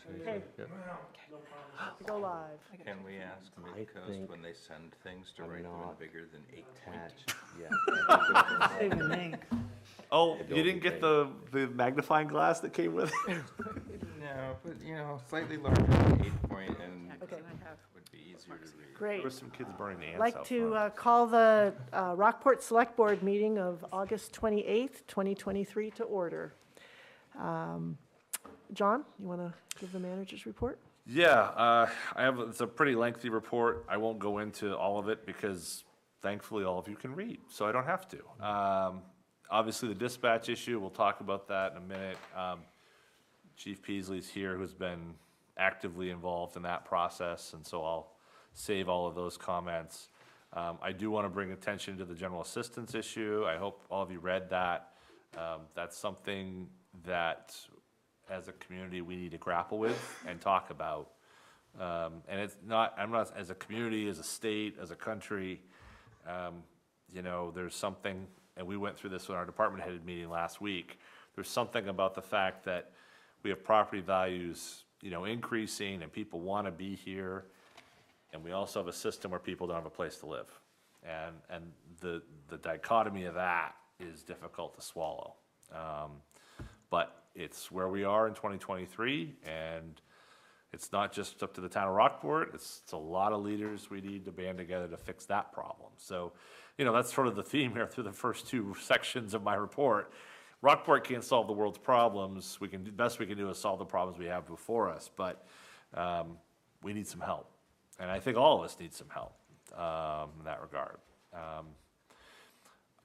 Okay, Yep. we go live. Can we ask Midcoast think when they send things to I'm write them in not bigger than 8 point? Attach, yeah. I think Say the name. Oh, Adobe you didn't get thing. the magnifying glass that came with it? No, but slightly larger than 8 point and Okay. would be easier to read. Great. There were some kids burning the ants Like out to front. call the Rockport Select Board meeting of August 28th, 2023 to order. John, you want to give the manager's report? Yeah, it's a pretty lengthy report. I won't go into all of it because thankfully all of you can read, so I don't have to. Obviously, the dispatch issue, we'll talk about that in a minute. Chief Peasley's here, who's been actively involved in that process, and so I'll save all of those comments. I do want to bring attention to the general assistance issue. I hope all of you read that. That's something that, as a community, we need to grapple with and talk about. And I'm not, as a community, as a state, as a country, there's something, and we went through this in our department headed meeting last week. There's something about the fact that we have property values, increasing and people want to be here. And we also have a system where people don't have a place to live. And the dichotomy of that is difficult to swallow. But it's where we are in 2023, and it's not just up to the town of Rockport, it's a lot of leaders we need to band together to fix that problem. So, that's sort of the theme here through the first two sections of my report. Rockport can't solve the world's problems. The best we can do is solve the problems we have before us, but we need some help. And I think all of us need some help in that regard.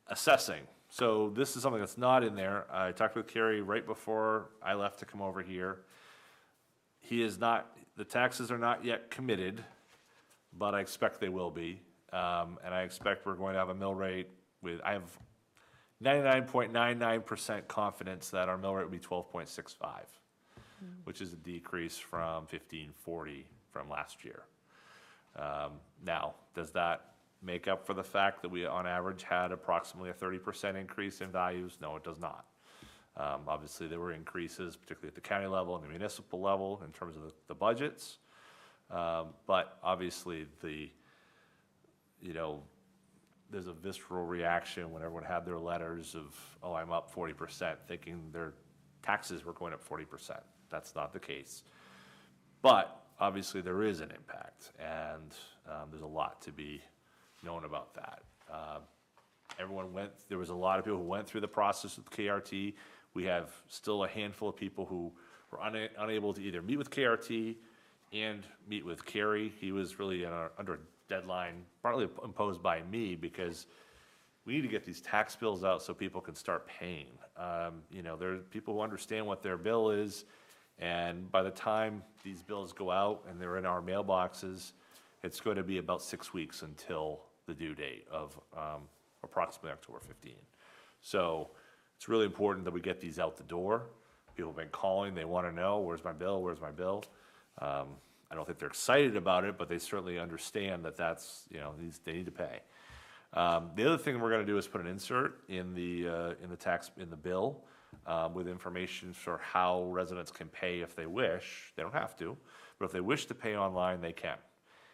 Assessing. So this is something that's not in there. I talked with Kerry right before I left to come over here. The taxes are not yet committed, but I expect they will be. And I expect we're going to have a mill rate I have 99.99% confidence that our mill rate will be 12.65, which is a decrease from 15.40 from last year. Now, does that make up for the fact that we, on average, had approximately a 30% increase in values? No, it does not. Obviously, there were increases, particularly at the county level and the municipal level, in terms of the budgets. But obviously, there's a visceral reaction when everyone had their letters of, oh, I'm up 40%, thinking their taxes were going up 40%. That's not the case. But obviously, there is an impact, and there's a lot to be known about that. There was a lot of people who went through the process with KRT. We have still a handful of people who were unable to either meet with KRT and meet with Kerry. He was really under a deadline, partly imposed by me, because we need to get these tax bills out so people can start paying. There are people who understand what their bill is, and by the time these bills go out and they're in our mailboxes, it's going to be about 6 weeks until the due date of approximately October 15. So it's really important that we get these out the door. People have been calling, they want to know, where's my bill, where's my bill? I don't think they're excited about it, but they certainly understand that that's, they need to pay. The other thing we're going to do is put an insert in the bill with information for how residents can pay if they wish. They don't have to, but if they wish to pay online, they can.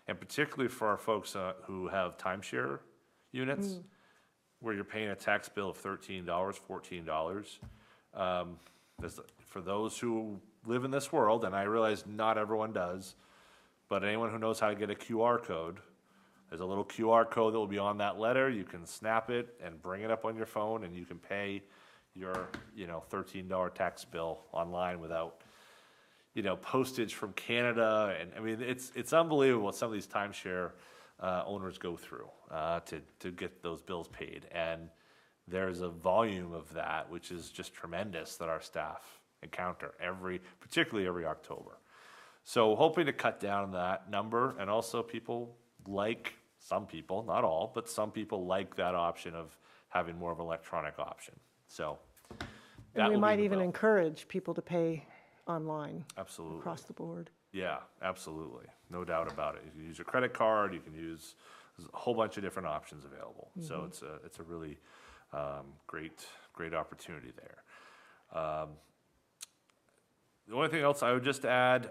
And particularly for our folks who have timeshare units, where you're paying a tax bill of $13, $14. For those who live in this world, and I realize not everyone does, but anyone who knows how to get a QR code, there's a little QR code that will be on that letter. You can snap it and bring it up on your phone, and you can pay your $13 tax bill online without postage from Canada. And I mean, it's unbelievable what some of these timeshare owners go through to get those bills paid. And there's a volume of that which is just tremendous that our staff encounter particularly every October. So hoping to cut down that number, and also some people, not all, but some people like that option of having more of an electronic option. So And we might even encourage people to pay online. Absolutely. Across the board. Yeah, absolutely. No doubt about it. You can use your credit card, you can use a whole bunch of different options available. So it's a really great opportunity there. The only thing else I would just add,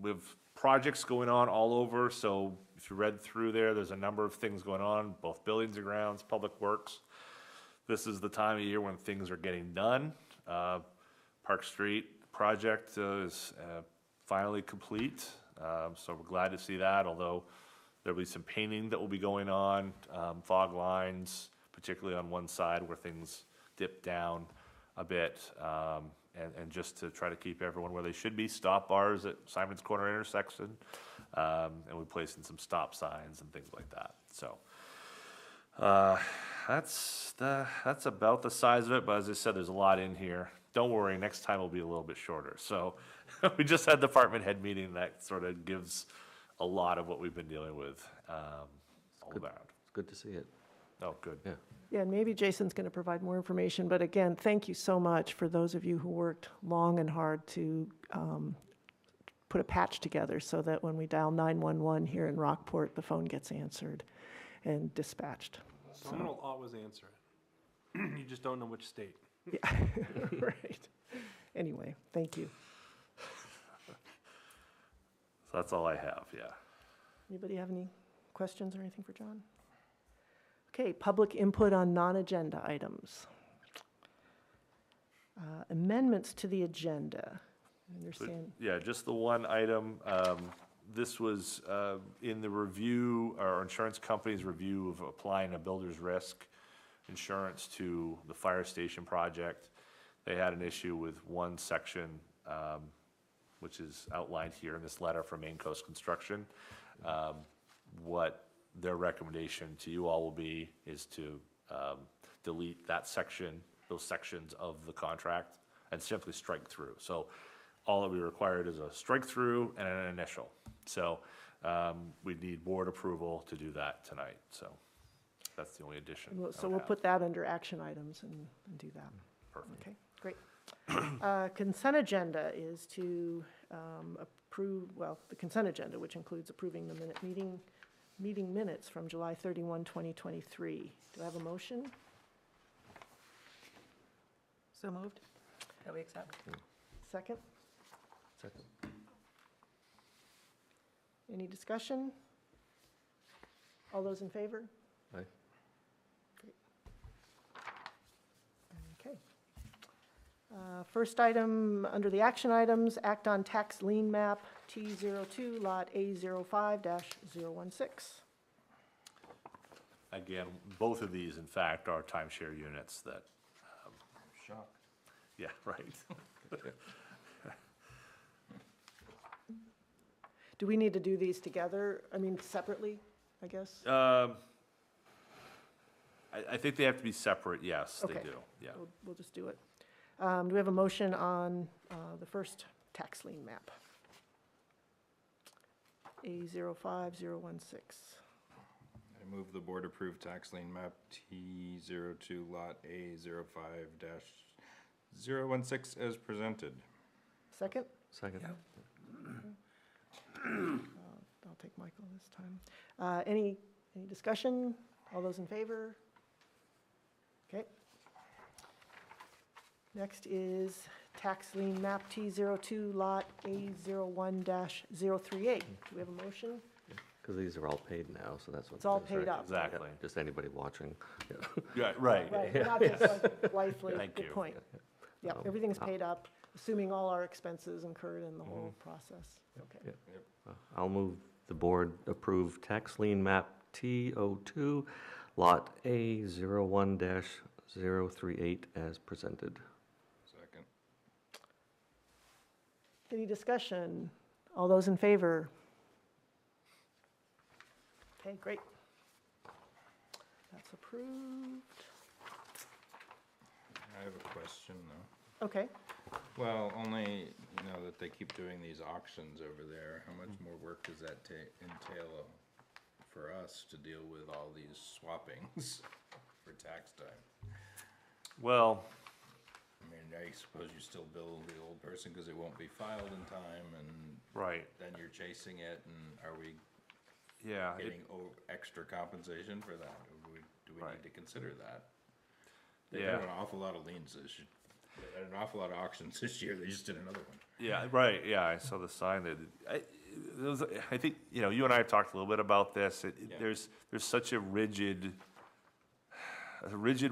with projects going on all over, so if you read through there, there's a number of things going on, both buildings and grounds, public works. This is the time of year when things are getting done. Park Street project is finally complete, so we're glad to see that, although there'll be some painting that will be going on, fog lines, particularly on one side where things dip down a bit, and just to try to keep everyone where they should be, stop bars at Simon's Corner intersection, and we placed in some stop signs and things like that, so. That's about the size of it, but as I said, there's a lot in here. Don't worry, next time will be a little bit shorter, so we just had department head meeting that sort of gives a lot of what we've been dealing with, all good. around. It's good to see it. Oh, good. Yeah. Yeah, and maybe Jason's going to provide more information, but again, thank you so much for those of you who worked long and hard to put a patch together so that when we dial 911 here in Rockport, the phone gets answered and dispatched. Someone will always answer it. You just don't know which state. Yeah, right. Anyway, thank you. So that's all I have, yeah. Anybody have any questions or anything for John? Okay, public input on non-agenda items. Amendments to the agenda. I understand. Yeah, just the one item, this was in the review, our insurance company's review of applying a builder's risk insurance to the fire station project. They had an issue with one section, which is outlined here in this letter from Maine Coast Construction. What their recommendation to you all will be is to delete that section, those sections of the contract, and simply strike through. So all that we required is a strike through and an initial. So we'd need board approval to do that tonight, so that's the only addition. So we'll put that under action items and do that. Perfect. Okay, great. Consent agenda is to approve, well, the consent agenda, which includes approving the meeting minutes from July 31, 2023. Do I have a motion? So moved. That we accept. Second? Second. Any discussion? All those in favor? Aye. Okay. First item, under the action items, act on tax lien map T02, lot A05-016. Again, both of these, in fact, are timeshare units that, Shock. yeah, right. Do we need to do these together? I mean, separately, I guess? I think they have to be separate, yes, they Okay. do, yeah. We'll just do it. Do we have a motion on the first tax lien map? A05016. I move the board approve tax lien map T02 lot A05-016 as presented. Second? Second. I'll take Michael this time. Any discussion? All those in favor? Okay. Next is tax lien map T02 lot A01-038. Do we have a motion? Because these are all paid now, so that's what. It's all it is, right? paid up. Exactly. Just anybody watching. Yeah. Yeah, right. Right, we're not just like blithely, Thank good you. point. Yeah, Um, everything's paid up, assuming all our expenses incurred in the whole process. Okay. I'll move the board approve tax lien map T02, lot A01-038 as presented. Second. Any discussion? All those in favor? Okay, great. That's approved. I have a question though. Okay. Well, only, that they keep doing these auctions over there, how much more work does that entail for us to deal with all these swappings for tax time? Well, I mean, I suppose you still bill the old person because it won't be filed in time, and right, then you're chasing it, and are we yeah. getting extra compensation for that? Do we Right. need to consider that? They've Yeah. got an awful lot of liens this They had an awful lot of auctions this year, they just did another one. Yeah, right, yeah, I saw the sign that, I think, you know, you and I have talked a little bit about this. Yeah. There's such a rigid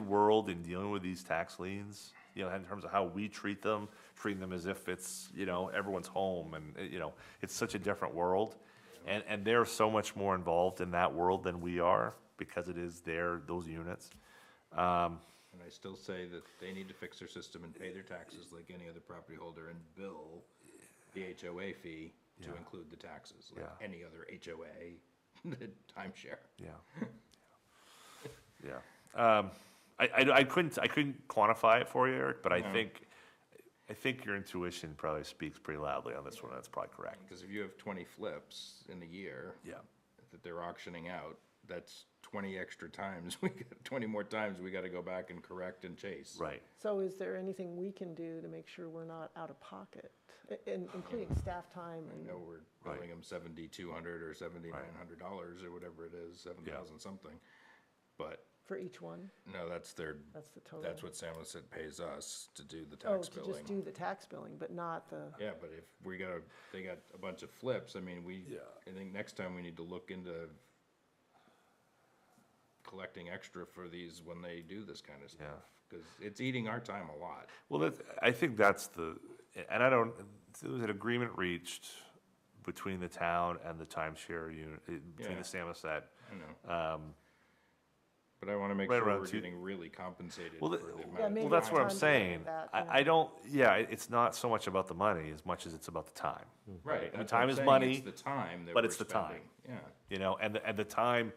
world in dealing with these tax liens, you know, in terms of how we treating them as if it's, you know, everyone's home, and, you know, it's such a different world. And they're so much more involved in that world than we are, because it is those units. And I still say that they need to fix their system and pay their taxes like any other property holder and bill the HOA fee to include the taxes, like Yeah. any other HOA timeshare. Yeah. Yeah. I couldn't quantify it for you, Eric, but I think your intuition probably speaks pretty loudly on this one. That's probably correct. Because if you have 20 flips in a year Yeah. that they're auctioning out, that's 20 extra times. 20 more times we got to go back and correct and chase. Right. So is there anything we can do to make sure we're not out of pocket, including staff time I and? know we're billing them $7,200 or $7,900 or whatever it is, 7,000 something. But For each one? no, That's the total? that's what Samoset pays us to do the Oh, tax to billing. just do the tax billing, but not the, Yeah, but if they got a bunch of flips, I mean, Yeah. I think next time we need to look into collecting extra for these when they do this kind of stuff. Because it's eating our time a lot. Well, I think and there was an agreement reached between the town and the timeshare unit, between Yeah. the Samoset. I know. But I want to make right sure around we're two- getting really compensated Well, for the- the amount Yeah, of maybe Well, that's it's what I'm time to saying. look at that, I don't, it's not so much about the money as much as it's about the time. Right. And that's time what I'm is saying, money, It's the time that but we're it's the time. spending. Yeah. You know, and the time,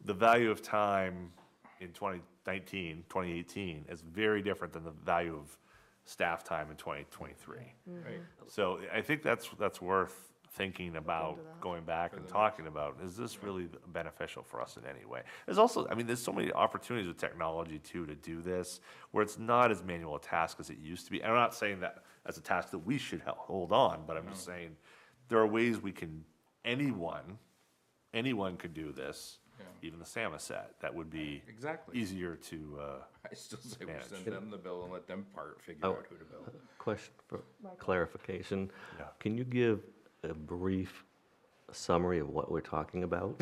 the value of time in 2018 is very different than the value of staff time in 2023. Right. So I think that's worth thinking about, into that. going back and talking about, is this really beneficial for us in any way? There's also, I mean, there's so many opportunities with technology too to do this, where it's not as manual a task as it used to be. And I'm not saying that as a task that we should hold on, but I'm just saying, there are ways anyone could do this, Yeah. even the Samoset, that would be Exactly. easier to, I still say we manage. send them the bill and let them figure Oh. out who to bill. Question for clarification. Yeah. Can you give a brief summary of what we're talking about?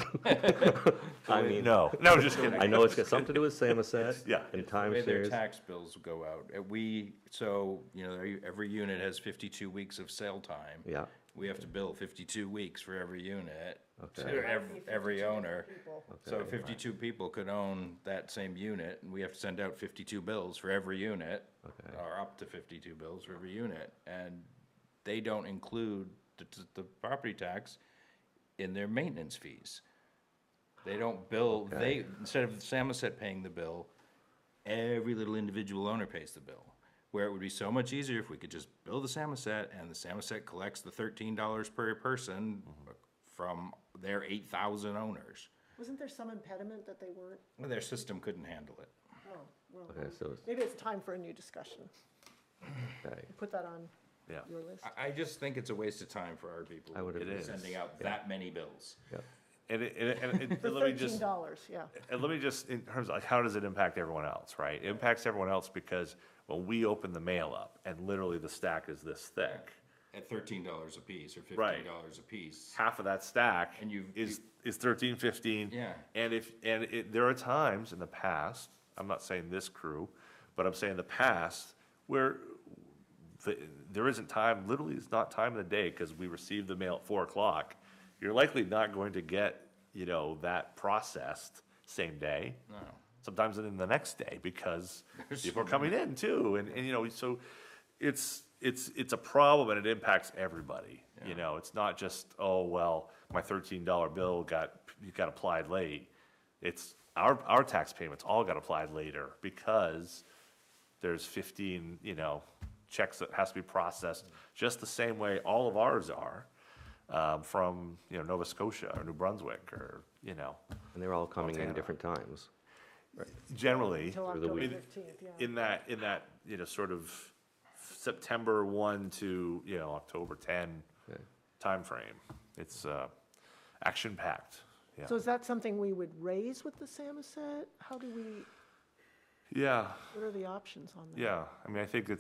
I mean, no, just kidding. I know it's got something to do with Samoset. Yeah. And The way their timeshares. tax bills go out, every unit has 52 weeks of sale time. Yeah, We have to bill 52 weeks for every unit to Okay. every owner. people. So Okay. 52 people could own that same unit, and we have to send out 52 bills for every unit, Okay. or up to 52 bills for every unit, and they don't include the property tax in their maintenance fees. They don't bill, Okay. instead of Samoset paying the bill, every little individual owner pays the bill. Where it would be so much easier if we could just bill the Samoset, and the Samoset collects the $13 per person from their 8,000 owners. Wasn't there some impediment that they weren't? Well, their system couldn't handle it. Oh, well, okay, so, maybe it's time for a new discussion. okay. Put that on Yeah. your list. I just think it's a waste of time for our people. I would to be agree. Sending out that many bills. Yep. For Let me just, $13, yeah. and let me just, in terms of like, how does it impact everyone else, right? It impacts everyone else because when we open the mail up, and literally the stack is this thick, At $13 a piece or Right. $15 a piece. half of that stack And is 13, 15. Yeah. And there are times in the past, I'm not saying this crew, but I'm saying the past, where there isn't time, literally it's not time of the day, because we received the mail at 4 o'clock. You're likely not going to get, that processed same day. No. Sometimes in the next day, because people are coming in too, and so it's a problem, and it impacts everybody. It's not just, oh, well, my $13 bill got applied late. It's our tax payments all got applied later, because there's 15, checks that has to be processed just the same way all of ours are, from, Nova Scotia or New Brunswick or, And they're all coming in Montana. different times. generally. Until Through the October week. 15th, yeah. In that, sort of September 1 to, October 10 Okay. timeframe. It's, action-packed, yeah. So is that something we would raise with the Samoset? How do we, Yeah, What are the options on that? yeah, I mean, I think I'd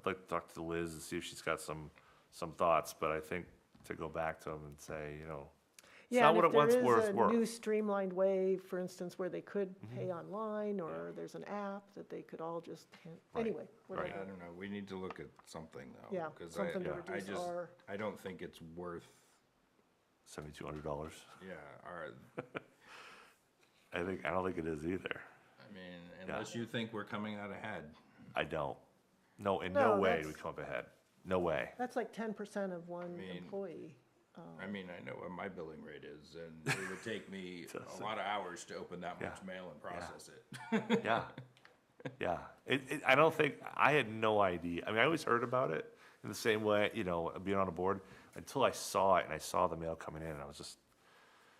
like to talk to Liz and see if she's got some thoughts, but I think to go back to them and say, it's Yeah, not and what if it once there is a were. new streamlined way, for instance, where they could Mm-hmm. pay online, or there's an app that they could all just, Right, anyway, right. I whatever. don't know, we need to look at something though. Yeah, 'cause something to I reduce just, our, I don't think it's worth, $7,200. yeah, our, I don't think it is either. I mean, unless you think we're coming out ahead. I don't. No, in No, no way do we that's- come up ahead. No way. that's like 10% of one mean, employee. I mean, I know what my billing rate is, and it would take me a lot of hours to open that much Yeah. mail and process it. Yeah. Yeah. I don't think, I had no idea. I mean, I always heard about it in the same way, being on a board, until I saw it and I saw the mail coming in and I was just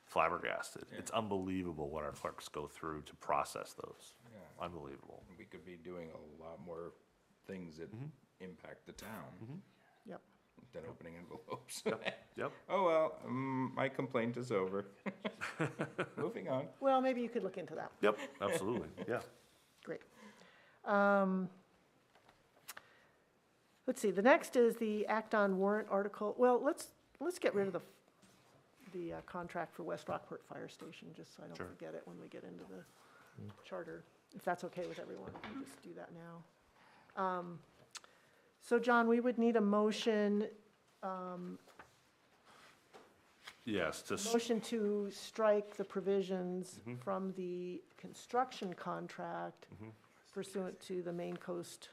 flabbergasted. It's unbelievable what our clerks go through to process those. Yeah. Unbelievable. We could be doing a lot more things that impact the town Yep. than opening envelopes. Yep. Oh, well, my complaint is over. Moving on. Well, maybe you could look into that. Yep, absolutely. Yeah. Great. Let's see, the next is the act on warrant article. Well, let's get rid of the contract for West Rockport Fire Station, just so I don't Sure. forget it when we get into the charter, if that's okay with everyone. We'll just do that now. So John, we would need a motion, Yes, motion to strike the provisions from the construction contract pursuant to the Maine Coast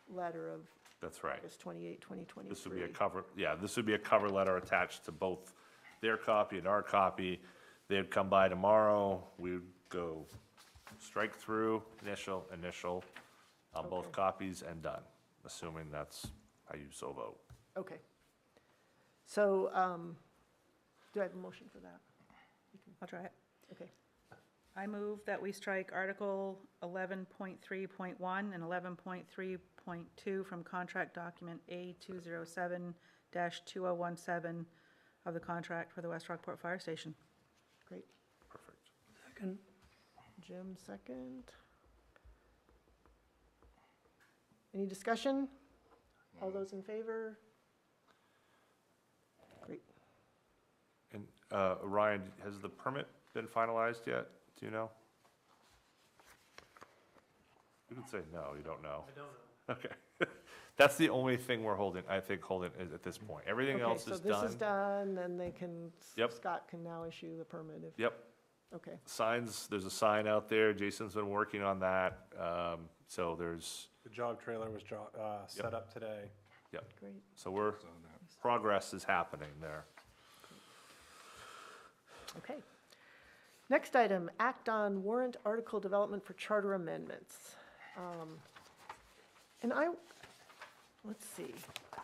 letter of that's right. August 28, 2023. This would be this would be a cover letter attached to both their copy and our copy. They'd come by tomorrow, we'd go strike through, initial on both Okay. copies and done, assuming that's how you so vote. Okay. So, do I have a motion for that? I'll try it. Okay. I move that we strike Article 11.3.1 and 11.3.2 from contract document A207-2017 of the contract for the West Rockport Fire Station. Great. Perfect. Second. Jim, second. Any discussion? All those in favor? Great. And Ryan, has the permit been finalized yet? Do you know? You can say no, you don't know. I don't know. Okay. That's the only thing we're holding at this point. Everything Okay, else so is this is done. done, then they can, Yep. Scott can now issue the permit if, Yep. okay. Signs, there's a sign out there. Jason's been working on that. So there's, The jog trailer was set up today. Great. so progress is happening there. Okay. Next item, act on warrant article development for charter amendments. And let's see,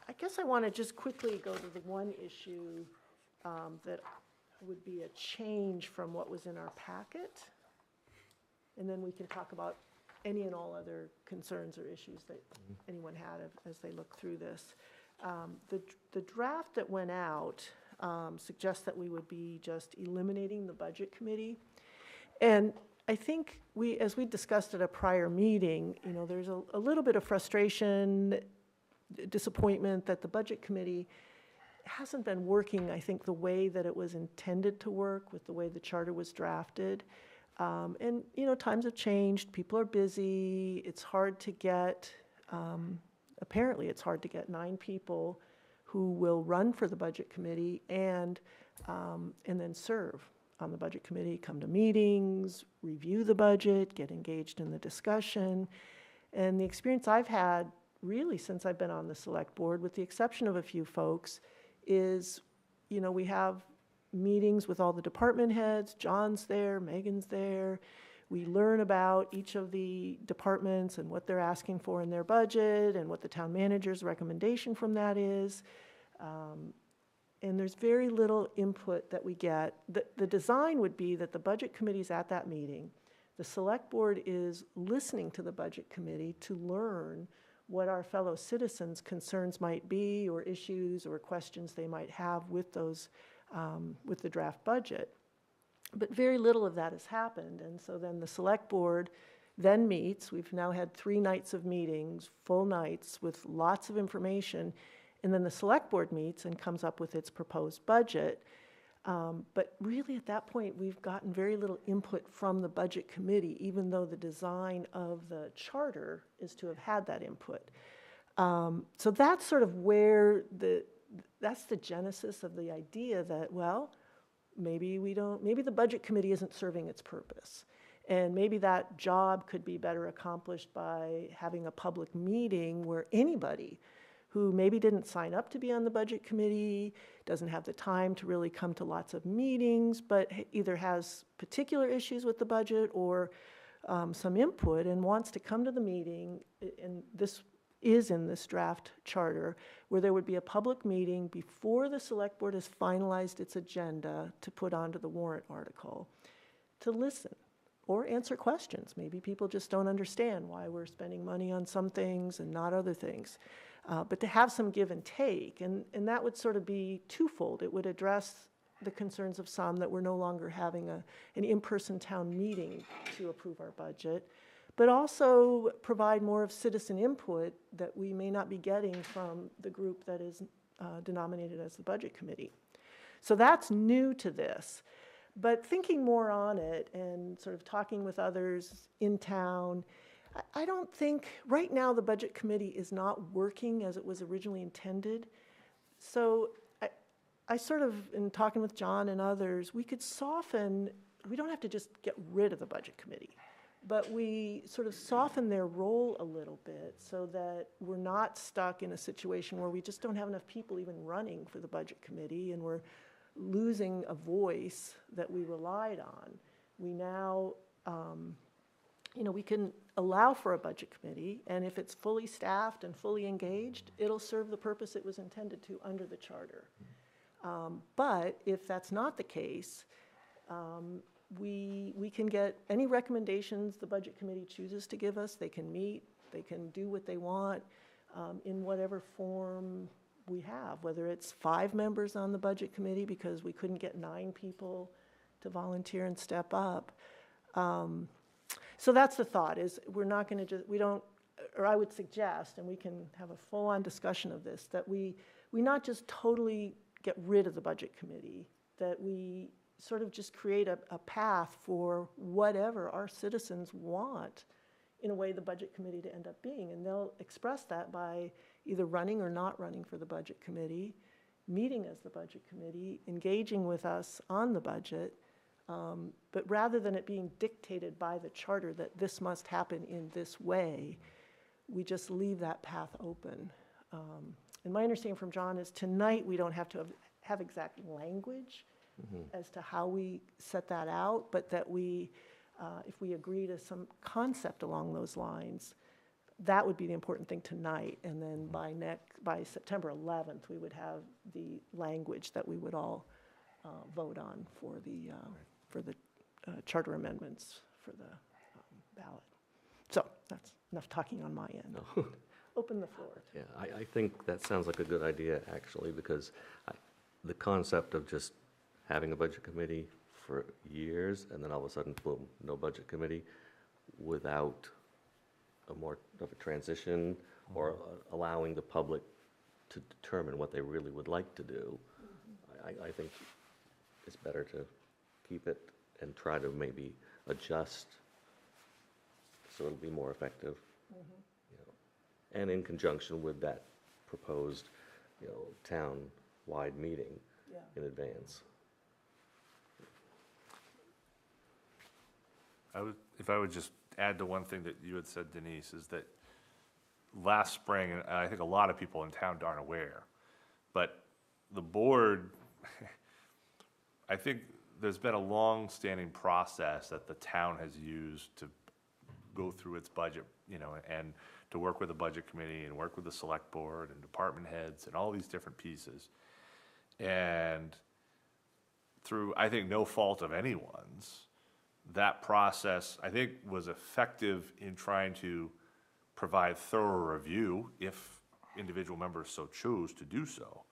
I guess I want to just quickly go to the one issue that would be a change from what was in our packet. And then we can talk about any and all other concerns or issues that anyone had as they look through this. The draft that went out suggests that we would be just eliminating the budget committee. And I think as we discussed at a prior meeting, there's a little bit of frustration, disappointment that the budget committee hasn't been working, I think, the way that it was intended to work with the way the charter was drafted. And, times have changed, people are busy, it's hard to get, apparently it's hard to get 9 people who will run for the budget committee and then serve on the budget committee, come to meetings, review the budget, get engaged in the discussion. And the experience I've had really since I've been on the select board, with the exception of a few folks, is, we have meetings with all the department heads, John's there, Megan's there. We learn about each of the departments and what they're asking for in their budget and what the town manager's recommendation from that is. And there's very little input that we get. The design would be that the budget committee's at that meeting. The select board is listening to the budget committee to learn what our fellow citizens' concerns might be, or issues or questions they might have with those, with the draft budget. But very little of that has happened, and so then the select board then meets. We've now had 3 nights of meetings, full nights with lots of information. And then the select board meets and comes up with its proposed budget. But really, at that point, we've gotten very little input from the budget committee, even though the design of the charter is to have had that input. So that's sort of where that's the genesis of the idea that, well, maybe the budget committee isn't serving its purpose. And maybe that job could be better accomplished by having a public meeting where anybody who maybe didn't sign up to be on the budget committee, doesn't have the time to really come to lots of meetings, but either has particular issues with the budget or some input and wants to come to the meeting, and this is in this draft charter, where there would be a public meeting before the select board has finalized its agenda to put onto the warrant article, to listen or answer questions. Maybe people just don't understand why we're spending money on some things and not other things. But to have some give and take, and that would sort of be twofold. It would address the concerns of some that we're no longer having an in-person town meeting to approve our budget, but also provide more of citizen input that we may not be getting from the group that is denominated as the budget committee. So that's new to this. But thinking more on it and sort of talking with others in town, I don't think, right now the budget committee is not working as it was originally intended. So I sort of, in talking with John and others, we could soften, we don't have to just get rid of the budget committee, but we sort of soften their role a little bit so that we're not stuck in a situation where we just don't have enough people even running for the budget committee and we're losing a voice that we relied on. We now, we can allow for a budget committee, and if it's fully staffed and fully engaged, it'll serve the purpose it was intended to under the charter. But if that's not the case, we can get any recommendations the budget committee chooses to give us. They can meet, they can do what they want in whatever form we have, whether it's 5 members on the budget committee because we couldn't get 9 people to volunteer and step up. So that's the thought, is we're not going to just, we don't, or I would suggest, and we can have a full-on discussion of this, that we not just totally get rid of the budget committee, that we sort of just create a path for whatever our citizens want in a way the budget committee to end up being. And they'll express that by either running or not running for the budget committee, meeting as the budget committee, engaging with us on the budget, but rather than it being dictated by the charter that this must happen in this way, we just leave that path open. And my understanding from John is tonight we don't have to have exact language as to how we set that out, but that we, if we agree to some concept along those lines, that would be the important thing tonight. And then by September 11th, we would have the language that we would all vote on for the charter amendments for the ballot. So that's enough talking on my end. Open the floor. Yeah, I think that sounds like a good idea, actually, because the concept of just having a budget committee for years, and then all of a sudden, boom, no budget committee, without a more of a transition, or allowing the public to determine what they really would like to do, I think it's better to keep it and try to maybe adjust so it'll be more effective. And in conjunction with that proposed, town-wide meeting in advance. If I would just add to one thing that you had said, Denise, is that last spring, and I think a lot of people in town aren't aware, but the board, I think there's been a long-standing process that the town has used to go through its budget, and to work with the budget committee and work with the select board and department heads and all these different pieces. And through, I think, no fault of anyone's, that process, I think, was effective in trying to provide thorough review if individual members so chose to do so.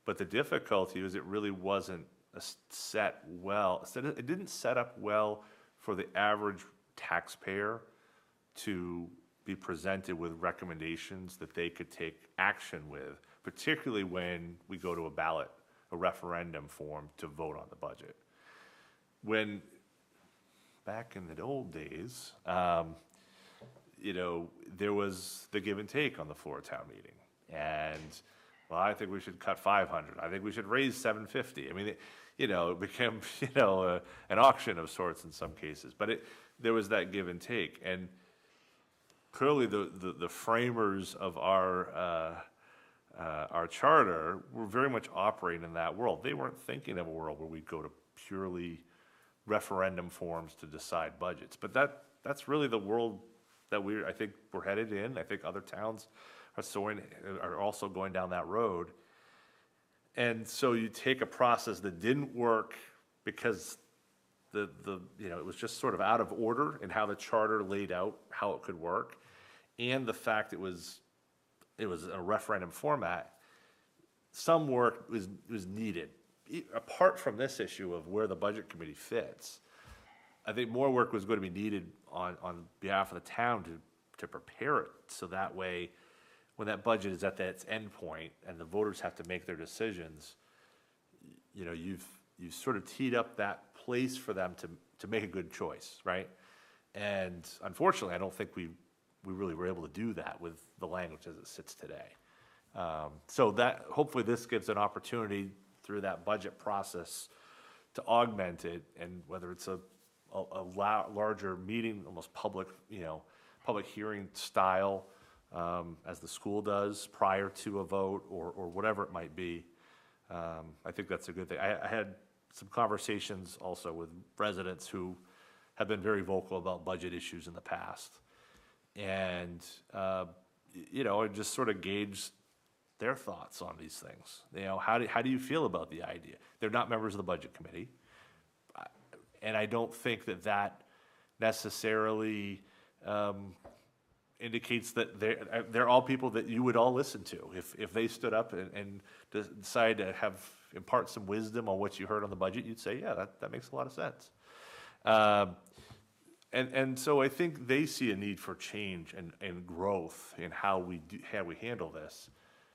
But the difficulty is it really wasn't it didn't set up well for the average taxpayer to be presented with recommendations that they could take action with, particularly when we go to a ballot, a referendum form to vote on the budget. When, back in the old days, you know, there was the give and take on the floor of town meeting. And, well, I think we should cut 500. I think we should raise 750. I mean, it became, an auction of sorts in some cases. But there was that give and take. And clearly the framers of our charter were very much operating in that world. They weren't thinking of a world where we go to purely referendum forms to decide budgets. But that's really the world that I think we're headed in. I think other towns are also going down that road. And so you take a process that didn't work because it was just sort of out of order in how the charter laid out how it could work, and the fact it was a referendum format. Some work was needed. Apart from this issue of where the budget committee fits, I think more work was going to be needed on behalf of the town to prepare it, so that way, when that budget is at its end point and the voters have to make their decisions, you've sort of teed up that place for them to make a good choice, right? And unfortunately, I don't think we really were able to do that with the language as it sits today. So that, hopefully this gives an opportunity through that budget process to augment it, and whether it's a larger meeting, almost public hearing style, as the school does prior to a vote, or whatever it might be. I think that's a good thing. I had some conversations also with residents who have been very vocal about budget issues in the past. And, I just sort of gauged their thoughts on these things. How do you feel about the idea? They're not members of the budget committee. And I don't think that necessarily indicates that they're all people that you would all listen to. If they stood up and decided to impart some wisdom on what you heard on the budget, you'd say, yeah, that makes a lot of sense. And so I think they see a need for change and growth in how we handle this.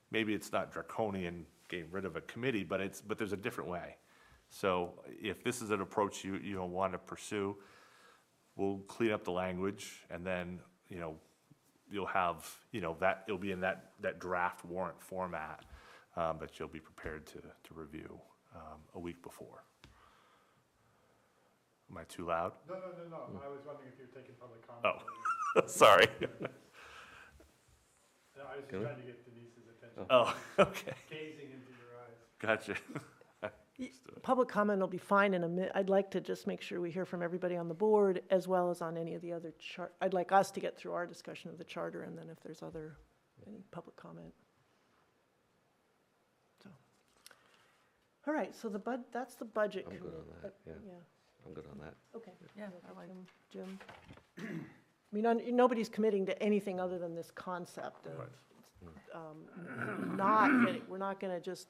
Maybe it's not draconian getting rid of a committee, but there's a different way. So if this is an approach you want to pursue, we'll clean up the language, and then you'll have that it'll be in that draft warrant format that you'll be prepared to review a week before. Am I too loud? No. I was wondering if you were taking public comment. Oh, sorry. No, I was just trying to get Denise's attention. Oh, okay. Gazing into your eyes. Gotcha. Public comment will be fine in a minute. I'd like to just make sure we hear from everybody on the board, as well as on any of the other I'd like us to get through our discussion of the charter, and then if there's any public comment. So, all right, so that's the budget I'm committee. good on that, yeah. I'm good on that. Okay. Yeah, I like Jim? I mean, nobody's committing to anything other than this concept of we're not going to just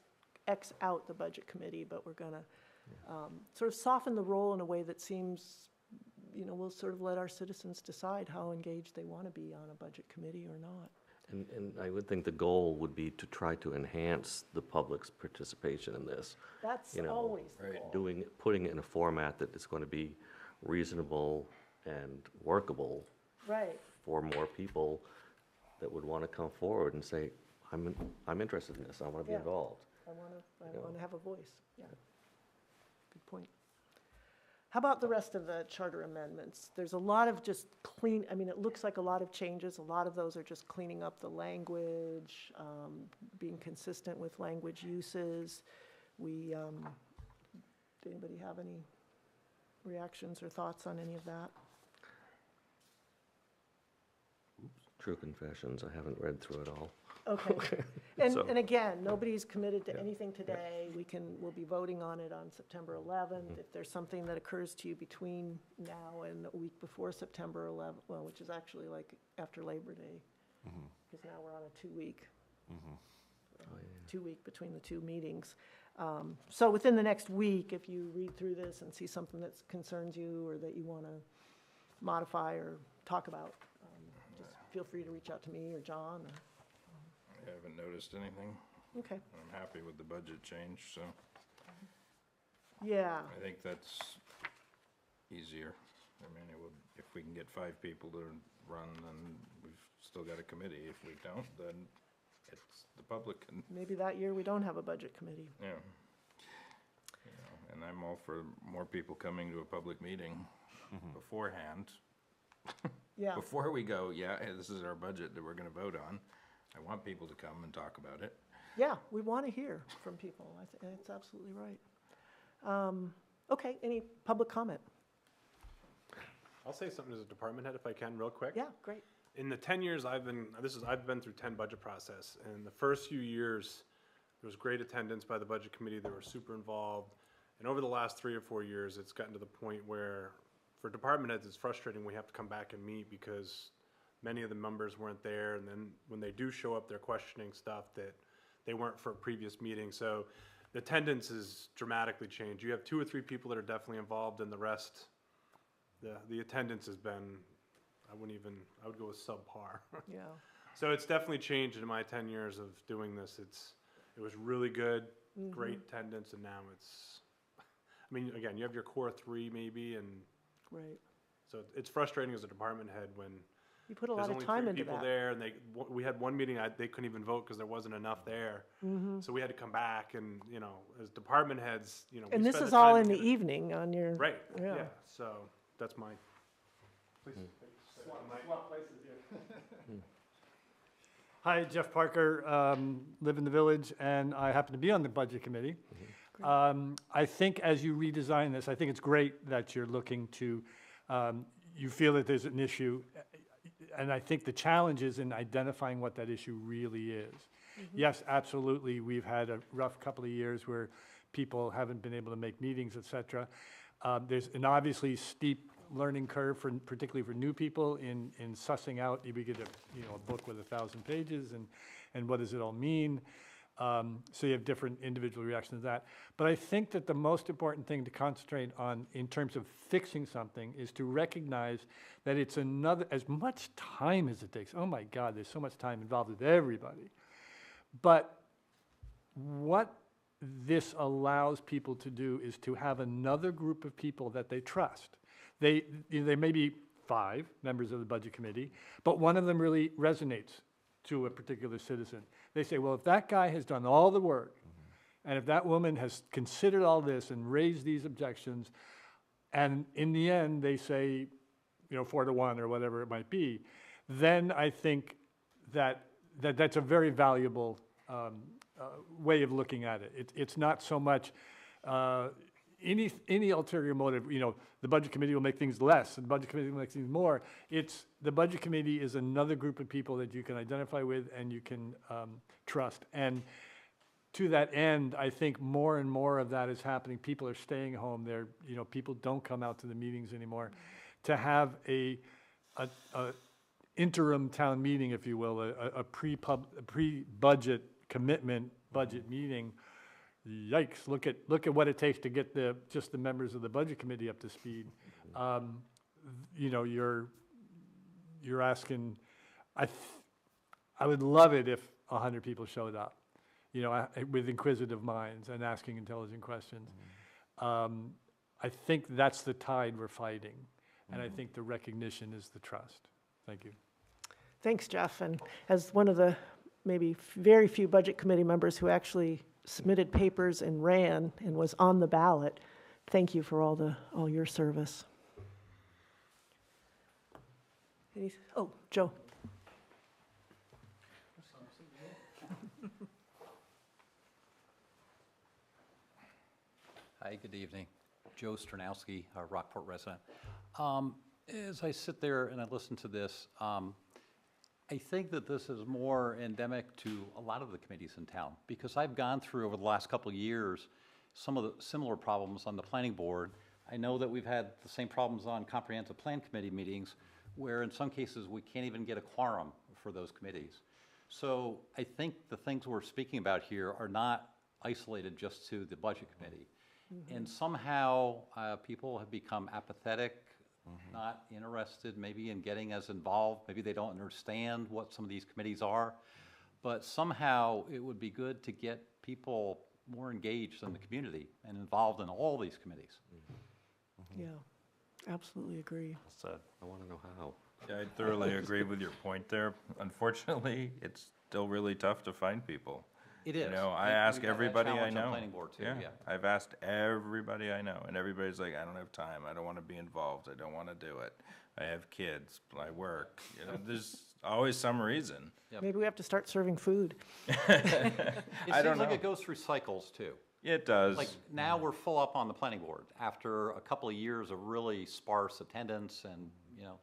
X out the budget committee, but we're going to sort of soften the role in a way that seems, we'll sort of let our citizens decide how engaged they want to be on a budget committee or not. And I would think the goal would be to try to enhance the public's participation in this. That's always the goal. Putting it in a format that is going to be reasonable and workable Right. for more people that would want to come forward and say, I'm interested in this, I want to be Yeah. involved. I want to have a voice, yeah. Good point. How about the rest of the charter amendments? There's a lot of just it looks like a lot of changes. A lot of those are just cleaning up the language, being consistent with language uses. Did anybody have any reactions or thoughts on any of that? True confessions, I haven't read through it all. Okay. And again, nobody's committed to anything today. We'll be voting on it on September 11th. If there's something that occurs to you between now and a week before September 11th, well, which is actually like after Labor Day, because now we're on a 2-week, 2-week between the two meetings. So within the next week, if you read through this and see something that concerns you or that you want to modify or talk about, feel free to reach out to me or John. I haven't noticed anything. Okay, I'm happy with the budget change, so yeah, I think that's easier. I mean, it would, if we can get 5 people to run, then we've still got a committee. If we don't, then it's the public can, maybe that year we don't have a budget committee. yeah. You know, and I'm all for more people coming to a public meeting beforehand. Yeah, Before we go, yeah, hey, this is our budget that we're gonna vote on. I want people to come and talk about it. yeah, we want to hear from people. That's absolutely right. Okay, any public comment? I'll say something as a department head if I can, real quick. Yeah, great. In the 10 years I've been through 10 budget process, and the first few years, there was great attendance by the budget committee. They were super involved. And over the last 3 or 4 years, it's gotten to the point where, for department heads, it's frustrating. We have to come back and meet because many of the members weren't there. And then when they do show up, they're questioning stuff that they weren't for a previous meeting. So the attendance has dramatically changed. You have 2 or 3 people that are definitely involved, and the rest, the attendance has been, I would go with subpar. Yeah, So it's definitely changed in my 10 years of doing this. It was really good, great attendance, and now it's, I mean, again, you have your core 3 maybe, and right. so it's frustrating as a department head when You put a there's lot of only time 3 into people that. there, and we had one meeting, they couldn't even vote because there wasn't enough there. So we had to come back, and, you know, as department heads, you know. we And this spend is the all time in to the get it- evening on your. Right, Yeah. yeah, so that's my. Swap places here. Hi, Jeff Parker, live in the village, and I happen to be on the budget committee. I think as you redesign this, I think it's great that you're looking to, you feel that there's an issue, and I think the challenge is in identifying what that issue really is. Yes, absolutely, we've had a rough couple of years where people haven't been able to make meetings, et cetera. There's an obviously steep learning curve, particularly for new people in sussing out, we get a book with 1,000 pages, and what does it all mean? So you have different individual reactions to that. But I think that the most important thing to concentrate on in terms of fixing something is to recognize that it's as much time as it takes. Oh my God, there's so much time involved with everybody. But what this allows people to do is to have another group of people that they trust. They may be 5 members of the budget committee, but one of them really resonates to a particular citizen. They say, well, if that guy has done all the work, and if that woman has considered all this and raised these objections, and in the end they say, 4-1 or whatever it might be, then I think that's a very valuable way of looking at it. It's not so much any ulterior motive, the budget committee will make things less, and the budget committee will make things more. The budget committee is another group of people that you can identify with and you can trust. And to that end, I think more and more of that is happening. People are staying home. People don't come out to the meetings anymore. To have a interim town meeting, if you will, a pre-budget commitment budget meeting. Yikes! Look at what it takes to get just the members of the budget committee up to speed. You're asking. I would love it if 100 people showed up, with inquisitive minds and asking intelligent questions. I think that's the tide we're fighting, and I think the recognition is the trust. Thank you. Thanks, Jeff. And as one of the maybe very few budget committee members who actually submitted papers and ran and was on the ballot, thank you for all your service. Joe. Hi, good evening. Joe Stronowski, a Rockport resident. As I sit there and I listen to this, I think that this is more endemic to a lot of the committees in town, because I've gone through over the last couple of years some of the similar problems on the planning board. I know that we've had the same problems on comprehensive plan committee meetings, where in some cases we can't even get a quorum for those committees. So I think the things we're speaking about here are not isolated just to the budget committee. And somehow people have become apathetic. not interested maybe in getting as involved, maybe they don't understand what some of these committees are, but somehow it would be good to get people more engaged in the community and involved in all these committees. Yeah, absolutely agree. So, I want to know how. Yeah, I thoroughly agree with your point there. Unfortunately, it's still really tough to find people. It is. You know, I We've ask had that everybody I challenge on know. planning board too, yeah. I've asked everybody I know, and everybody's like, I don't have time, I don't wanna be involved, I don't wanna do it. I have kids, I work, you know, there's always some reason. Yep. Maybe we have to start serving food. It I don't seems like know. it goes through cycles too. It does. Like now we're full up on the planning board after a couple of years of really sparse attendance and, you know,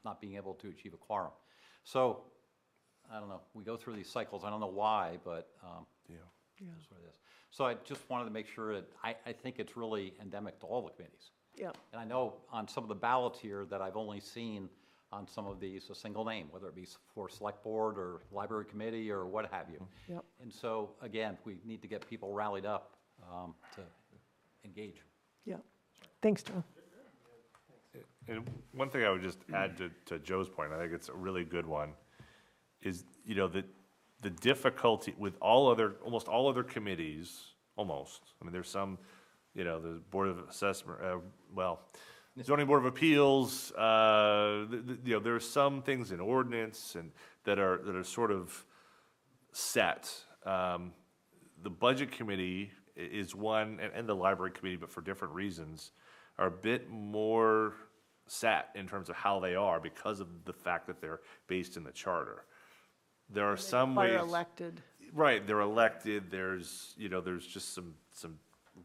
not being able to achieve a quorum. So, I don't know, we go through these cycles, I don't know why, but, yeah. that's what it is. So I just wanted to make sure that, I think it's really endemic to all the committees. Yeah, And I know on some of the ballots here that I've only seen on some of these a single name, whether it be for select board or library committee or what have you. Yep. And so, again, we need to get people rallied up to engage. yeah. Thanks, John. And one thing I would just add to Joe's point, I think it's a really good one, is, you know, the difficulty with almost all other committees, almost, I mean, there's some, you know, the Board of Assessment, Zoning Board of Appeals, you know, there are some things in ordinance and that are sort of set. The Budget Committee is one, and the Library Committee, but for different reasons, are a bit more set in terms of how they are because of the fact that they're based in the charter. There are some ways. Fire elected. Right, they're elected, there's, you know, there's just some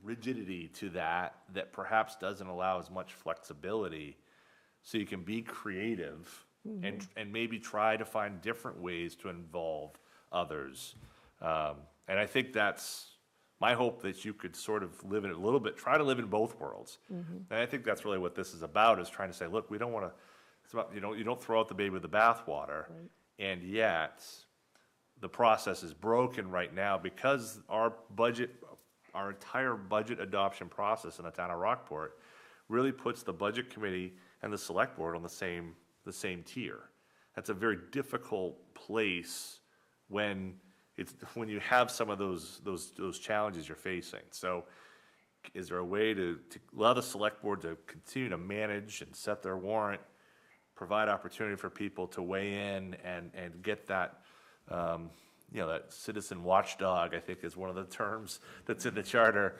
rigidity to that perhaps doesn't allow as much flexibility. So you can be creative and maybe try to find different ways to involve others. And I think that's my hope, that you could sort of live in a little bit, try to live in both worlds. And I think that's really what this is about, is trying to say, look, we don't wanna, it's about, you know, you don't throw out the baby with the bathwater. And yet, the process is broken right now because our entire budget adoption process in the town of Rockport really puts the Budget Committee and the Select Board on the same tier. That's a very difficult place when you have some of those challenges you're facing. So is there a way to allow the Select Board to continue to manage and set their warrant, provide opportunity for people to weigh in and get that, you know, that citizen watchdog, I think is one of the terms that's in the charter,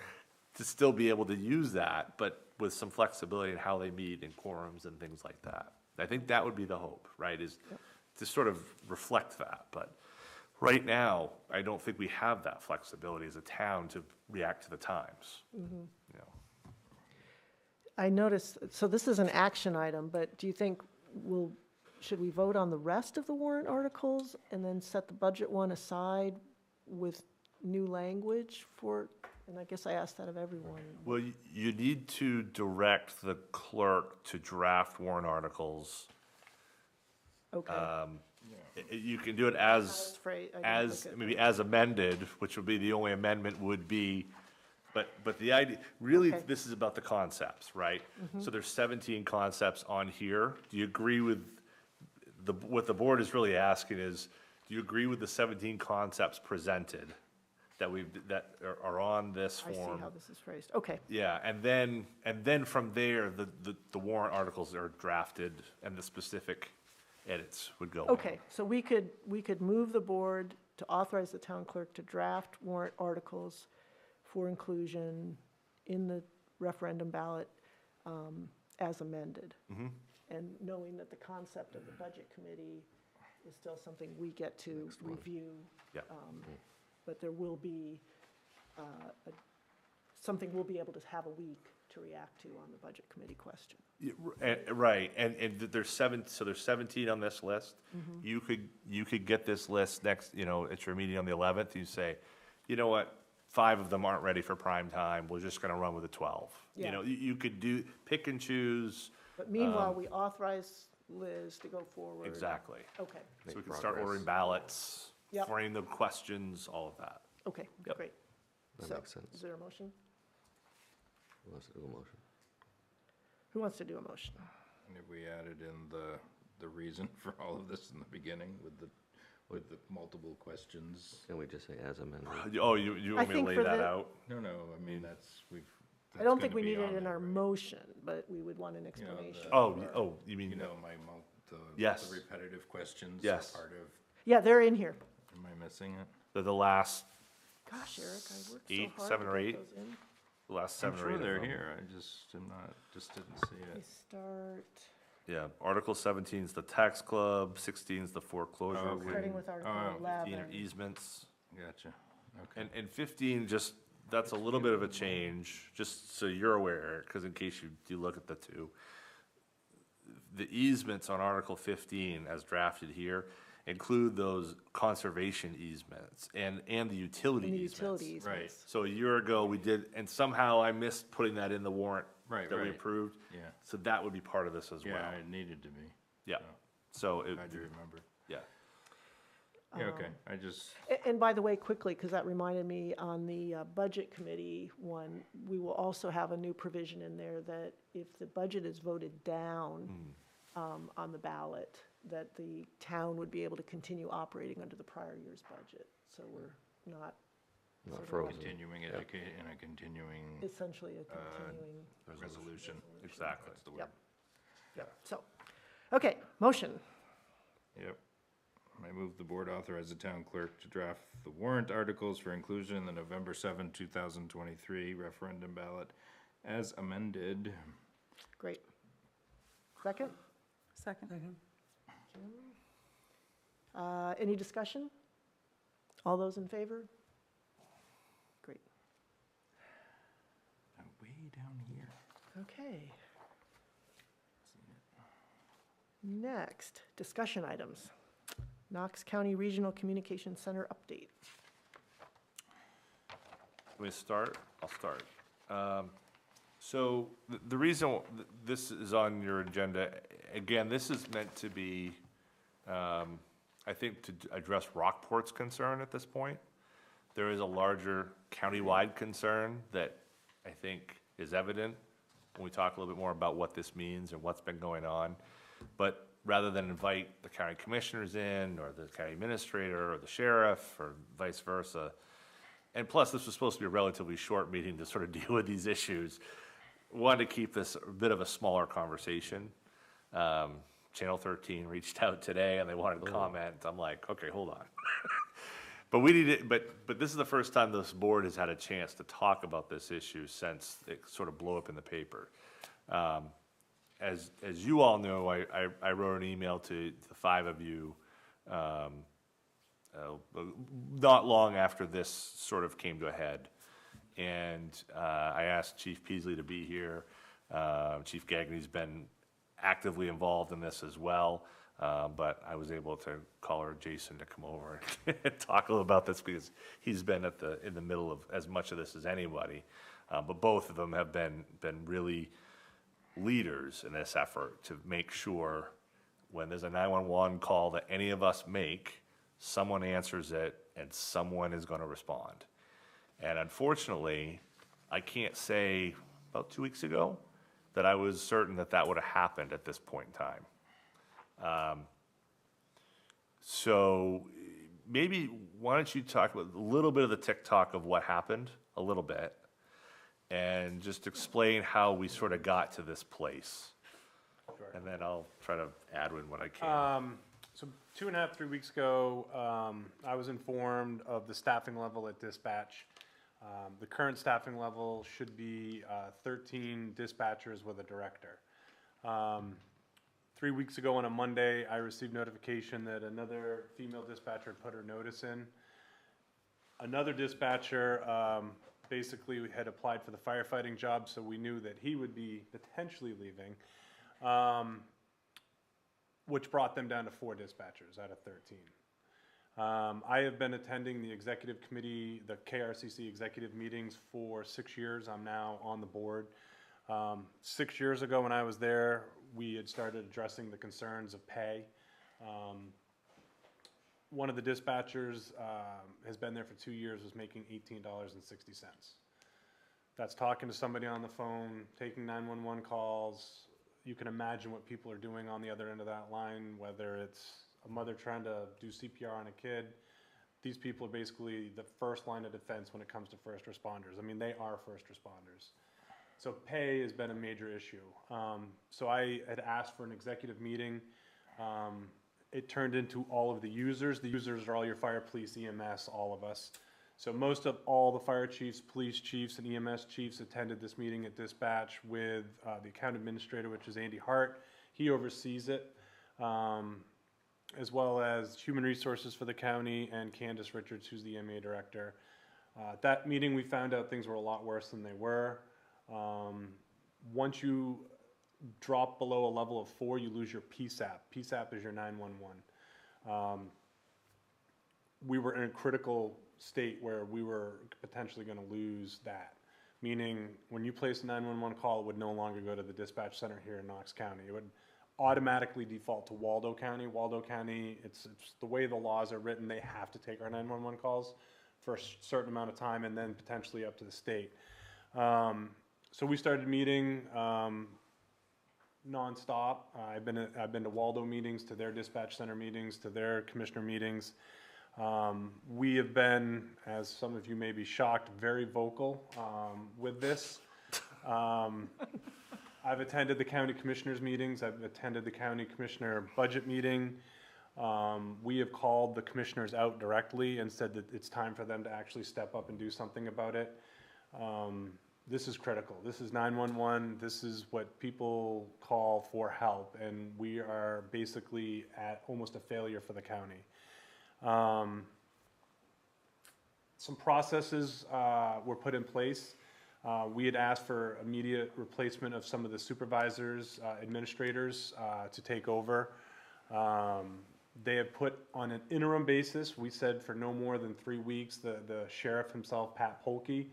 to still be able to use that, but with some flexibility in how they meet and quorums and things like that. I think that would be the hope, right, is to sort of reflect that. But right now, I don't think we have that flexibility as a town to react to the times. You know. I noticed, so this is an action item, but do you think should we vote on the rest of the warrant articles and then set the budget one aside with new language for, and I guess I asked that of everyone. Well, you need to direct the clerk to draft warrant articles. Okay. You can do it That's right, I didn't look at maybe as amended, which would be the only amendment would be, but the idea, really, Okay. this is about the concepts, right? So there's 17 concepts on here. Do you agree with what the board is really asking is, do you agree with the 17 concepts presented that are on this I see form? how this is phrased. Okay, Yeah, and then from there, the warrant articles are drafted and the specific edits would go on. okay, so we could move the board to authorize the town clerk to draft warrant articles for inclusion in the referendum ballot as amended. And knowing that the concept of the budget committee is still something we get to review. Yeah. But there will be something we'll be able to have a week to react to on the budget committee question. Yeah, right, and there's 17 on this list. You could get this list next, you know, at your meeting on the 11th, you say, you know what, 5 of them aren't ready for prime time, we're just gonna run with the 12. You Yeah. know, you could pick and choose. But meanwhile, we authorize Liz to go forward. Exactly. Okay, So we Make can start progress. ordering ballots, Yep. frame the questions, all of that. okay, Yep. great. That So, makes sense. is there a motion? Who wants to do a motion? Who wants to do a motion? And if we added in the reason for all of this in the beginning with the multiple questions? Can we just say as amended? Oh, you I want me to think lay for that the- out? No, I mean, I that's don't think we gonna be need it on in there, our right? motion, but we would want an explanation. Oh, you mean, You know, the Yes. repetitive questions Yes. are part of, Yeah, they're in here. am I missing it? the last, Gosh, Eric, I worked so Eight, hard. seven to or get eight? those in. the last I'm 7 or sure 8 of they're them. here, I just didn't see We it. start, Yeah, Article 17 is the tax club, 16 is the foreclosure. Oh, okay. starting with Article Oh, 15 are 11. easements. Gotcha, okay. And 15, just, that's a little bit of a change, just so you're aware, because in case you do look at the two. The easements on Article 15, as drafted here, include those conservation easements and the utility And the easements. utilities. Right. So a year ago, we did, and somehow I missed putting that in the warrant Right, that we right. approved. Yeah, So that would be part of this as yeah, well. it needed to be, Yeah, so it, I do remember. yeah. Yeah, okay, I just, And by the way, quickly, because that reminded me, on the Budget Committee one, we will also have a new provision in there that if the budget is voted down on the ballot, that the town would be able to continue operating under the prior year's budget. So we're not Not sort of frozen. continuing it in a continuing essentially a continuing. resolution. Exactly. That's the word. Yep. Yep. So, okay, motion. Yep. I move the board authorize the town clerk to draft the warrant articles for inclusion in the November 7, 2023 referendum ballot as amended. Great. Second? Second. Any discussion? All those in favor? Great. Way down here. Okay. Next, discussion items. Knox County Regional Communication Center update. Let me start? I'll start. So the reason this is on your agenda, again, this is meant to be, I think, to address Rockport's concern at this point. There is a larger countywide concern that I think is evident when we talk a little bit more about what this means and what's been going on. But rather than invite the county commissioners in, or the county administrator, or the sheriff, or vice versa, and plus, this was supposed to be a relatively short meeting to sort of deal with these issues, wanted to keep this a bit of a smaller conversation. Channel 13 reached out today, and they wanted to comment. I'm like, okay, hold on. But we need it, but this is the first time this board has had a chance to talk about this issue since it sort of blew up in the paper. As you all know, I wrote an email to the 5 of you not long after this sort of came to a head. And I asked Chief Peasley to be here. Chief Gagny's been actively involved in this as well. But I was able to call her Jason to come over and talk a little about this, because he's been in the middle of as much of this as anybody. But both of them have been really leaders in this effort to make sure when there's a 911 call that any of us make, someone answers it and someone is going to respond. And unfortunately, I can't say about 2 weeks ago that I was certain that that would have happened at this point in time. So maybe why don't you talk about a little bit of the TikTok of what happened, a little bit, and just explain how we sort of got to this place. And then I'll try to add in what I can. So 2.5, 3 weeks ago, I was informed of the staffing level at dispatch. The current staffing level should be 13 dispatchers with a director. 3 weeks ago on a Monday, I received notification that another female dispatcher had put her notice in. Another dispatcher basically had applied for the firefighting job, so we knew that he would be potentially leaving, which brought them down to 4 dispatchers out of 13. I have been attending the executive committee, the KRCC executive meetings for 6 years. I'm now on the board. 6 years ago when I was there, we had started addressing the concerns of pay. One of the dispatchers has been there for 2 years, was making $18.60. That's talking to somebody on the phone, taking 911 calls, you can imagine what people are doing on the other end of that line, whether it's a mother trying to do CPR on a kid. These people are basically the first line of defense when it comes to first responders. I mean, they are first responders. So pay has been a major issue. So I had asked for an executive meeting. It turned into all of the users. The users are all your fire, police, EMS, all of us. So most of all the fire chiefs, police chiefs, and EMS chiefs attended this meeting at dispatch with the account administrator, which is Andy Hart. He oversees it, as well as human resources for the county and Candace Richards, who's the EMA director. At that meeting, we found out things were a lot worse than they were. Once you drop below a level of 4, you lose your PSAP. PSAP is your 911. We were in a critical state where we were potentially going to lose that. Meaning, when you place a 911 call, it would no longer go to the dispatch center here in Knox County. It would automatically default to Waldo County. Waldo County, it's the way the laws are written, they have to take our 911 calls for a certain amount of time and then potentially up to the state. So we started meeting nonstop. I've been to Waldo meetings, to their dispatch center meetings, to their commissioner meetings. We have been, as some of you may be shocked, very vocal with this. I've attended the county commissioners meetings. I've attended the county commissioner budget meeting. We have called the commissioners out directly and said that it's time for them to actually step up and do something about it. This is critical. This is 911. This is what people call for help, and we are basically at almost a failure for the county. Some processes were put in place. We had asked for immediate replacement of some of the supervisors, administrators to take over. They have put on an interim basis, we said for no more than 3 weeks, the sheriff himself, Pat Polkey,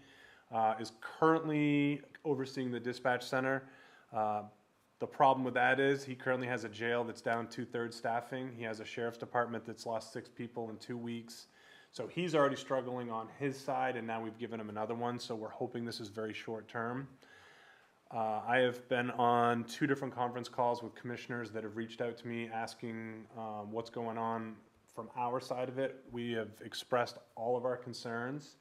is currently overseeing the dispatch center. The problem with that is he currently has a jail that's down 2/3 staffing. He has a sheriff's department that's lost 6 people in 2 weeks. So he's already struggling on his side, and now we've given him another one, so we're hoping this is very short term. I have been on 2 different conference calls with commissioners that have reached out to me asking what's going on from our side of it. We have expressed all of our concerns.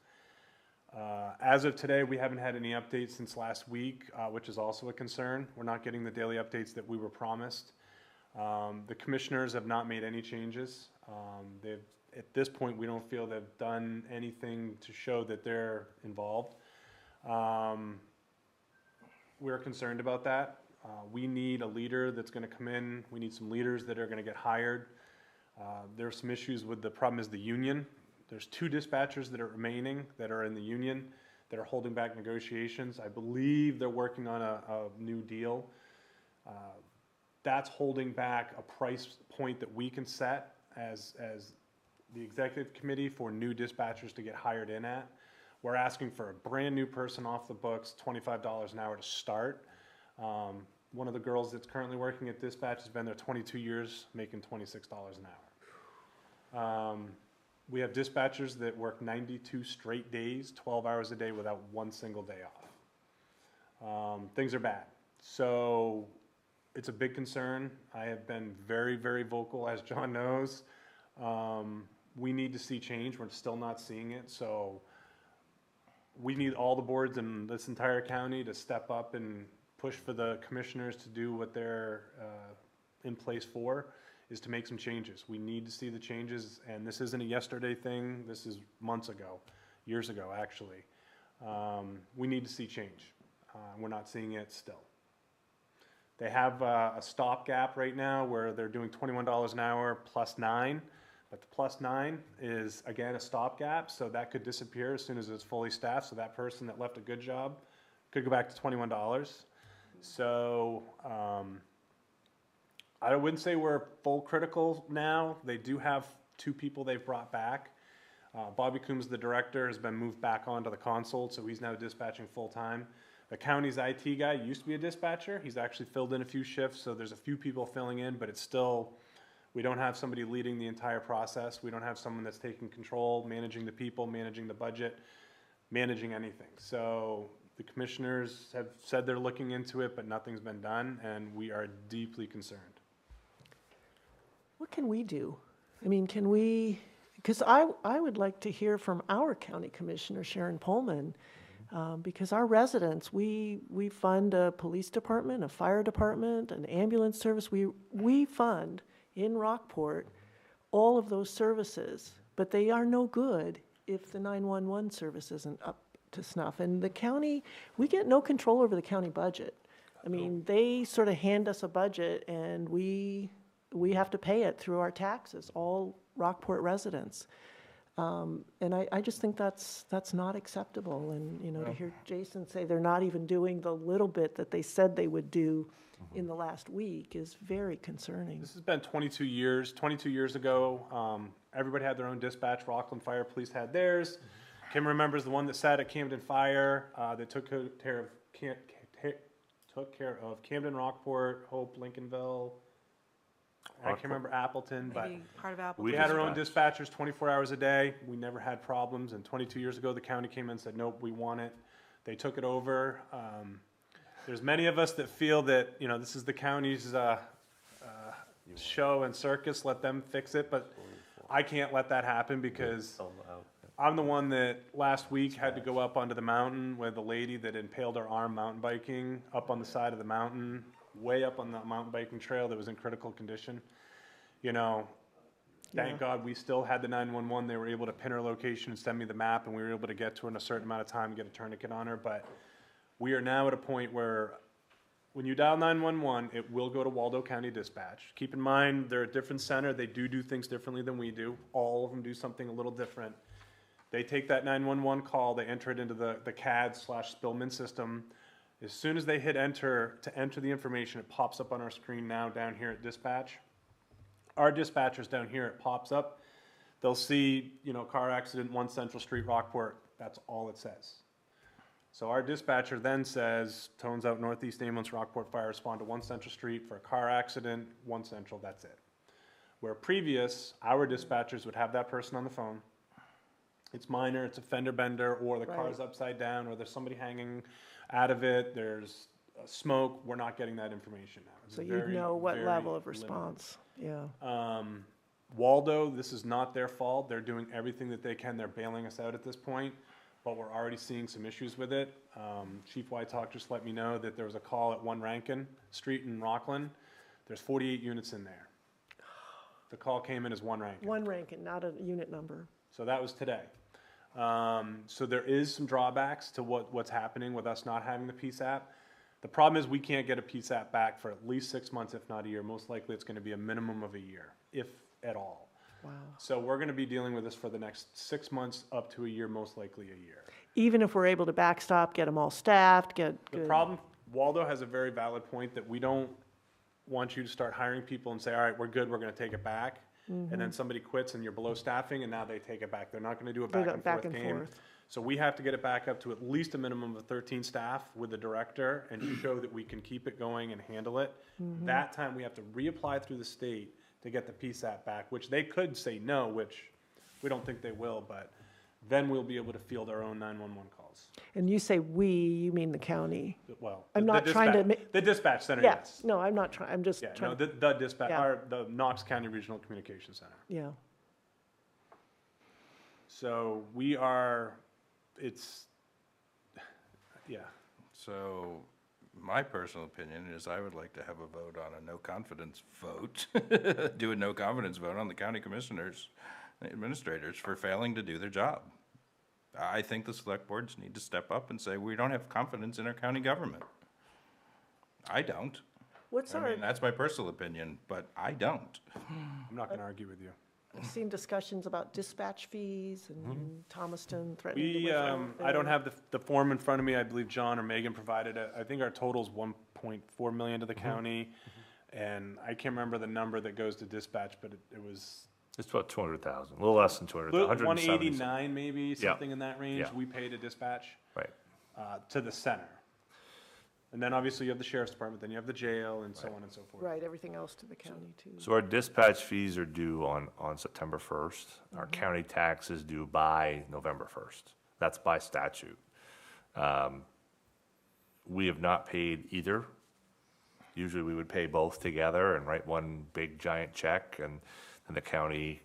As of today, we haven't had any updates since last week, which is also a concern. We're not getting the daily updates that we were promised. The commissioners have not made any changes. At this point, we don't feel they've done anything to show that they're involved. We're concerned about that. We need a leader that's going to come in. We need some leaders that are going to get hired. There are some issues with the problem is the union. There's 2 dispatchers that are remaining that are in the union that are holding back negotiations. I believe they're working on a new deal. That's holding back a price point that we can set as the executive committee for new dispatchers to get hired in at. We're asking for a brand new person off the books, $25 an hour to start. One of the girls that's currently working at dispatch has been there 22 years, making $26 an hour. We have dispatchers that work 92 straight days, 12 hours a day without one single day off. Things are bad. So it's a big concern. I have been very, very vocal, as John knows. We need to see change. We're still not seeing it. So we need all the boards in this entire county to step up and push for the commissioners to do what they're in place for, is to make some changes. We need to see the changes, and this isn't a yesterday thing. This is months ago, years ago, actually. We need to see change. We're not seeing it still. They have a stopgap right now where they're doing $21 an hour plus 9, but the plus 9 is, again, a stopgap, so that could disappear as soon as it's fully staffed, so that person that left a good job could go back to $21. So I wouldn't say we're full critical now. They do have 2 people they've brought back. Bobby Coombs, the director, has been moved back onto the console, so he's now dispatching full-time. The county's IT guy used to be a dispatcher. He's actually filled in a few shifts, so there's a few people filling in, but it's still, we don't have somebody leading the entire process. We don't have someone that's taking control, managing the people, managing the budget, managing anything. So The commissioners have said they're looking into it, but nothing's been done, and we are deeply concerned. What can we do? I mean, can we, because I would like to hear from our county commissioner, Sharon Pullman, because our residents, we fund a police department, a fire department, an ambulance service. We fund in Rockport all of those services, but they are no good if the 911 service isn't up to snuff. And the county, we get no control over the county budget. I mean, they sort of hand us a budget and we have to pay it through our taxes, all Rockport residents. And I just think that's not acceptable. And, you know, to hear Jason say they're not even doing the little bit that they said they would do in the last week is very concerning. This has been 22 years. 22 years ago, everybody had their own dispatch. Rockland Fire Police had theirs. Kim remembers the one that sat at Camden Fire, that took care of Camden, Rockport, Hope, Lincolnville. I can't remember Appleton, but Maybe part of Apple. we had our own dispatchers 24 hours a day. We never had problems. And 22 years ago, the county came in and said, nope, we want it. They took it over. There's many of us that feel that, you know, this is the county's show and circus. Let them fix it. But I can't let that happen because I'm the one that last week had to go up onto the mountain with a lady that impaled her arm mountain biking up on the side of the mountain, way up on the mountain biking trail that was in critical condition. You know, thank God we still had the 911. They were able to pin her location and send me the map, and we were able to get to her in a certain amount of time and get a tourniquet on her. But we are now at a point where when you dial 911, it will go to Waldo County Dispatch. Keep in mind, they're a different center. They do things differently than we do. All of them do something a little different. They take that 911 call, they enter it into the CAD/Spillman system. As soon as they hit enter to enter the information, it pops up on our screen now down here at dispatch. Our dispatchers down here, it pops up. They'll see, you know, car accident, 1 Central Street, Rockport. That's all it says. So our dispatcher then says, tones out Northeast Ambulance, Rockport Fire, respond to 1 Central Street for a car accident, 1 Central, that's it. Where previous, our dispatchers would have that person on the phone. It's minor, it's a fender bender, or the car's upside down, or there's somebody hanging out of it, there's smoke. We're not getting that information now. It's So you'd know what very level of limited. response, yeah. Waldo, this is not their fault. They're doing everything that they can. They're bailing us out at this point, but we're already seeing some issues with it. Chief Whitetalk just let me know that there was a call at 1 Rankin Street in Rockland. There's 48 units in there. The call came in as 1 Rankin. 1 Rankin, not a unit number. So that was today. So there is some drawbacks to what's happening with us not having the PSAP. The problem is we can't get a PSAP back for at least 6 months, if not a year. Most likely it's going to be a minimum of a year, if at all. Wow. So we're going to be dealing with this for the next 6 months up to a year, most likely a year. Even if we're able to backstop, get them all staffed, get The good. problem, Waldo has a very valid point that we don't want you to start hiring people and say, all right, we're good, we're going to take it back. And then somebody quits and you're below staffing and now they take it back. They're not going to do a Do back that and back forth and game. forth. So we have to get it back up to at least a minimum of 13 staff with the director and show that we can keep it going and handle it. That time we have to reapply through the state to get the PSAP back, which they could say no, which we don't think they will, but then we'll be able to field our own 911 calls. And you say "we," you mean the county? Well, I'm the not trying to dispatch- The dispatch center, Yeah, yes. no, I'm not trying, I'm just Yeah, no, trying, the dispatch, Yeah. the Knox County Regional Communications Center. yeah. So we are, it's, yeah. So, my personal opinion is I would like to have a vote on a no confidence vote. Do a no confidence vote on the county commissioners, and administrators for failing to do their job. I think the select boards need to step up and say, we don't have confidence in our county government. I don't. What's I our, mean, that's my personal opinion, but I don't. I'm not going to argue with you. I've seen discussions about dispatch fees and Thomaston threatening to We, withdraw. I don't have the form in front of me. I believe John or Megan provided it. I think our total's 1.4 million to the county. And I can't remember the number that goes to dispatch, but it was It's about 200,000, a little less than 200,000, 170. 189 maybe, something in that range. Yeah. We pay to dispatch Right. to the center. And then obviously you have the sheriff's department, then you have the jail and so on and so forth. Right, everything else to the county too. So our dispatch fees are due on September 1st. Our county tax is due by November 1st. That's by statute. we have not paid either. Usually we would pay both together and write one big giant check, and the county,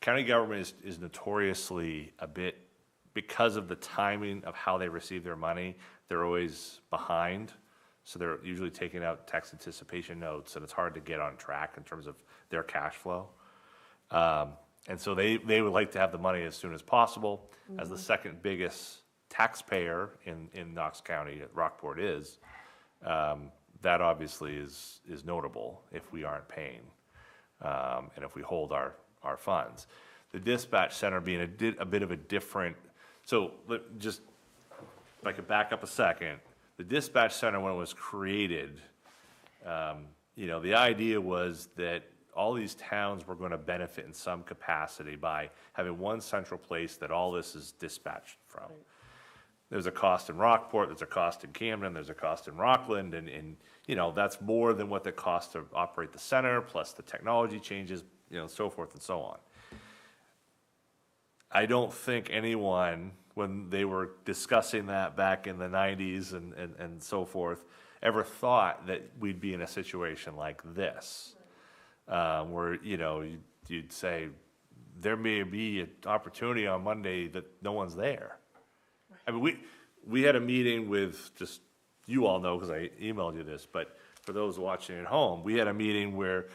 county government is notoriously a bit, because of the timing of how they receive their money, they're always behind. So they're usually taking out tax anticipation notes, and it's hard to get on track in terms of their cash flow. And so they would like to have the money as soon as possible. As the second biggest taxpayer in Knox County, Rockport is, that obviously is notable if we aren't paying, and if we hold our funds. The dispatch center being a bit of a different, so just, if I could back up a second, the dispatch center, when it was created, the idea was that all these towns were going to benefit in some capacity by having one central place that all this is dispatched from. Right. There's a cost in Rockport, there's a cost in Camden, there's a cost in Rockland, and that's more than what the cost to operate the center, plus the technology changes, so forth and so on. I don't think anyone, when they were discussing that back in the 90s and so forth, ever thought that we'd be in a situation like this, where, you'd say, there may be an opportunity on Monday that no one's there. I mean, we had a meeting with, just, you all know because I emailed you this, but for those watching at home, we had a meeting where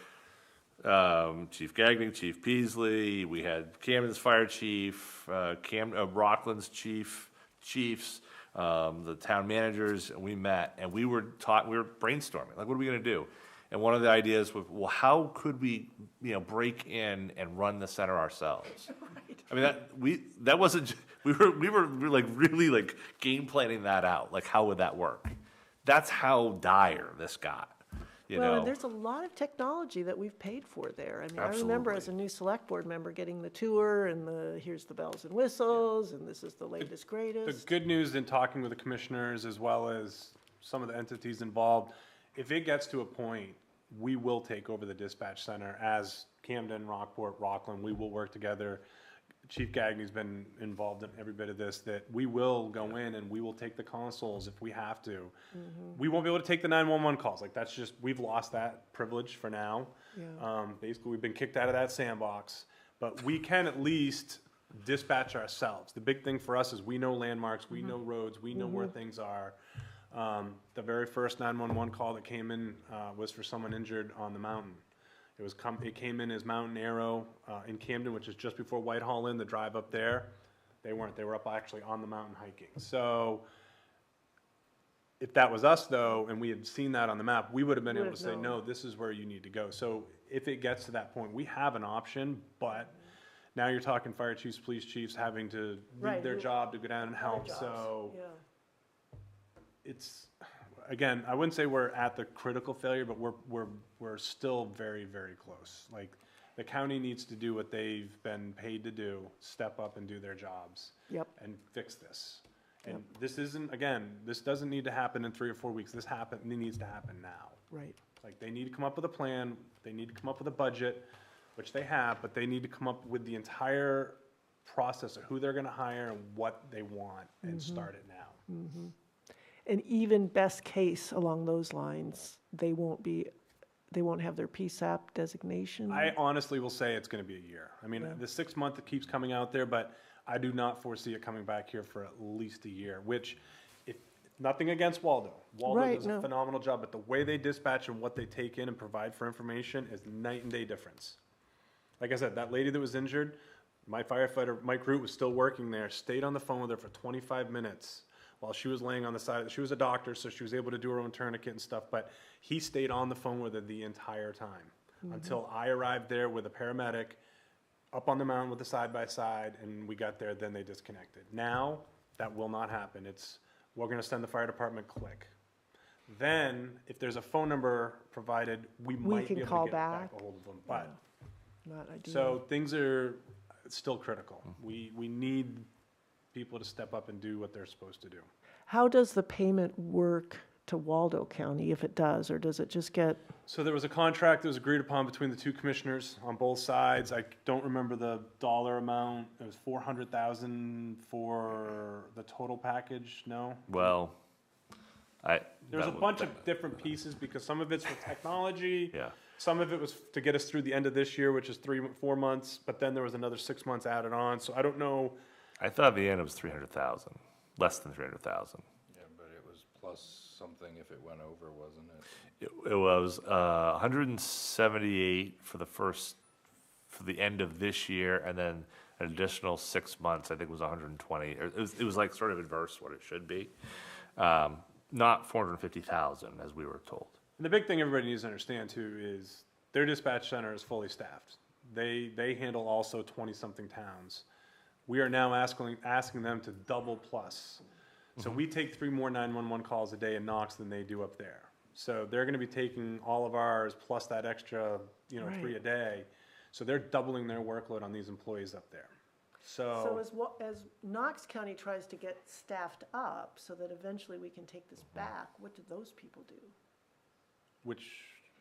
Chief Gagnon, Chief Peasley, we had Camden's fire chief, Rockland's chiefs, the town managers, and we met, and we were brainstorming, like, what are we gonna do? And one of the ideas was, well, how could we, break in and run the center ourselves? Right. I mean, that wasn't, we were like really like game planning that out, like how would that work? That's how dire this got. And there's a lot of technology that we've paid for there. I mean, I remember as a new select board member getting the tour and here's the bells and whistles, and this is the latest, greatest. The good news in talking with the commissioners as well as some of the entities involved, if it gets to a point, we will take over the dispatch center as Camden, Rockport, Rockland. We will work together. Chief Gagney's been involved in every bit of this, that we will go in and we will take the consoles if we have to. Mm-hmm. We won't be able to take the 911 calls. Like, that's just, we've lost that privilege for now. Yeah. Basically, we've been kicked out of that sandbox. But we can at least dispatch ourselves. The big thing for us is we know landmarks, we know roads, we know where things are. The very first 911 call that came in was for someone injured on the mountain. It came in as Mountain Arrow in Camden, which is just before Whitehall Inn, the drive up there. They weren't. They were up actually on the mountain hiking. So if that was us, though, and we had seen that on the map, we would have been able to say, no, this is where you need to go. So if it gets to that point, we have an option, but now you're talking fire chiefs, police chiefs having to leave their job to go down and help. So it's... Again, I wouldn't say we're at the critical failure, but we're still very, very close. Like, the county needs to do what they've been paid to do, step up and do their jobs. Yep. And fix this. And this isn't, again, this doesn't need to happen in 3 or 4 weeks. It needs to happen now. Right. Like, they need to come up with a plan, they need to come up with a budget, which they have, but they need to come up with the entire process of who they're gonna hire and what they want and start it now. Mm-hmm. And even best case along those lines, they won't have their PSAP designation? I honestly will say it's going to be a year. I mean, the 6 month it keeps coming out there, but I do not foresee it coming back here for at least a year, which, if nothing against Waldo. Waldo does a phenomenal job, but the way they dispatch and what they take in and provide for information is night and day difference. Like I said, that lady that was injured, my firefighter, Mike Root, was still working there, stayed on the phone with her for 25 minutes. While she was laying on the side, she was a doctor, so she was able to do her own tourniquet and stuff, but he stayed on the phone with her the entire time until I arrived there with a paramedic up on the mountain with the side-by-side, and we got there, then they disconnected. Now, that will not happen. We're gonna send the fire department, click. Then, if there's a phone number provided, we might be able to get back a hold of them, but. Not ideal. So things are still critical. We need people to step up and do what they're supposed to do. How does the payment work to Waldo County, if it does, or does it just get? So there was a contract that was agreed upon between the two commissioners on both sides. I don't remember the dollar amount. It was $400,000 for the total package, no? Well, There's a bunch of different pieces, because some of it's for technology. Yeah. Some of it was to get us through the end of this year, which is 4 months, but then there was another 6 months added on, so I don't know. I thought the end it was 300,000, less than 300,000. Yeah, but it was plus something if it went over, wasn't it? It was 178 for the end of this year, and then an additional 6 months, I think it was 120. It was like sort of inverse what it should be. Not 450,000 as we were told. And the big thing everybody needs to understand too is their dispatch center is fully staffed. They handle also 20-something towns. We are now asking them to double plus. So we take 3 more 911 calls a day in Knox than they do up there. So they're gonna be taking all of ours plus that extra, 3 a day. So they're doubling their workload on these employees up there. So as Knox County tries to get staffed up so that eventually we can take this back, what do those people do? Which,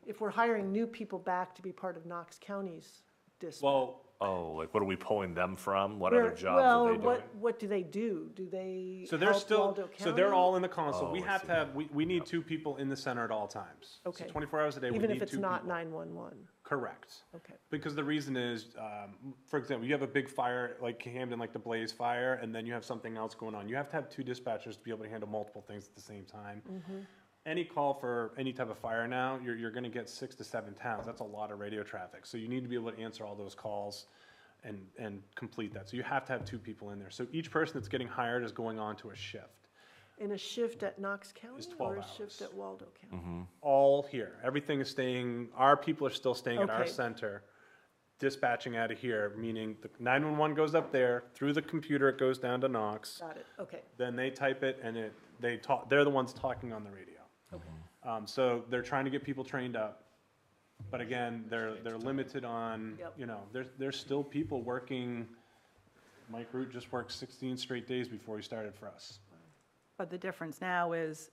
If we're hiring new people back to be part of Knox County's district? well, Oh, like what are we pulling them from? What other jobs well, are they doing? what do they do? Do they so they're help still, Waldo County? so they're all in the console. We Oh, I have see. to have, we need 2 people in the center at all times. Okay. So 24 hours a day, we need 2 Even people. if it's not 911? Correct. Okay. Because the reason is, for example, you have a big fire like Camden, like the Blaze Fire, and then you have something else going on. You have to have 2 dispatchers to be able to handle multiple things at the same time. Any call for any type of fire now, you're gonna get 6 to 7 towns. That's a lot of radio traffic. So you need to be able to answer all those calls and complete that. So you have to have 2 people in there. So each person that's getting hired is going on to a shift. In a shift at Knox County 12 or a shift hours. at Waldo County? All here. Everything is staying, our people are still staying at our Okay. center, dispatching out of here, meaning the 911 goes up there, through the computer, it goes down to Knox. Got it, okay. Then they type it and they talk, they're the ones talking on the radio. So they're trying to get people trained up. But again, they're limited on, Yep. there's still people working. Mike Root just worked 16 straight days before he started for us. But the difference now is,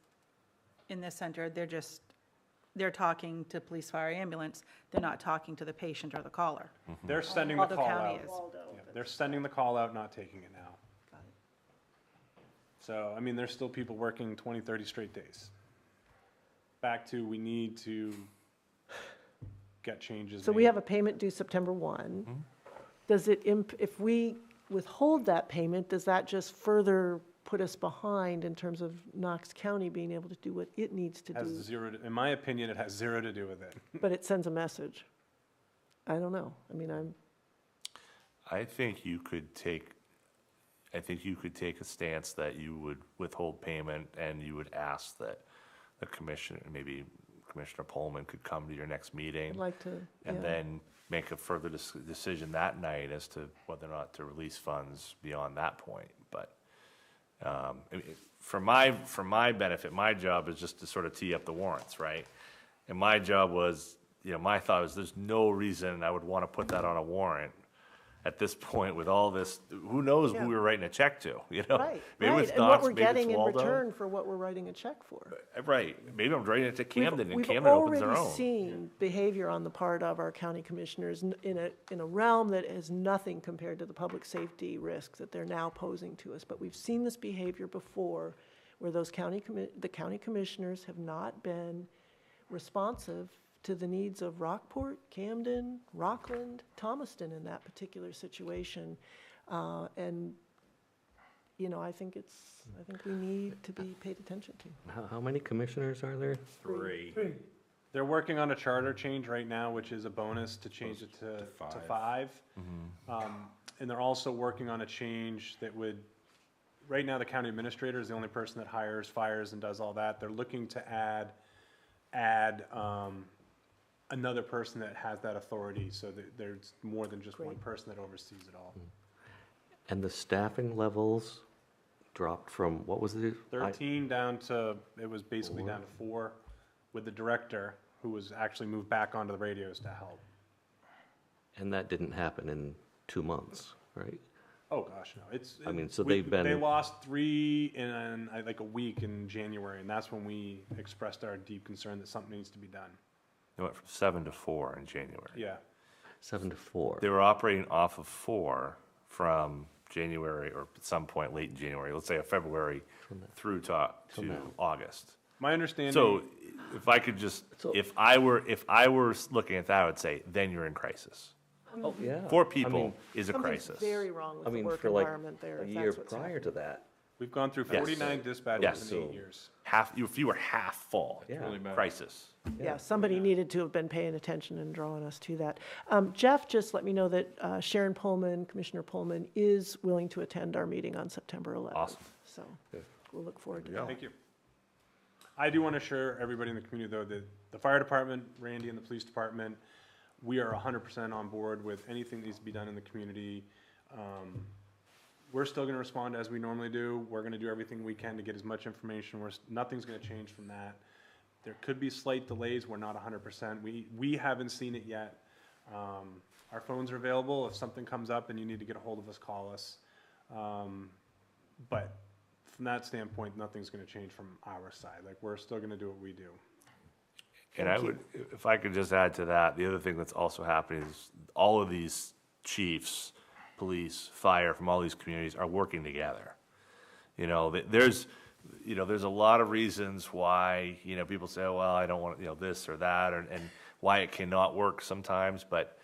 in this center, they're talking to police, fire, ambulance. They're not talking to the patient or the caller. They're sending the Waldo call County out. is. Waldo. Yeah, they're sending the call out, not taking it now. Got it. So, I mean, there's still people working 20, 30 straight days. Back to, we need to get changes So we made. have a payment due September 1. Does it, if we withhold that payment, does that just further put us behind in terms of Knox County being able to do what it needs to Has do? zero, in my opinion, it has 0 to do with it. But it sends a message. I don't know. I mean, I think you could take a stance that you would withhold payment and you would ask that the commission, maybe Commissioner Pullman could come to your next meeting. I'd like to, And yeah. then make a further decision that night as to whether or not to release funds beyond that point. But I mean, for my benefit, my job is just to sort of tee up the warrants, right? And my job was, my thought was there's no reason I would want to put that on a warrant at this point with all this, who knows Yeah. who we were writing a check to, Right, Maybe right. it's And what Knox, we're maybe it's getting in Waldo. return for what we're writing a check for. Right, maybe I'm writing it to Camden and We've Camden opens their already own. seen behavior on the part of our county commissioners in a realm that is nothing compared to the public safety risks that they're now posing to us. But we've seen this behavior before, where those the county commissioners have not been responsive to the needs of Rockport, Camden, Rockland, Thomaston in that particular situation. And, I think we need to be paid attention to. How many commissioners are there? 3. They're working on a charter change right now, which is a bonus to change it to 5. And they're also working on a change that would, right now, the county administrator is the only person that hires, fires, and does all that. They're looking to add another person that has that authority, so that there's more than just one Great. person that oversees it all. And the staffing levels dropped from, what was it? 13 down to, it was basically down to 4, with the director, who was actually moved back onto the radios to help. And that didn't happen in 2 months, right? Oh, gosh, no, it's. I mean, so we- they've been- They lost 3 in like a week in January, and that's when we expressed our deep concern that something needs to be done. It went from 7 to 4 in January. Yeah, 7 to 4. They were operating off of 4 from January or at some point late in January, let's say February through to now. August. My understanding. So if I could just, So- if I were looking at that, I would say, then you're in crisis. Oh, yeah. 4 I people mean, is a Something's crisis. very wrong I with the mean, work for like environment there, a if year that's what's prior to that. We've gone through Yes. 49 dispatches Yes. in 8 So- years. If you were half full, Yeah. Really bad. crisis. Yeah, somebody needed to have been paying attention and drawing us to that. Jeff just let me know that Sharon Pullman, Commissioner Pullman, is willing to attend our meeting on September 11th. Awesome. So we'll look forward to There you that. Thank you. I do want to assure everybody in the community, though, that the fire department, Randy, and the police department, we are 100% on board with anything that needs to be done in the community. We're still going to respond as we normally do. We're going to do everything we can to get as much information. Nothing's going to change from that. There could be slight delays. We're not 100%. We haven't seen it yet. Our phones are available. If something comes up and you need to get a hold of us, call us. But from that standpoint, nothing's going to change from our side. Like, we're still going to do what we do. And I would, if I could just add to that, the other thing that's also happening is all of these chiefs, police, fire from all these communities are working together. There's a lot of reasons why, people say, oh, well, I don't want, this or that, and why it cannot work sometimes. But,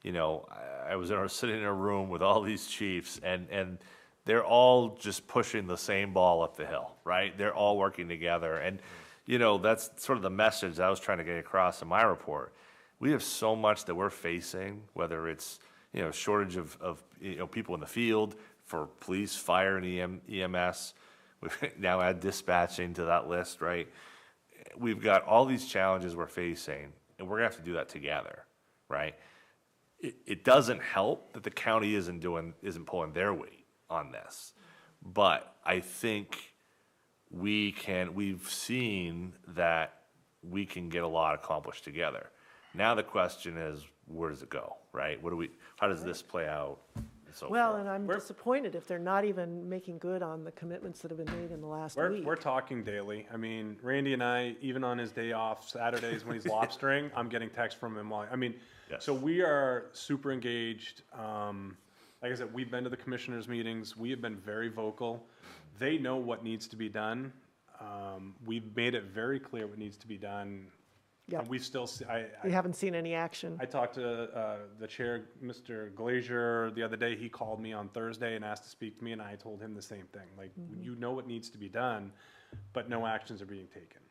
I was sitting in a room with all these chiefs, and they're all just pushing the same ball up the hill, right? They're all working together. And, that's sort of the message I was trying to get across in my report. We have so much that we're facing, whether it's, shortage of people in the field for police, fire, and EMS. We've now add dispatching to that list, right? We've got all these challenges we're facing, and we're gonna have to do that together, right? It doesn't help that the county isn't pulling their weight on this, but I think we've seen that we can get a lot accomplished together. Now the question is, where does it go, right? How does this play out and so Well, forth? and I'm disappointed if they're not even making good on the commitments that have been made in the last week. We're talking daily. I mean, Randy and I, even on his day off, Saturdays when he's lobstering, I'm getting texts from him. Yes. So we are super engaged. Like I said, we've been to the commissioners' meetings. We have been very vocal. They know what needs to be done. We've made it very clear what needs to be done. Yeah. And we still, We haven't seen any action. I talked to the chair, Mr. Glazier, the other day. He called me on Thursday and asked to speak to me, and I told him the same thing. Like, you know what needs to be done, but no actions are being taken.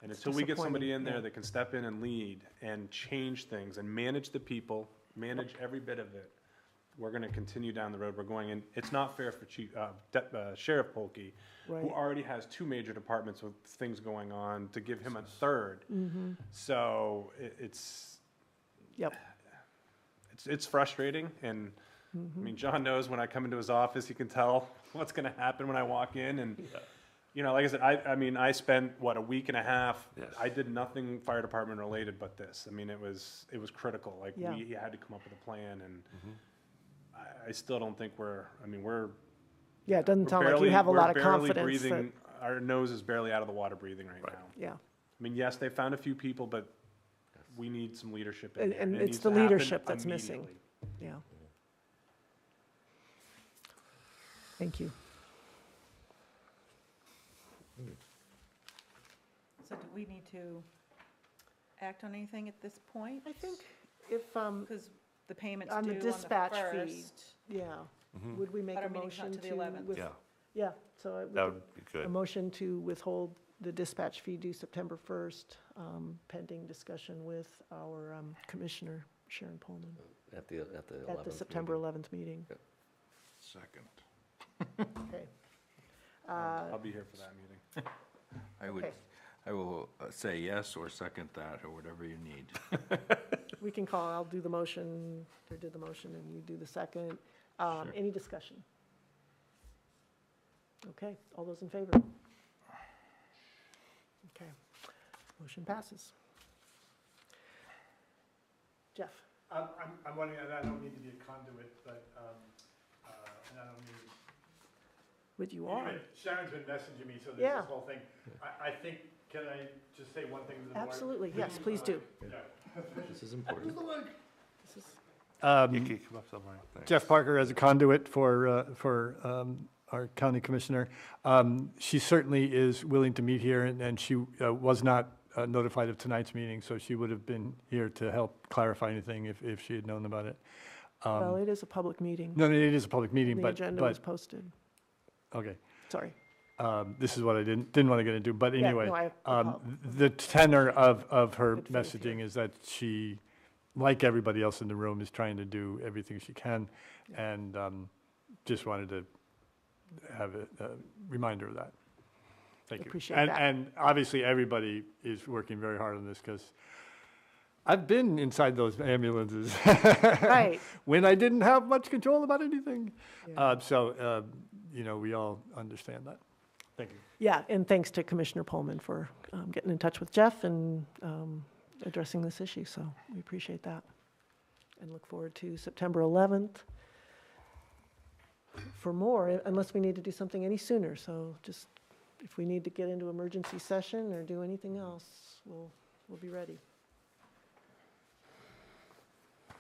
And until we get somebody in there yeah. that can step in and lead and change things and manage the people, manage every bit of it, we're going to continue down the road we're going. And it's not fair for Sheriff Polkey, Right. who already has 2 major departments with things going on, to give him a third. So it's Yep. it's frustrating. And I mean, John knows when I come into his office, he can tell what's going to happen when I walk in. And like I said, I spent a week and a half. Yes. I did nothing fire department related but this. I mean, it was critical. Like, Yeah. we had to come up with a plan, and I still don't think we're Yeah, it doesn't we're sound like you barely- have a lot of we're barely confidence that, breathing. Our nose is barely out of the water breathing right now. yeah. I mean, yes, they found a few people, but we need some leadership in And- there. and it it's needs the to happen leadership that's missing. immediately. Yeah. Thank you. So do we need to act on anything at this point? I think if, Because the payment's due on on the the dispatch fee, 1st. yeah, would we make But a our meeting's not motion to to? the 11th. Yeah, Yeah, so we that could- would be a good. motion to withhold the dispatch fee due September 1st, pending discussion with our Commissioner Sharon Pullman At the 11th. at the September 11th meeting. Second. Okay. I'll be here for that meeting. Okay. I will say yes or second that, or whatever you need. We can call, I'll do the motion, or did the motion, and you do the second. Any discussion? Okay, all those in favor? Okay, motion passes. Jeff? I'm wondering, and I don't need to be a conduit, but, and I don't need. Would you are? Sharon's been messaging me, so there's Yeah. this whole thing. I think, can I just say one thing to the board? Absolutely, yes, please do. This is important. You can come up somewhere. Thanks. Jeff Parker as a conduit for our county commissioner. She certainly is willing to meet here, and she was not notified of tonight's meeting, so she would have been here to help clarify anything if she had known about it. Well, it is a public meeting. No, it is a public meeting, The but, agenda was posted. okay. Sorry. This is what I didn't want to get into, but Yeah, anyway, no, I the tenor of her Good faith here. messaging is that she, like everybody else in the room, is trying to do everything she can, and just wanted to have a reminder of that. Thank you. Appreciate that. And obviously, everybody is working very hard on this, because I've been inside those ambulances. Right. When I didn't have much control about anything. Yeah. So, we all understand that. Thank you. Yeah, and thanks to Commissioner Pullman for getting in touch with Jeff and addressing this issue, so we appreciate that. And look forward to September 11th for more, unless we need to do something any sooner. So just, if we need to get into emergency session or do anything else, we'll be ready.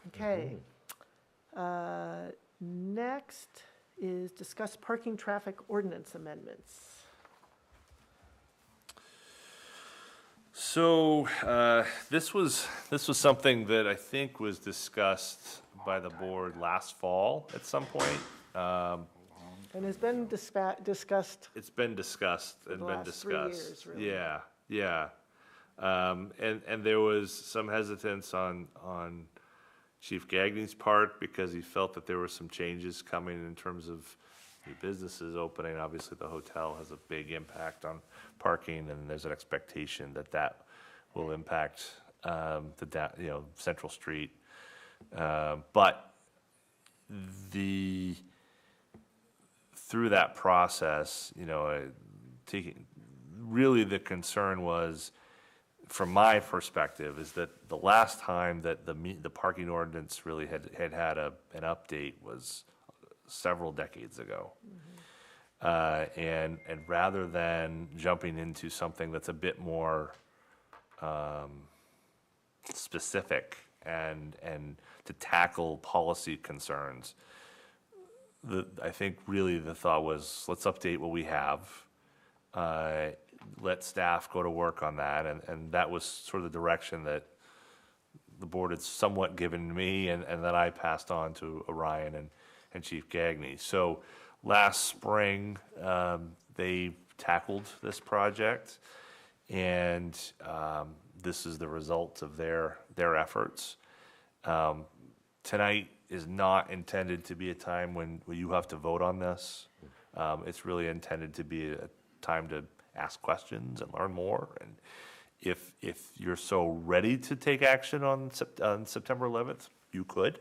Okay. Next is discuss parking traffic ordinance amendments. So, this was something that I think was discussed by the board last fall at some point. And has been discussed, It's been discussed and the been last 3 discussed. years, really. Yeah, yeah. And there was some hesitance on Chief Gagney's part, because he felt that there were some changes coming in terms of new businesses opening. Obviously, the hotel has a big impact on parking, and there's an expectation that that will impact Central Street. But through that process, really the concern was, from my perspective, is that the last time that the parking ordinance really had an update was several decades ago. And rather than jumping into something that's a bit more specific and to tackle policy concerns, I think really the thought was, let's update what we have. Let staff go to work on that, and that was sort of the direction that the board had somewhat given me, and then I passed on to Orion and Chief Gagney. So last spring, they tackled this project, and this is the result of their efforts. Tonight is not intended to be a time when you have to vote on this. It's really intended to be a time to ask questions and learn more. And if you're so ready to take action on September 11th, you could.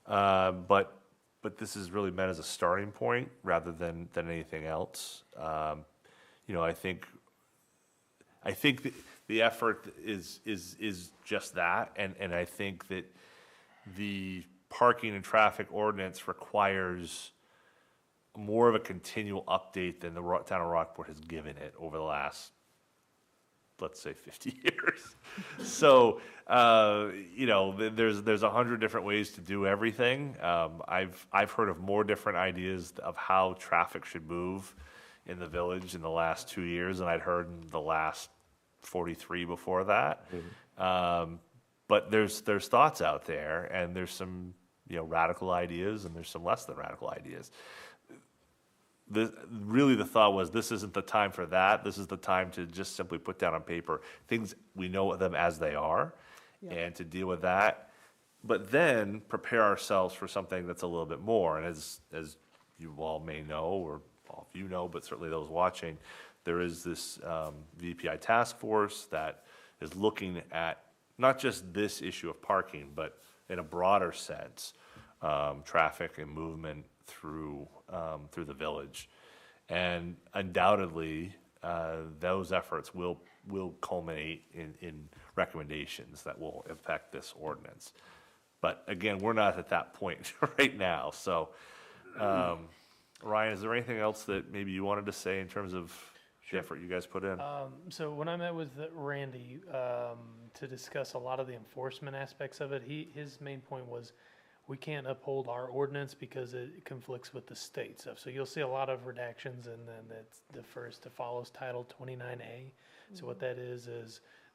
But this is really meant as a starting point rather than anything else. I think the effort is just that, and I think that the parking and traffic ordinance requires more of a continual update than the town of Rockport has given it over the last, let's say, 50 years. So, there's 100 different ways to do everything. I've heard of more different ideas of how traffic should move in the village in the last 2 years than I'd heard in the last 43 before that. But there's thoughts out there, and there's some radical ideas, and there's some less than radical ideas. Really the thought was, this isn't the time for that. This is the time to just simply put down on paper things, we know them as they are, and to deal with that. But then prepare ourselves for something that's a little bit more. And as you all may know, or all of you know, but certainly those watching, there is this VPI task force that is looking at not just this issue of parking, but in a broader sense, traffic and movement through the village. And undoubtedly, those efforts will culminate in recommendations that will affect this ordinance. But again, we're not at that point right now. So, Ryan, is there anything else that maybe you wanted to say in terms of the effort you guys put in? So when I met with Randy to discuss a lot of the enforcement aspects of it, his main point was, we can't uphold our ordinance because it conflicts with the state stuff. So you'll see a lot of redactions, and then that's the first to follows Title 29A. So what that is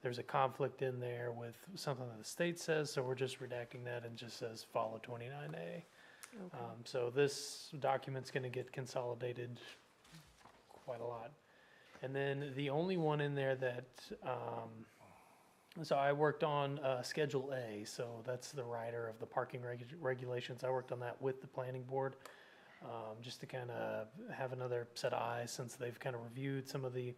there's a conflict in there with something that the state says, so we're just redacting that and just says follow 29A. So this document's gonna get consolidated quite a lot. And then the only one in there that, so I worked on Schedule A, so that's the rider of the parking regulations. I worked on that with the planning board, just to kind of have another set of eyes since they've kind of reviewed some of the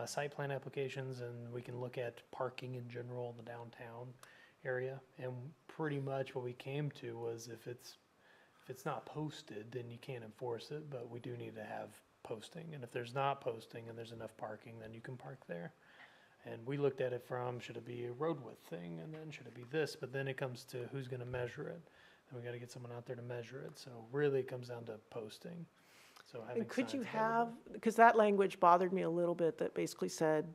site plan applications, and we can look at parking in general in the downtown area. And pretty much what we came to was if it's not posted, then you can't enforce it, but we do need to have posting. And if there's not posting and there's enough parking, then you can park there. And we looked at it from, should it be a road width thing, and then should it be this? But then it comes to who's gonna measure it, and we gotta get someone out there to measure it. So really it comes down to posting. So having And could you signs available. have, because that language bothered me a little bit, that basically said,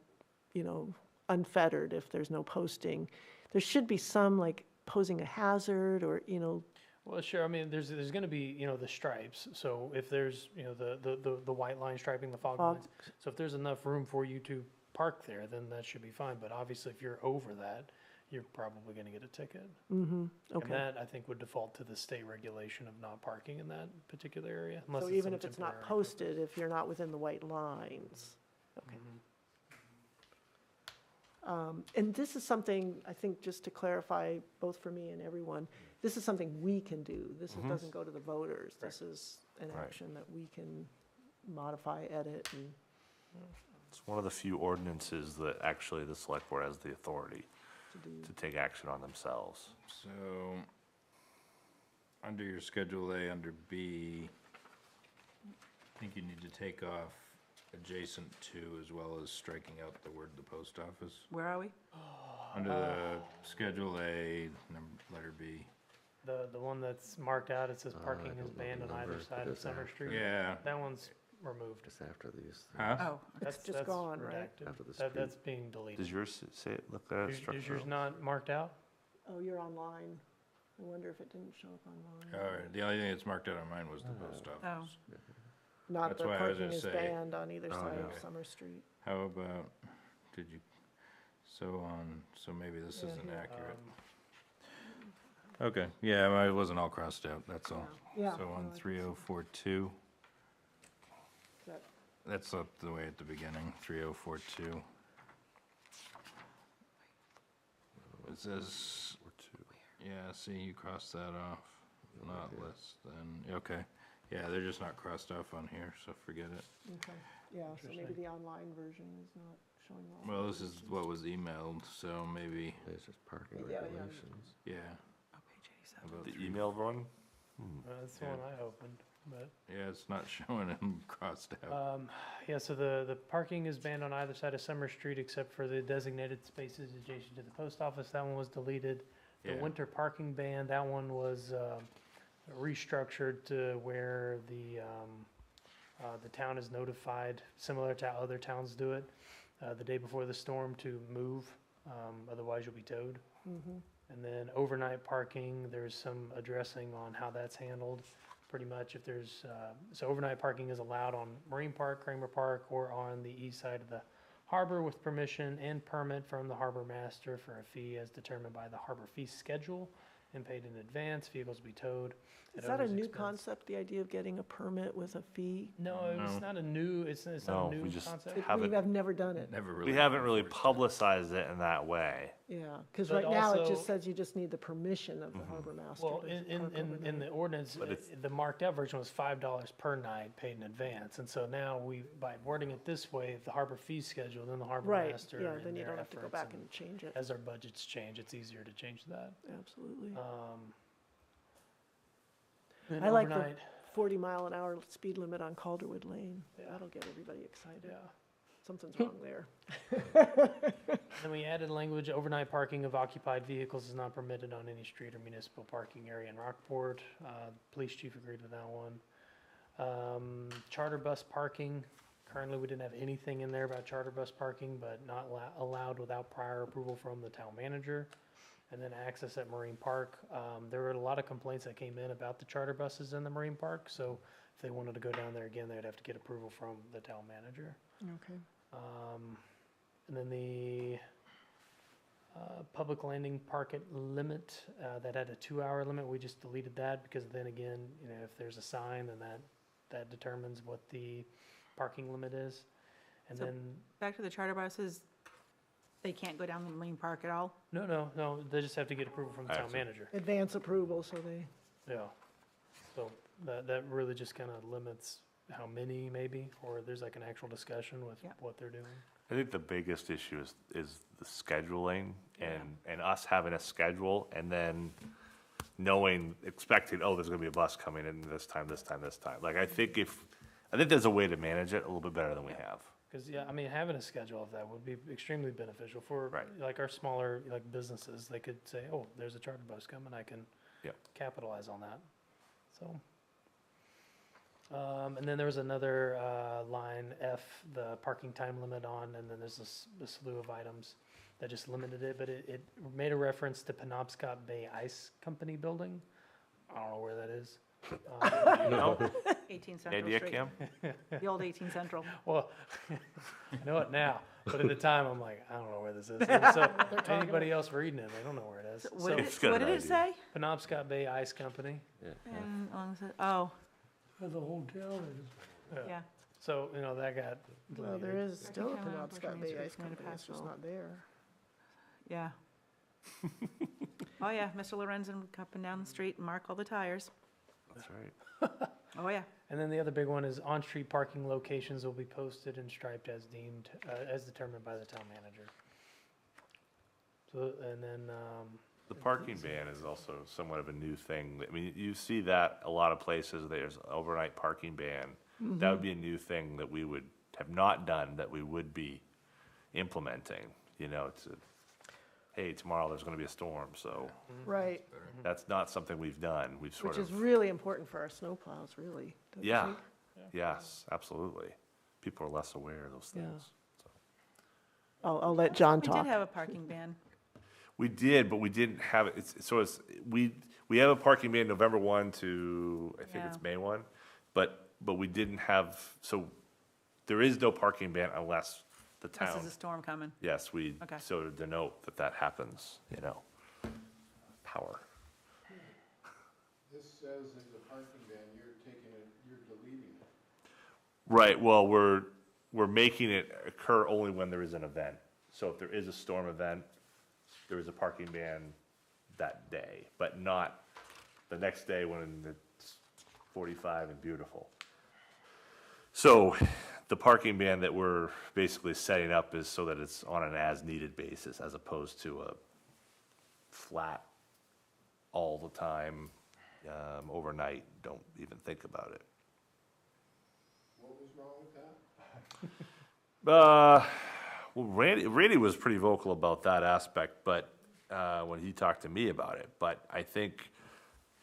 you know, unfettered if there's no posting. There should be some, like, posing a hazard or, you know, Well, sure, I mean, there's gonna be, you know, the stripes, so if there's, you know, the white line striping, the fog Fog. lines. So if there's enough room for you to park there, then that should be fine, but obviously if you're over that, you're probably gonna get a ticket. And okay. that, I think, would default to the state regulation of not parking in that particular area, unless So it's even some if it's not temporary- posted, if you're not within the white lines, okay. And this is something, I think, just to clarify, both for me and everyone, this is something we can do. This doesn't go to the voters. This is an Right. action that we can modify, edit, and, It's one of the few ordinances that actually the select board has the authority to do. to take action on themselves. So, under your Schedule A, under B, I think you need to take off adjacent to as well as striking out the word the post office. Where are we? Under the Schedule A, letter B. The one that's marked out, it says parking I is don't know banned the on either number, side but of it's Summer after- Street. Yeah, That one's removed. Just after these. huh? Oh, That's just gone, right? redacted. After the That, street. that's being deleted. Does yours say, look at it Is yours structural? not marked out? Oh, you're online. I wonder if it didn't show up online. All right, the only thing that's marked out on mine was the post office. Not That's the why I was parking gonna is say- banned on either side of okay. Summer Street. How about, so maybe this Yeah, isn't here. accurate. Okay, yeah, well, it wasn't all crossed out, that's all. Yeah. So no, on I- 3042, that- that's up the way at the beginning, 3042. It says, yeah, see, you crossed that off, not less than, okay. Yeah, they're just not crossed off on here, so forget it. Okay, yeah, so maybe the online version is not showing all. Well, this is what was emailed, so maybe, It's just parking Yeah, yeah. regulations. yeah. oh, page 87. about The three- emailed one? That's the one I opened, but. Yeah, it's not showing them crossed out. Yeah, so the parking is banned on either side of Summer Street except for the designated spaces adjacent to the post office. That one was deleted. The Yeah. winter parking ban, that one was restructured to where the town is notified, similar to how other towns do it, the day before the storm to move, otherwise you'll be towed. And then overnight parking, there's some addressing on how that's handled. Pretty much if there's, so overnight parking is allowed on Marine Park, Kramer Park, or on the east side of the harbor with permission and permit from the harbor master for a fee as determined by the harbor fee schedule and paid in advance. Vehicles be towed at Is that a owner's new expense. concept, the idea of getting a permit with a fee? No, it's No. not a new, it's not No, a new we just concept. We haven't, have never done it, Never really. we haven't really enforced it. publicized it in that way. yeah, because But right now it also- just says you just need the permission of the harbor master. Well, to in park the overnight. ordinance, But it's- the marked out version was $5 per night paid in advance. And so now by wording it this way, if the harbor fee schedule, then the harbor Right, master yeah, and then you their don't have to go efforts back and and change it, as our budgets change, it's easier to change that. absolutely. Then I like the overnight, 40-mile-an-hour speed limit on Calderwood Lane. Yeah. That'll get everybody excited. yeah. Something's wrong there. Then we added language, overnight parking of occupied vehicles is not permitted on any street or municipal parking area in Rockport. Police chief agreed with that one. Charter bus parking, currently we didn't have anything in there about charter bus parking, but not allowed without prior approval from the town manager. and then access at Marine Park. There were a lot of complaints that came in about the charter buses in the Marine Park, so if they wanted to go down there again, they'd have to get approval from the town manager. Okay. And then the public landing parking limit, that had a 2-hour limit, we just deleted that because then again, you know, if there's a sign, then that determines what the parking limit is. And So- then, Back to the charter buses, they can't go down the Marine Park at all? no, they just have to get approval from the I town see. manager. Advance approval, so they, Yeah. So that really just kind of limits how many maybe, or there's like an actual discussion with Yeah. what they're doing. I think the biggest issue is the scheduling and us having a schedule and then expecting, oh, there's gonna be a bus coming in this time. Like, I think there's a way to manage it a little bit better than we have. Because, yeah, I mean, having a schedule of that would be extremely beneficial for, Right. like, our smaller, like, businesses. They could say, oh, there's a charter bus coming, I can Yep. capitalize on that. So, and then there was another line F, the parking time limit on, and then there's a slew of items that just limited it, but it made a reference to Penobscot Bay Ice Company building. I don't know where that is. No? 18 Central Idea, Street. Kim? The old 18 Central. Well, I know it now, but at the time, I'm like, I don't know where this is. And so anybody else reading it, they don't know where it is. So So What did It's got what an did it idea. say? Penobscot Bay Ice Company. And, oh, The hotel is. yeah. So, you know, that got well, there deleted. is still a Parking time, Penobscot Main Bay Street, Ice Commander Company, it's just Paschal. not there. Yeah. Oh, yeah, Mr. Lorenzen would come up and down the street and mark all the tires. That's right. Oh, yeah. And then the other big one is on-street parking locations will be posted and striped as deemed, as determined by the town manager. So, and then, The parking ban is also somewhat of a new thing. I mean, you see that a lot of places, there's overnight parking ban. That would be a new thing that we would have not done, that we would be implementing. You know, hey, tomorrow there's gonna be a storm, so Right, that's not something we've done. We've sort which is of, really important for our snowplows, really. don't you yeah, think? yes, absolutely. People are less aware of those Yeah. things. I'll let John We talk. did have a parking ban. We did, but we didn't have it, we have a parking ban November 1 to, I think it's Yeah. May 1, but we didn't have, so there is no parking ban unless the This town, is a storm coming. yes, we, Okay. so to denote that happens, you know, power. This says there's a parking ban, you're deleting it. Right, well, we're making it occur only when there is an event. So if there is a storm event, there is a parking ban that day, but not the next day when it's 45 and beautiful. So the parking ban that we're basically setting up is so that it's on an as-needed basis as opposed to a flat all the time, overnight, don't even think about it. What was wrong with that? Well, Randy was pretty vocal about that aspect, but, when he talked to me about it, but I think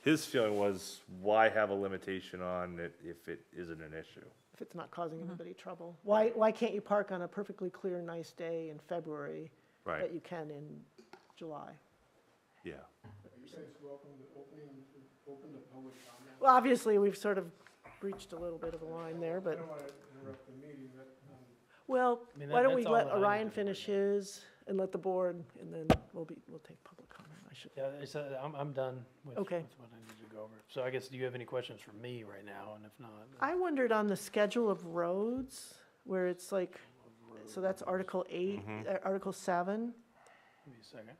his feeling was, why have a limitation on it if it isn't an issue? If it's not causing anybody trouble. Why can't you park on a perfectly clear, nice day in February Right, that you can in July? yeah. Are you guys welcome to open the public comment? Well, obviously, we've sort of breached a little bit of a line there, I but, don't want to interrupt the meeting, but, well, I mean, why don't we that's all let that I Orion need to finish do. his and let the board, and then we'll take public comment. I should, Yeah, it's, I'm done with Okay. with what I need to go over. So I guess, do you have any questions for me right now? And if not, I wondered on the schedule of roads, where it's like, so that's Article 8, Article 7. give me a second.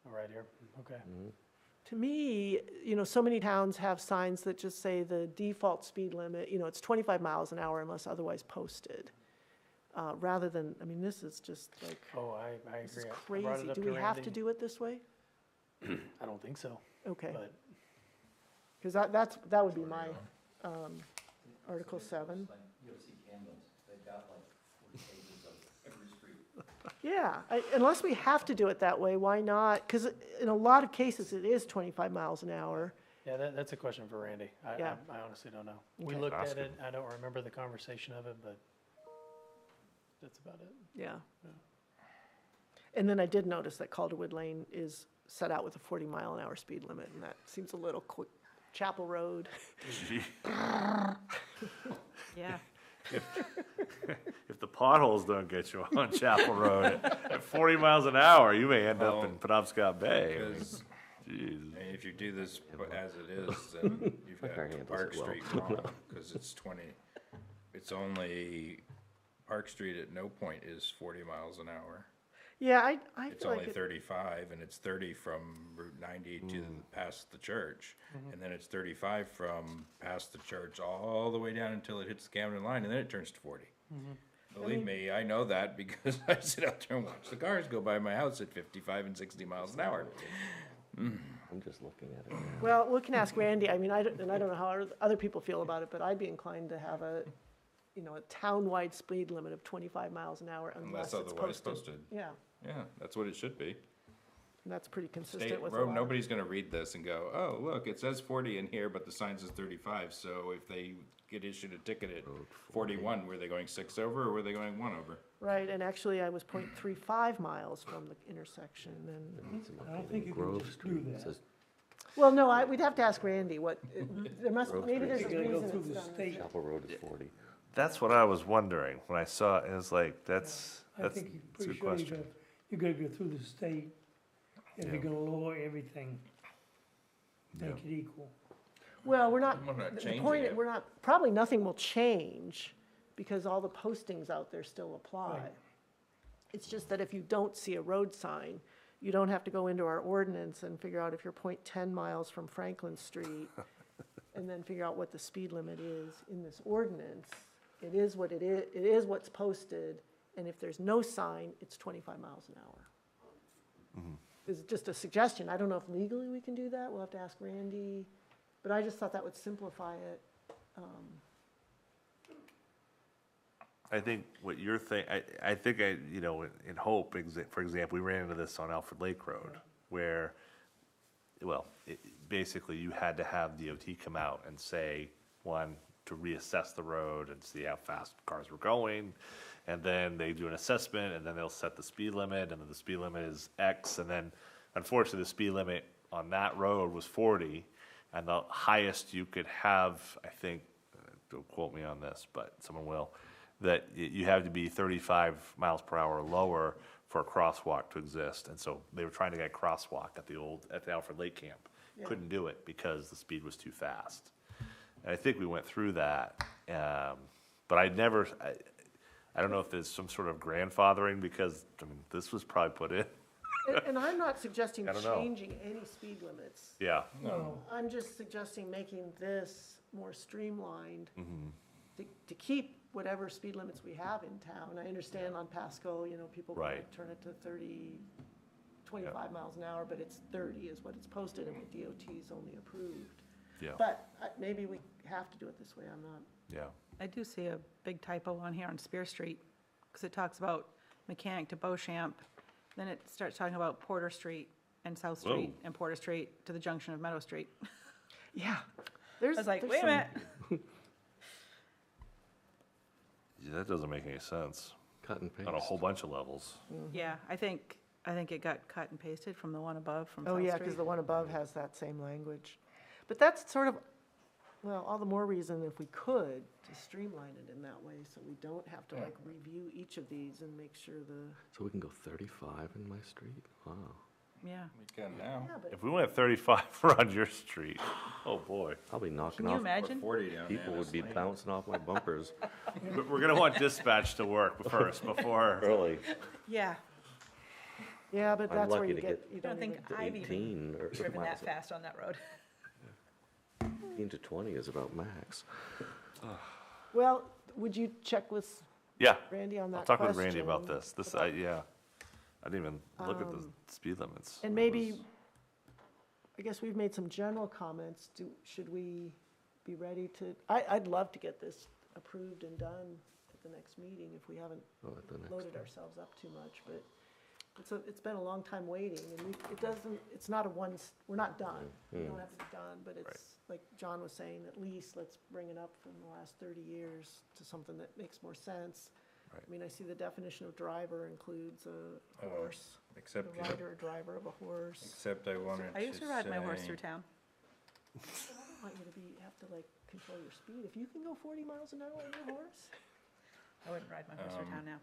All right, here, okay. To me, you know, so many towns have signs that just say the default speed limit, you know, it's 25 miles an hour unless otherwise posted. Rather than, I mean, this is just like, Oh, I this is agree. I brought it crazy. up Do to we have to Randy. do it this way? I don't think so, Okay, but because that would be my Article 7. Yeah, unless we have to do it that way, why not? Because in a lot of cases, it is 25 miles an hour. yeah, that's a question for Randy. Yeah. I honestly don't know. We Okay. looked Ask at it, him. I don't remember the conversation of it, but that's about it. Yeah. And then I did notice that Calderwood Lane is set out with a 40-mile-an-hour speed limit, and that seems a little quick. Chapel Road, Gee, Yeah. if the potholes don't get you on Chapel Road at 40 miles an hour, you may end up in Penobscot Bay. I mean, Because Jeez. if you do this as it is, then you've got Our handles Park it well. Street wrong, because it's only, Park Street at no point is 40 miles an hour. yeah, I It's feel like only it, 35, and it's 30 from Route 90 to past the church. And then it's 35 from past the church all the way down until it hits the Camden line, and then it turns to 40. Believe me, I know that because I sit out there and watch the cars go by my house at 55 and 60 miles an hour. I'm just looking at it now. well, we can ask Randy, I mean, I don't know how other people feel about it, but I'd be inclined to have a town-wide speed limit of 25 miles an hour unless Unless it's otherwise posted. posted. Yeah, Yeah, that's what it should be. and that's pretty State consistent with a road, lot of- nobody's gonna read this and go, oh, look, it says 40 in here, but the sign says 35, so if they get issued a ticket at 41, were they going 6 over or were they going 1 over? Right, and actually I was 0.35 miles from the intersection, and, I don't think you can just do that. Says well, no, we'd have to ask Randy what, there must, Grove maybe there's a Street. reason it's done this way. Chapel Road is 40. That's what I was wondering when I saw it. It was like, that's I a think you're good pretty sure question. you gotta go through the state if Yeah. you're gonna lower everything, make it equal. Well, we're not, We're not the changing point, it. we're not, probably nothing will change because all the postings out there still apply. Right. It's just that if you don't see a road sign, you don't have to go into our ordinance and figure out if you're 0.10 miles from Franklin Street and then figure out what the speed limit is in this ordinance. It is what it is what's posted, and if there's no sign, it's 25 miles an hour. It's just a suggestion. I don't know if legally we can do that. We'll have to ask Randy. But I just thought that would simplify it. I think what you're I think in Hope, for example, we ran into this on Alfred Lake Road, where, well, basically you had to have DOT come out and say, one, to reassess the road and see how fast cars were going, and then they do an assessment, and then they'll set the speed limit, and then the speed limit is X, and then unfortunately the speed limit on that road was 40, and the highest you could have, I think, don't quote me on this, but someone will, that you have to be 35 miles per hour or lower for a crosswalk to exist. And so they were trying to get a crosswalk at the Alfred Lake Camp. Couldn't do it because the speed was too fast. And I think we went through that. But I don't know if there's some sort of grandfathering because, I mean, this was probably put in. And I'm not suggesting I don't know. changing any speed limits. Yeah. No, I'm just suggesting making this more streamlined Mm-hmm. to keep whatever speed limits we have in town. I understand on Pasco, people might Right. turn it to 25 miles an hour, but it's 30 is what it's posted and what DOT's only approved. Yeah. But maybe we have to do it this way, I'm not. Yeah. I do see a big typo on here on Spear Street, because it talks about Mechanic to Beauchamp, then it starts talking about Porter Street and South Street Whoa. and Porter Street to the junction of Meadow Street. Yeah. I was like, wait a minute. Yeah, that doesn't make any sense Cut and paste. on a whole bunch of levels. Yeah, I think it got cut and pasted from the one above from South Oh, Street. yeah, because the one above has that same language. But that's sort of, well, all the more reason if we could to streamline it in that way, so we don't have to review each of these and make sure So we can go 35 in my street? Wow. Yeah. We can now. yeah, but If we went 35 around your street, oh boy. I'll be knocking Can you off, imagine? Or 40 down people would be Annis. bouncing off my bumpers We're gonna want dispatch to work first before. early. Yeah. yeah, but I'm that's where lucky you to get, you I don't don't think even, To I've even 18 or driven miles. that fast on that road. 18 to 20 is about max. well, would you check with Yeah, Randy on that I'll talk with Randy about question? this. I didn't even look at the speed limits. And It maybe, was- I guess we've made some general comments. Should we be ready to, I'd love to get this approved and done at the next meeting if we haven't Oh, at the next loaded one. ourselves up too much, but it's been a long time waiting, and it's not we're not done. We don't have to be done, but it's, like John was saying, at least let's bring it up from the last 30 years to something that makes more sense. I mean, I see the definition of driver includes a Oh, horse, a Except, rider or driver of a horse. except I wanted to I used to ride my horse say- through town. I don't want you to have to like control your speed. If you can go 40 miles an hour on your horse, I wouldn't ride my horse through town now.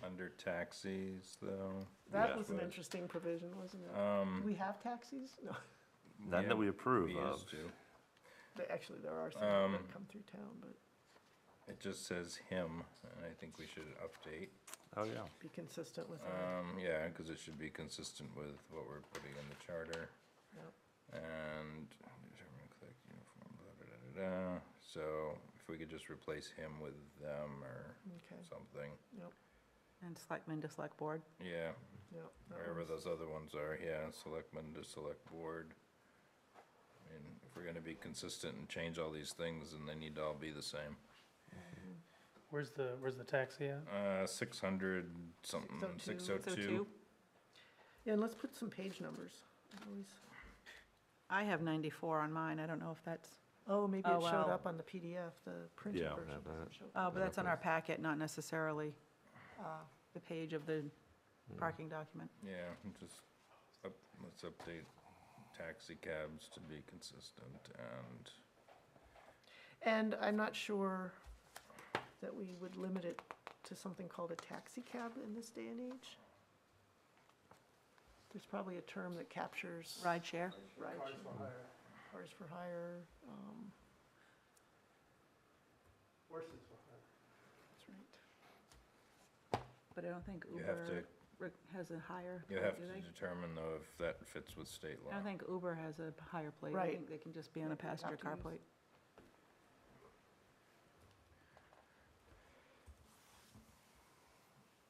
Under taxis, though. that Yeah. was an interesting provision, wasn't it? Do we have taxis? No, None that we approve We of. used to. actually, there are some that come through town, but It just says him, and I think we should update. Oh, yeah. be consistent with that. Yeah, because it should be consistent with what we're putting in the charter. Yep. And determine click uniform, blah, blah, blah, blah, blah. So if we could just replace him with them or Okay, something. yep, And selectmen to select board. Yeah, yep. that wherever one's- those other ones are, yeah, selectmen to select board. I mean, if we're gonna be consistent and change all these things, then they need to all be the same. Where's the taxi at? 600 something, 602. 602. Yeah, and let's put some page numbers. I always- I have 94 on mine. I don't know if that's, Oh, maybe Oh, it showed well. up on the PDF, the printed Yeah, version. have doesn't that. show up. oh, but that's on our packet, not necessarily the page of the parking document. Yeah, just, let's update taxi cabs to be consistent and, And I'm not sure that we would limit it to something called a taxi cab in this day and age. There's probably a term that captures Ride share. ride, cars for hire, Horses for hire. that's right. But I don't think You have Uber has a higher you plate, have do to they? determine though if that fits with state law. I don't think Uber has a higher plate. I Right. think they can just be on a They have passenger to car use- plate.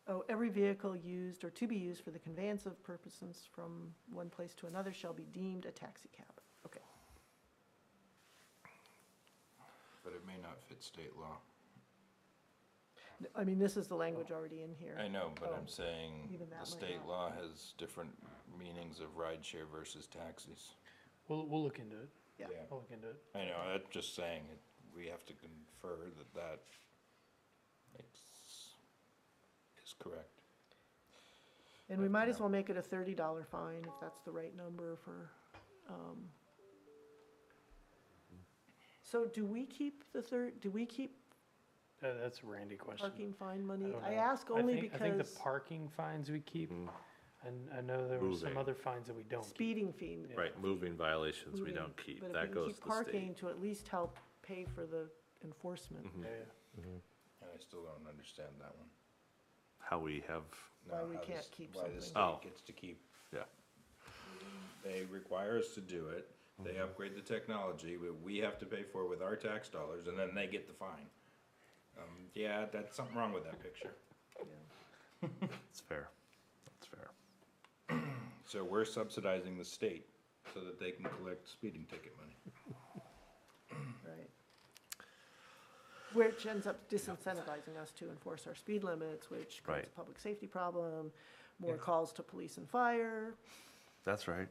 Oh, every vehicle used or to be used for the conveyance of purposes from one place to another shall be deemed a taxi cab. Okay. But it may not fit state law. I mean, this is the language already in here. I know, but Oh, I'm saying even that the might state not. law has different meanings of ride share versus taxis. We'll look into it. Yeah. I'll look into it. I know, I'm just saying, we have to confer that is correct. And we might as well make it a $30 fine if that's the right number for, so do we keep do we keep That's a Randy question. parking fine money? don't I know. ask only I think because the parking fines we keep, and I know there were some Moving. other fines that we don't keep. speeding fee. Right, moving violations we moving, don't keep. but if That we can goes keep to the state. parking to at least help pay for the enforcement. Yeah, And I still don't understand that one. How we have, Why No, we how can't this- keep Why the something. state Oh. gets to keep, yeah. they require us to do it, they upgrade the technology, we have to pay for it with our tax dollars, and then they get the fine. Yeah, that's something wrong with that picture. It's fair. That's fair. So we're subsidizing the state so that they can collect speeding ticket money. Right. Which ends up disincentivizing us to enforce our speed limits, which creates a Right. public safety problem, more calls to police and fire. That's right.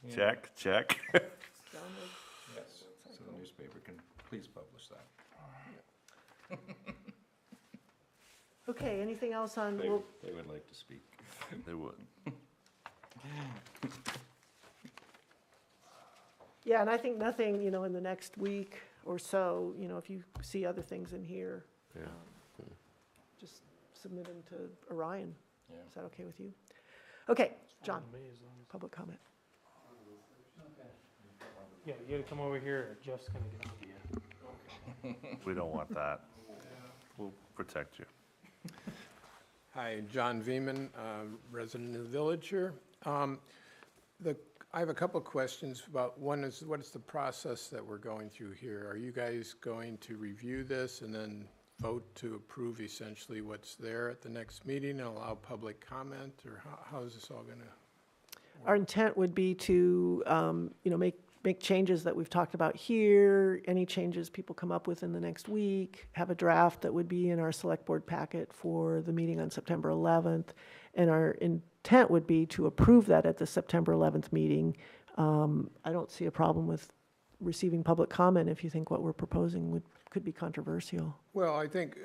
Check, check. downward. Yes, so the newspaper can please publish that. Okay, anything else on, They, well, they would like to speak. They would. yeah, and I think nothing, in the next week or so, if you see other things in here, Yeah. just submit them to Orion. Yeah. Is that okay with you? Okay, John, fine with me as long as- public comment. Yeah, you gotta come over here, or Jeff's gonna get to you. We don't want that. We'll protect you. Hi, John Veman, resident of the village here. I have a couple of questions about, one is, what is the process that we're going through here? Are you guys going to review this and then vote to approve essentially what's there at the next meeting and allow public comment, or how is this all gonna? Our intent would be to, make changes that we've talked about here, any changes people come up with in the next week, have a draft that would be in our select board packet for the meeting on September 11th. And our intent would be to approve that at the September 11th meeting. I don't see a problem with receiving public comment if you think what we're proposing would could be controversial. Well, I think,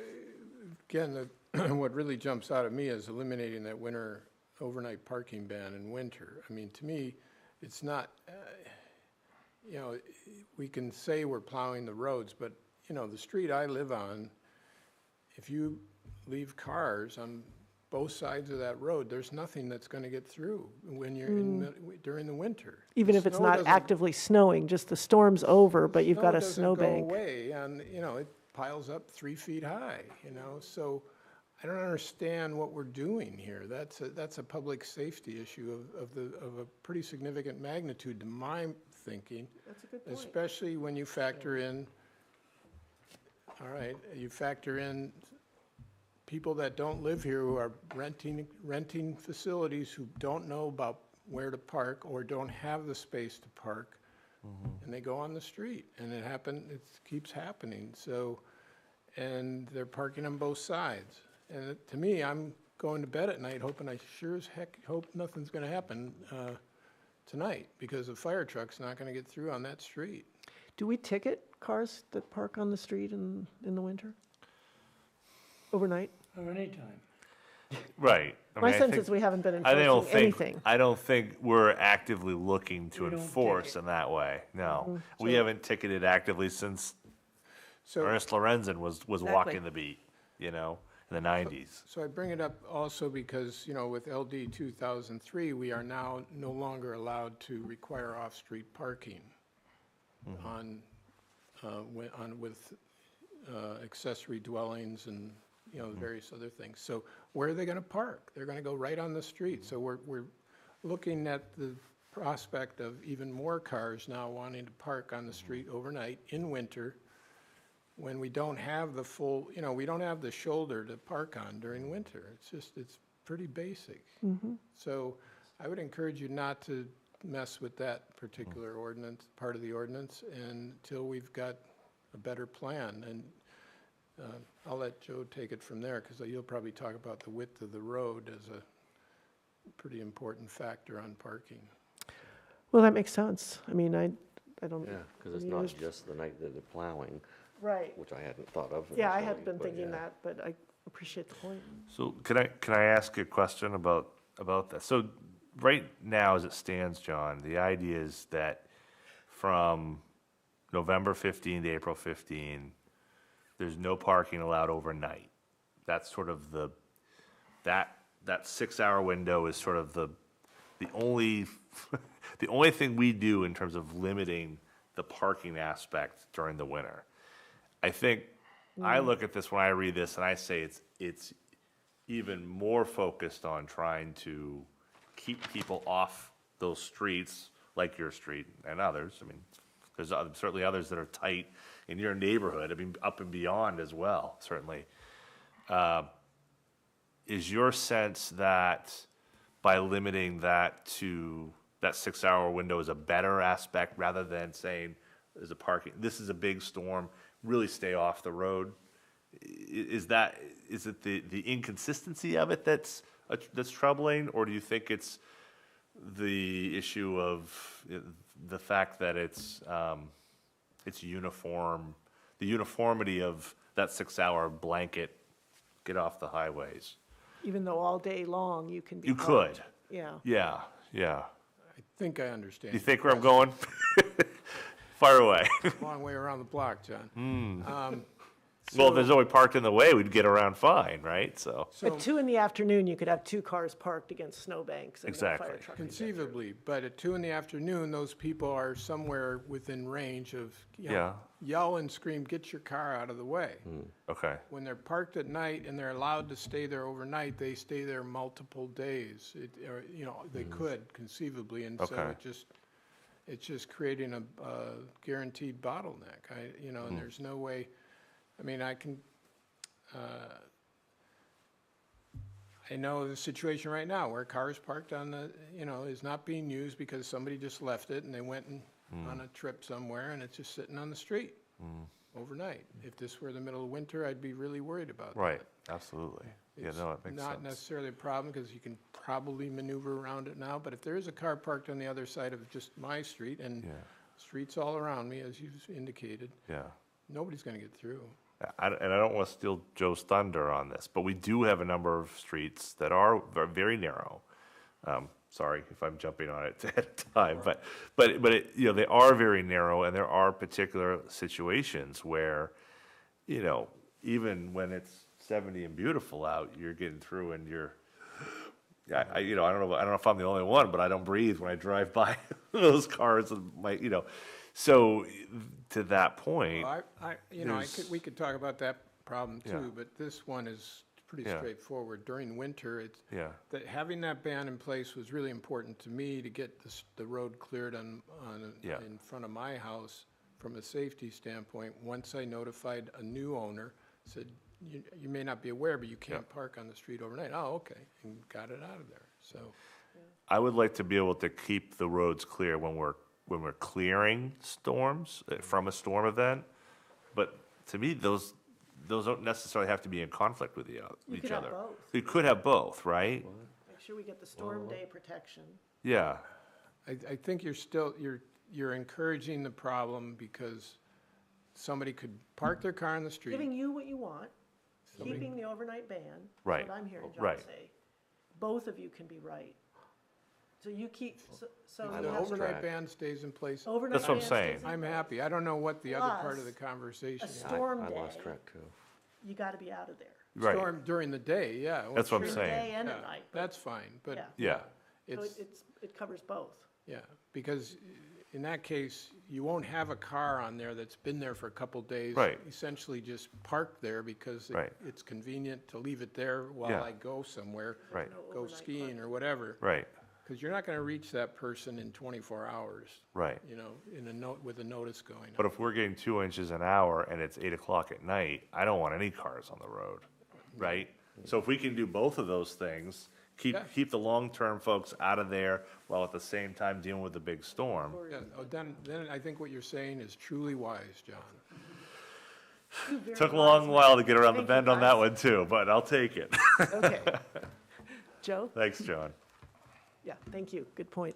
again, what really jumps out at me is eliminating that winter overnight parking ban in winter. I mean, to me, it's not, you know, we can say we're plowing the roads, but, you know, the street I live on, if you leave cars on both sides of that road, there's nothing that's going to get through when you're during the winter. Even The if it's snow not doesn't- actively snowing, just the storm's over, but you've got a doesn't snowbank. go away, and, you know, it piles up 3 feet high, you know, so I don't understand what we're doing here. That's a public safety issue of a pretty significant magnitude to my thinking. That's a good point. Especially when you factor in, all right, you factor in people that don't live here who are renting facilities who don't know about where to park or don't have the space to park, and they go on the street, and it keeps happening. So, and they're parking on both sides. And to me, I'm going to bed at night hoping, I sure as heck hope nothing's going to happen tonight, because a fire truck's not going to get through on that street. Do we ticket cars that park on the street in the winter? Overnight? Or anytime. Right. I My mean, I sense think- is we haven't been I don't enforcing think, anything. I don't think we're actively looking to We don't enforce ticket. in that way, no. Mm-hmm. We haven't ticketed actively since So, Ernest Lorenzen was Exactly. walking the beat, you know, in the 90s. so I bring it up also because, you know, with LD 2003, we are now no longer allowed to require off-street parking with accessory dwellings and, you know, various other things. So where are they going to park? They're going to go right on the street. So we're looking at the prospect of even more cars now wanting to park on the street overnight in winter, when we don't have the full, you know, we don't have the shoulder to park on during winter. It's pretty basic. So I would encourage you not to mess with that particular ordinance, part of the ordinance, until we've got a better plan. And I'll let Joe take it from there, because you'll probably talk about the width of the road as a pretty important factor on parking. Well, that makes sense. I mean, I don't. Yeah, because it's I mean, not there's- just the night that they're plowing, Right. which I hadn't thought of. Yeah, I initially, had been but thinking yeah. that, but I appreciate the point. So can I ask you a question about that? So right now, as it stands, John, the idea is that from November 15 to April 15, there's no parking allowed overnight. That's sort of that 6-hour window is sort of the only, the only thing we do in terms of limiting the parking aspect during the winter. I think, I look at this when I read this and I say it's even more focused on trying to keep people off those streets, like your street and others. I mean, there's certainly others that are tight in your neighborhood, I mean, up and beyond as well, certainly. Is your sense that by limiting that to that 6-hour window is a better aspect, rather than saying, there's a parking, this is a big storm, really stay off the road? Is it the inconsistency of it that's troubling, or do you think it's the issue of the fact that it's uniform, the uniformity of that 6-hour blanket, get off the highways? Even though all day long you can be. You parked. could, Yeah. yeah. I think I understand. Do you think where I'm going? Fire away. Long way around the block, John. Well, if there's only parked in the way, we'd get around fine, right? So, At 2 PM, you could have 2 cars parked against snowbanks and no fire Exactly. truck can get through. Conceivably, but at 2 PM, those people are somewhere within range of, you know, Yeah. yell and scream, get your car out of the way. okay, When they're parked at night and they're allowed to stay there overnight, they stay there multiple days. Or, you know, they could conceivably, and so Okay. it's just creating a guaranteed bottleneck. And there's no way, I mean, I know the situation right now where cars parked on is not being used because somebody just left it and they went on a trip somewhere, and it's just sitting on the street overnight. If this were the middle of winter, I'd be really worried about that. right, absolutely. Yeah, It's no, it makes not sense. necessarily a problem, because you can probably maneuver around it now, but if there is a car parked on the other side of just my street, and Yeah, streets all around me, as you've indicated, yeah, Nobody's gonna get through. And I don't want to steal Joe's thunder on this, but we do have a number of streets that are very narrow. Sorry if I'm jumping on it at a time, but it, you know, they are very narrow, and there are particular situations where, you know, even when it's 70 and beautiful out, you're getting through and you're, you know, I don't know if I'm the only one, but I don't breathe when I drive by those cars and you know, so to that point, Well, you know, there's- we could talk about that problem Yeah. too, but this one is pretty Yeah. straightforward. During winter, it's, yeah, that having that ban in place was really important to me to get the road cleared Yeah. in front of my house from a safety standpoint. Once I notified a new owner, said, you may not be aware, but you can't park on the street overnight. Oh, okay, and got it out of there, so. I would like to be able to keep the roads clear when we're clearing storms from a storm event, but to me, those don't necessarily have to be in conflict with You each could have other. both. You could have both, right? Make sure we get the storm day protection. Yeah, I think you're encouraging the problem because somebody could park their car on the street. Giving you what you want, keeping the overnight ban. Right. That's what I'm hearing John Right. say. Both of you can be right. So you keep, so If you the have overnight track. ban stays in place, overnight. That's what I'm ban saying. stays in I'm place. happy. I don't know what the other part of the Plus, conversation is. storm I lost day. track too. You gotta be out of there. right, Storm during the day, yeah. well, That's what I'm sure. During the saying. day and Yeah, at night. but- that's fine, but, Yeah. yeah, So it's, it covers both. yeah, because in that case, you won't have a car on there that's been there for a couple days. Right. Essentially just parked there because Right. it's convenient to leave it there while Yeah. I go somewhere, right, go skiing or whatever. right, Because you're not gonna reach that person in 24 hours, right. you know, with a notice going But on. if we're getting 2 inches an hour and it's 8 o'clock at night, I don't want any cars on the road, right? So if we can do both of those things, Yeah. keep the long-term folks out of there while at the same time dealing with the big storm. Yeah, then I think what you're saying is truly wise, John. You very Took a long wisely- while to get around the Thank you, bend on that guys. one too, but I'll take it. Okay. Joe? Thanks, John. Yeah, thank you. Good point.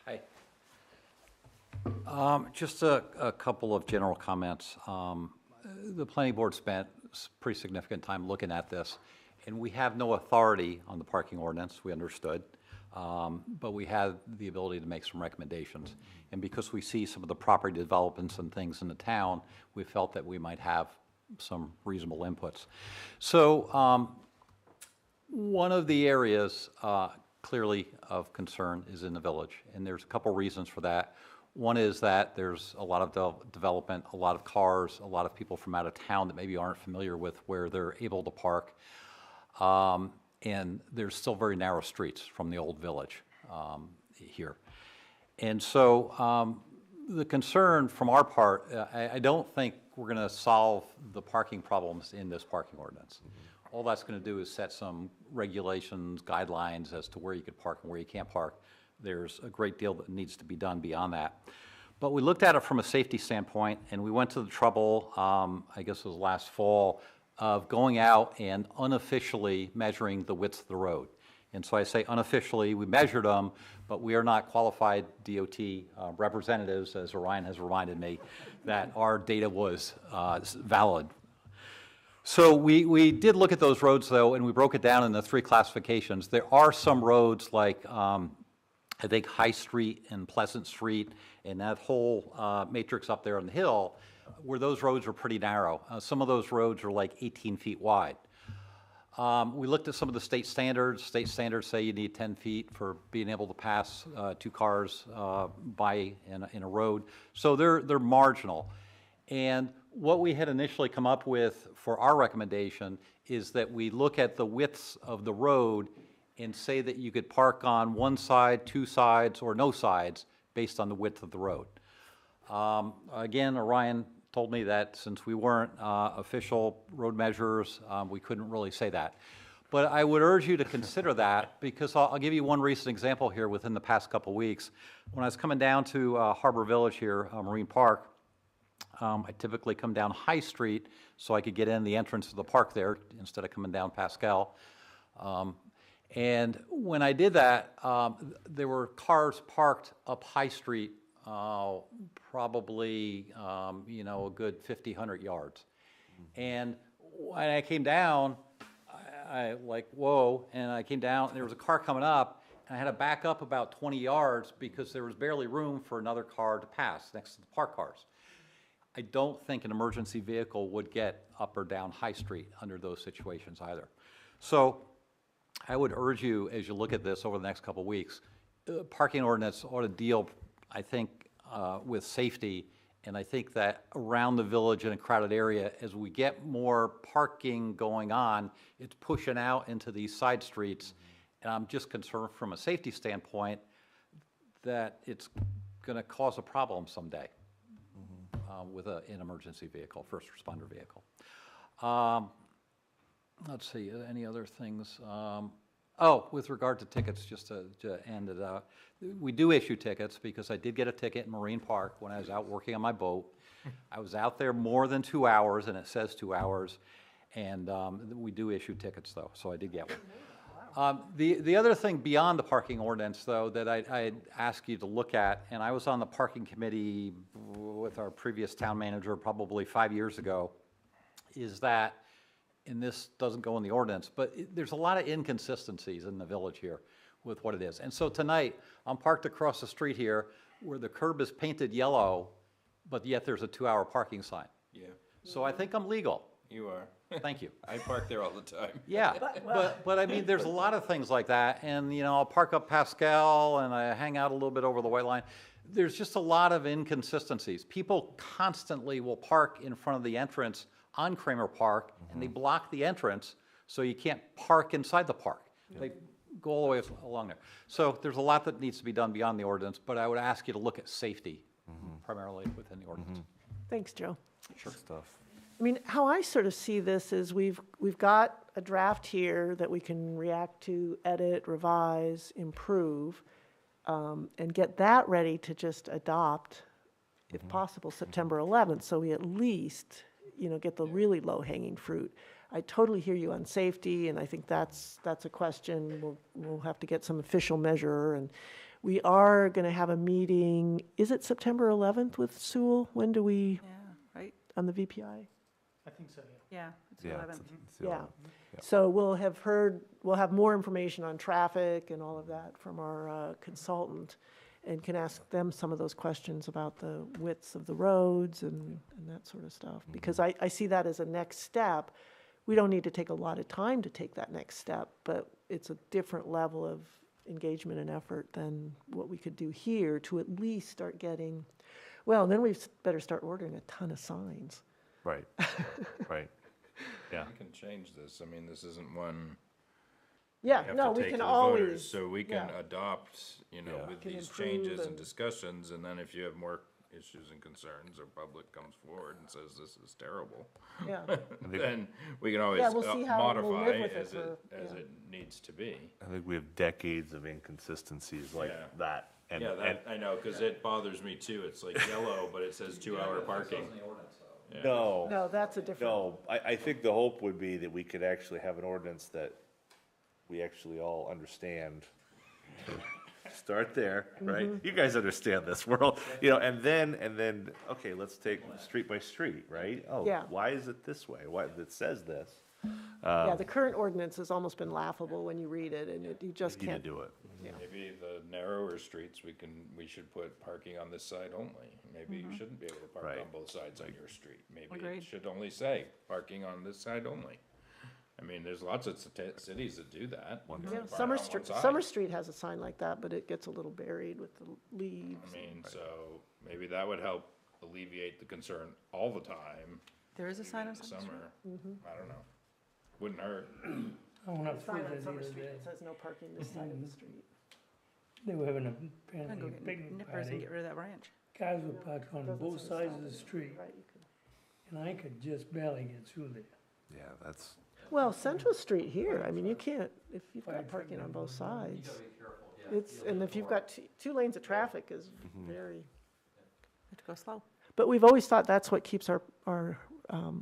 Hi. Just a couple of general comments. The planning board spent pretty significant time looking at this, and we have no authority on the parking ordinance, we understood, but we had the ability to make some recommendations. And because we see some of the property developments and things in the town, we felt that we might have some reasonable inputs. So one of the areas clearly of concern is in the village, and there's a couple reasons for that. One is that there's a lot of development, a lot of cars, a lot of people from out of town that maybe aren't familiar with where they're able to park. And there's still very narrow streets from the old village here. And so the concern from our part, I don't think we're going to solve the parking problems in this parking ordinance. All that's going to do is set some regulations, guidelines as to where you could park and where you can't park. There's a great deal that needs to be done beyond that. But we looked at it from a safety standpoint, and we went to the trouble, I guess it was last fall, of going out and unofficially measuring the width of the road. And so I say unofficially, we measured them, but we are not qualified DOT representatives, as Orion has reminded me, that our data was valid. So we did look at those roads, though, and we broke it down into 3 classifications. There are some roads like, I think, High Street and Pleasant Street, and that whole matrix up there on the hill, where those roads are pretty narrow. Some of those roads are like 18 feet wide. We looked at some of the state standards. State standards say you need 10 feet for being able to pass 2 cars by in a road. So they're marginal. And what we had initially come up with for our recommendation is that we look at the widths of the road and say that you could park on one side, 2 sides, or no sides based on the width of the road. Again, Orion told me that since we weren't official road measurers, we couldn't really say that. But I would urge you to consider that, because I'll give you one recent example here within the past couple weeks. When I was coming down to Harbor Village here, Marine Park, I typically come down High Street so I could get in the entrance of the park there instead of coming down Pascal. And when I did that, there were cars parked up High Street probably, a good 50, 100 yards. And when I came down, I like, whoa, and I came down, and there was a car coming up, and I had to back up about 20 yards because there was barely room for another car to pass next to the parked cars. I don't think an emergency vehicle would get up or down High Street under those situations either. So I would urge you, as you look at this over the next couple of weeks, parking ordinance ought to deal, I think, with safety. And I think that around the village in a crowded area, as we get more parking going on, it's pushing out into these side streets. And I'm just concerned from a safety standpoint that it's going to cause a problem someday with an emergency vehicle, first responder vehicle. Let's see, any other things? With regard to tickets, just to end it out, we do issue tickets because I did get a ticket in Marine Park when I was out working on my boat. I was out there more than 2 hours, and it says 2 hours, and we do issue tickets, though, so I did get one. The other thing beyond the parking ordinance, though, that I'd ask you to look at, and I was on the parking committee with our previous town manager probably 5 years ago, is that, and this doesn't go in the ordinance, but there's a lot of inconsistencies in the village here with what it is. And so tonight, I'm parked across the street here where the curb is painted yellow, but yet there's a 2-hour parking sign. Yeah, So I think I'm legal. you are. Thank you. I park there all the time. Yeah, but I mean, there's a lot of things like that, and, I'll park up Pascal, and I hang out a little bit over the white line. There's just a lot of inconsistencies. People constantly will park in front of the entrance on Kramer Park, and they block the entrance, so you can't park inside the park. They go all the way along there. So there's a lot that needs to be done beyond the ordinance, but I would ask you to look at safety primarily within the ordinance. Thanks, Joe. Sure stuff. I mean, how I sort of see this is we've got a draft here that we can react to, edit, revise, improve, and get that ready to just adopt, if possible, September 11th, so we at least, get the really low-hanging fruit. I totally hear you on safety, and I think that's a question. We'll have to get some official measure, and we are going to have a meeting, is it September 11th with Sewell? When do we, Yeah, right? on the VPI? I think so, yeah. Yeah, it's the 11th. Yeah, so we'll have more information on traffic and all of that from our consultant, and can ask them some of those questions about the widths of the roads and that sort of stuff. Because I see that as a next step. We don't need to take a lot of time to take that next step, but it's a different level of engagement and effort than what we could do here to at least start getting, well, then we better start ordering a ton of signs. Right, right. Yeah. We can change this. I mean, this isn't one. Yeah, have no, to we take can to the voters, always. So we can yeah. adopt, with Can these improve changes and and- discussions, and then if you have more issues and concerns, or public comes forward and says this is terrible, Yeah, then we can always Yeah, we'll see how we'll modify live with it as for- as yeah. it needs to be. I think we have decades of inconsistencies like Yeah. that. And, Yeah, and that, I know, because it bothers me too. It's like yellow, but it says 2-hour parking. no, no, that's a different. no, I think the hope would be that we could actually have an ordinance that we actually all understand. Start there, right? You guys understand this world, and then, okay, let's take street by street, right? Oh, Yeah. why is it this way? Why, it says this. Yeah, the current ordinance has almost been laughable when you read it, and you just You need to can't. do it. Maybe the narrower streets, we should put parking on this side only. Maybe you shouldn't be able to park Right. on both sides on your street. Maybe it Agreed. should only say parking on this side only. I mean, there's lots of cities that do that. You Yeah, can park Summer on one Street, side. Summer Street has a sign like that, but it gets a little buried with the leaves. I mean, so maybe that would help alleviate the concern all the time There is a sign in on the Summer Street? summer. I don't know. Wouldn't hurt. I went up Sign through on there the Summer other Street day. that says no parking this side of the street. They were having a I'm gonna apparently go a get picnic nippers and party. get rid of that branch. Cars were parked on Doesn't both say sides stop of the it. street, Right, you can. and I could just barely get through there. Yeah, that's, Well, Central Street here, I mean, you can't, if you've Fire got truck parking on both number sides. It's, and if you've got two lanes of traffic is very, Have to go slow. but we've always thought that's what keeps our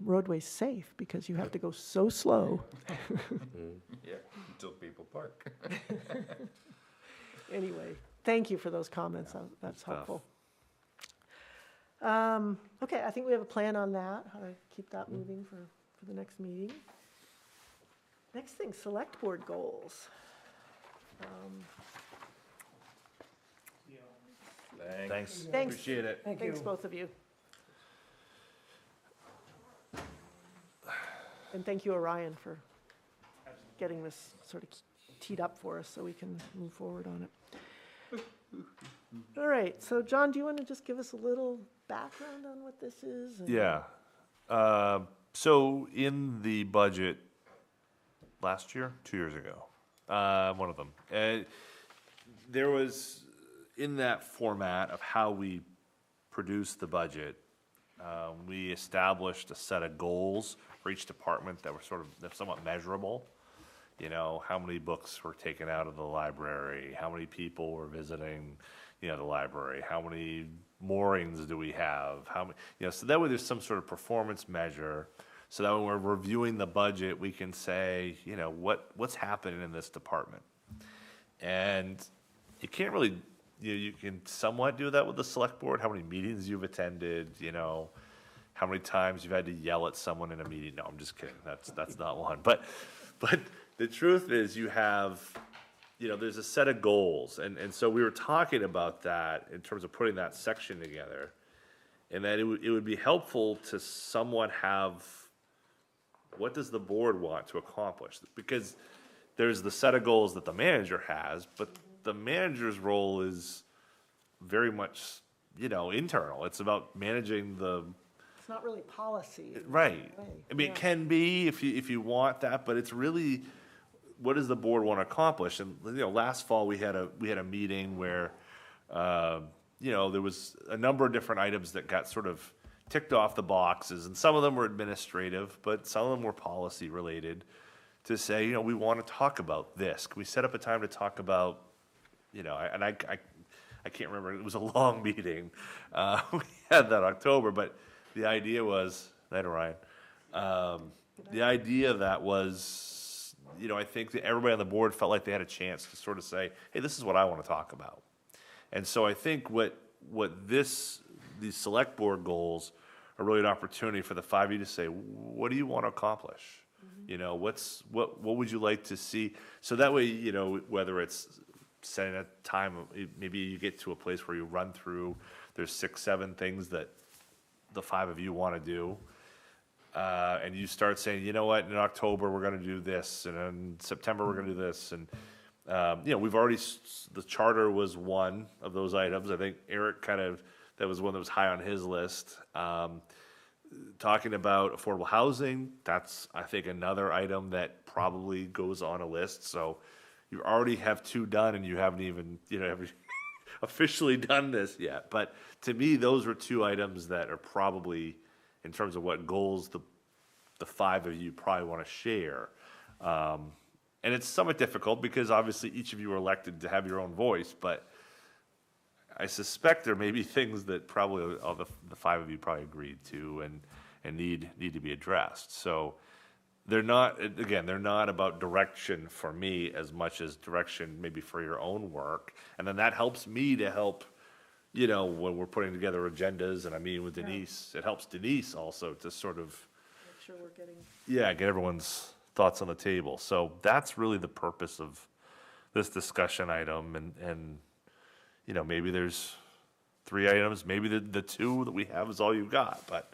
roadways safe, because you have to go so slow. Yeah, until people park. Anyway, thank you for those comments, that's stuff. helpful. Okay, I think we have a plan on that, how to keep that moving for the next meeting. Next thing, select board goals. Thanks. Thanks. Appreciate it. Thank Thanks, you. both of you. And thank you, Orion, for getting this sort of teed up for us so we can move forward on it. All right, so John, do you want to just give us a little background on what this is? and- Yeah. So in the budget last year, 2 years ago, one of them, there was, in that format of how we produce the budget, we established a set of goals for each department that were sort of somewhat measurable. You know, how many books were taken out of the library? How many people were visiting, the library? How many moorings do we have? How many, so that way there's some sort of performance measure. So that when we're reviewing the budget, we can say, what's happening in this department? And you can't really, you can somewhat do that with the select board, how many meetings you've attended, how many times you've had to yell at someone in a meeting. No, I'm just kidding. That's not one. But the truth is you have, there's a set of goals. And so we were talking about that in terms of putting that section together. And that it would be helpful to somewhat have, what does the board want to accomplish? Because there's the set of goals that the manager has, but the manager's role is very much, internal. It's about managing the, It's not really policy. in right. that way. I mean, Yeah. it can be if you want that, but it's really, what does the board want to accomplish? And, last fall, we had a meeting where, there was a number of different items that got sort of ticked off the boxes, and some of them were administrative, but some of them were policy related, to say, we want to talk about this. Can we set up a time to talk about, I can't remember, it was a long meeting. We had that October, but the idea was, night Orion, the idea of that was, I think that everybody on the board felt like they had a chance to sort of say, hey, this is what I want to talk about. And so I think what these select board goals are really an opportunity for the five of you to say, what do you want to accomplish? What would you like to see? So that way, whether it's setting a time, maybe you get to a place where you run through, there's 6, 7 things that the five of you want to do. And you start saying, in October, we're going to do this, and in September, we're going to do this. And, we've already, the charter was one of those items. I think Eric that was one that was high on his list. Talking about affordable housing, that's, I think, another item that probably goes on a list. So you already have 2 done, and you haven't even, officially done this yet. But to me, those are 2 items that are probably, in terms of what goals the 5 of you probably want to share. And it's somewhat difficult because obviously each of you are elected to have your own voice, but I suspect there may be things that probably all the 5 of you probably agreed to and need to be addressed. So they're not about direction for me as much as direction maybe for your own work. And then that helps me to help, when we're putting together agendas and I'm meeting with Denise, it helps Denise also to sort of, Make sure we're getting, get everyone's thoughts on the table. So that's really the purpose of this discussion item. And maybe there's 3 items, maybe the 2 that we have is all you've got, but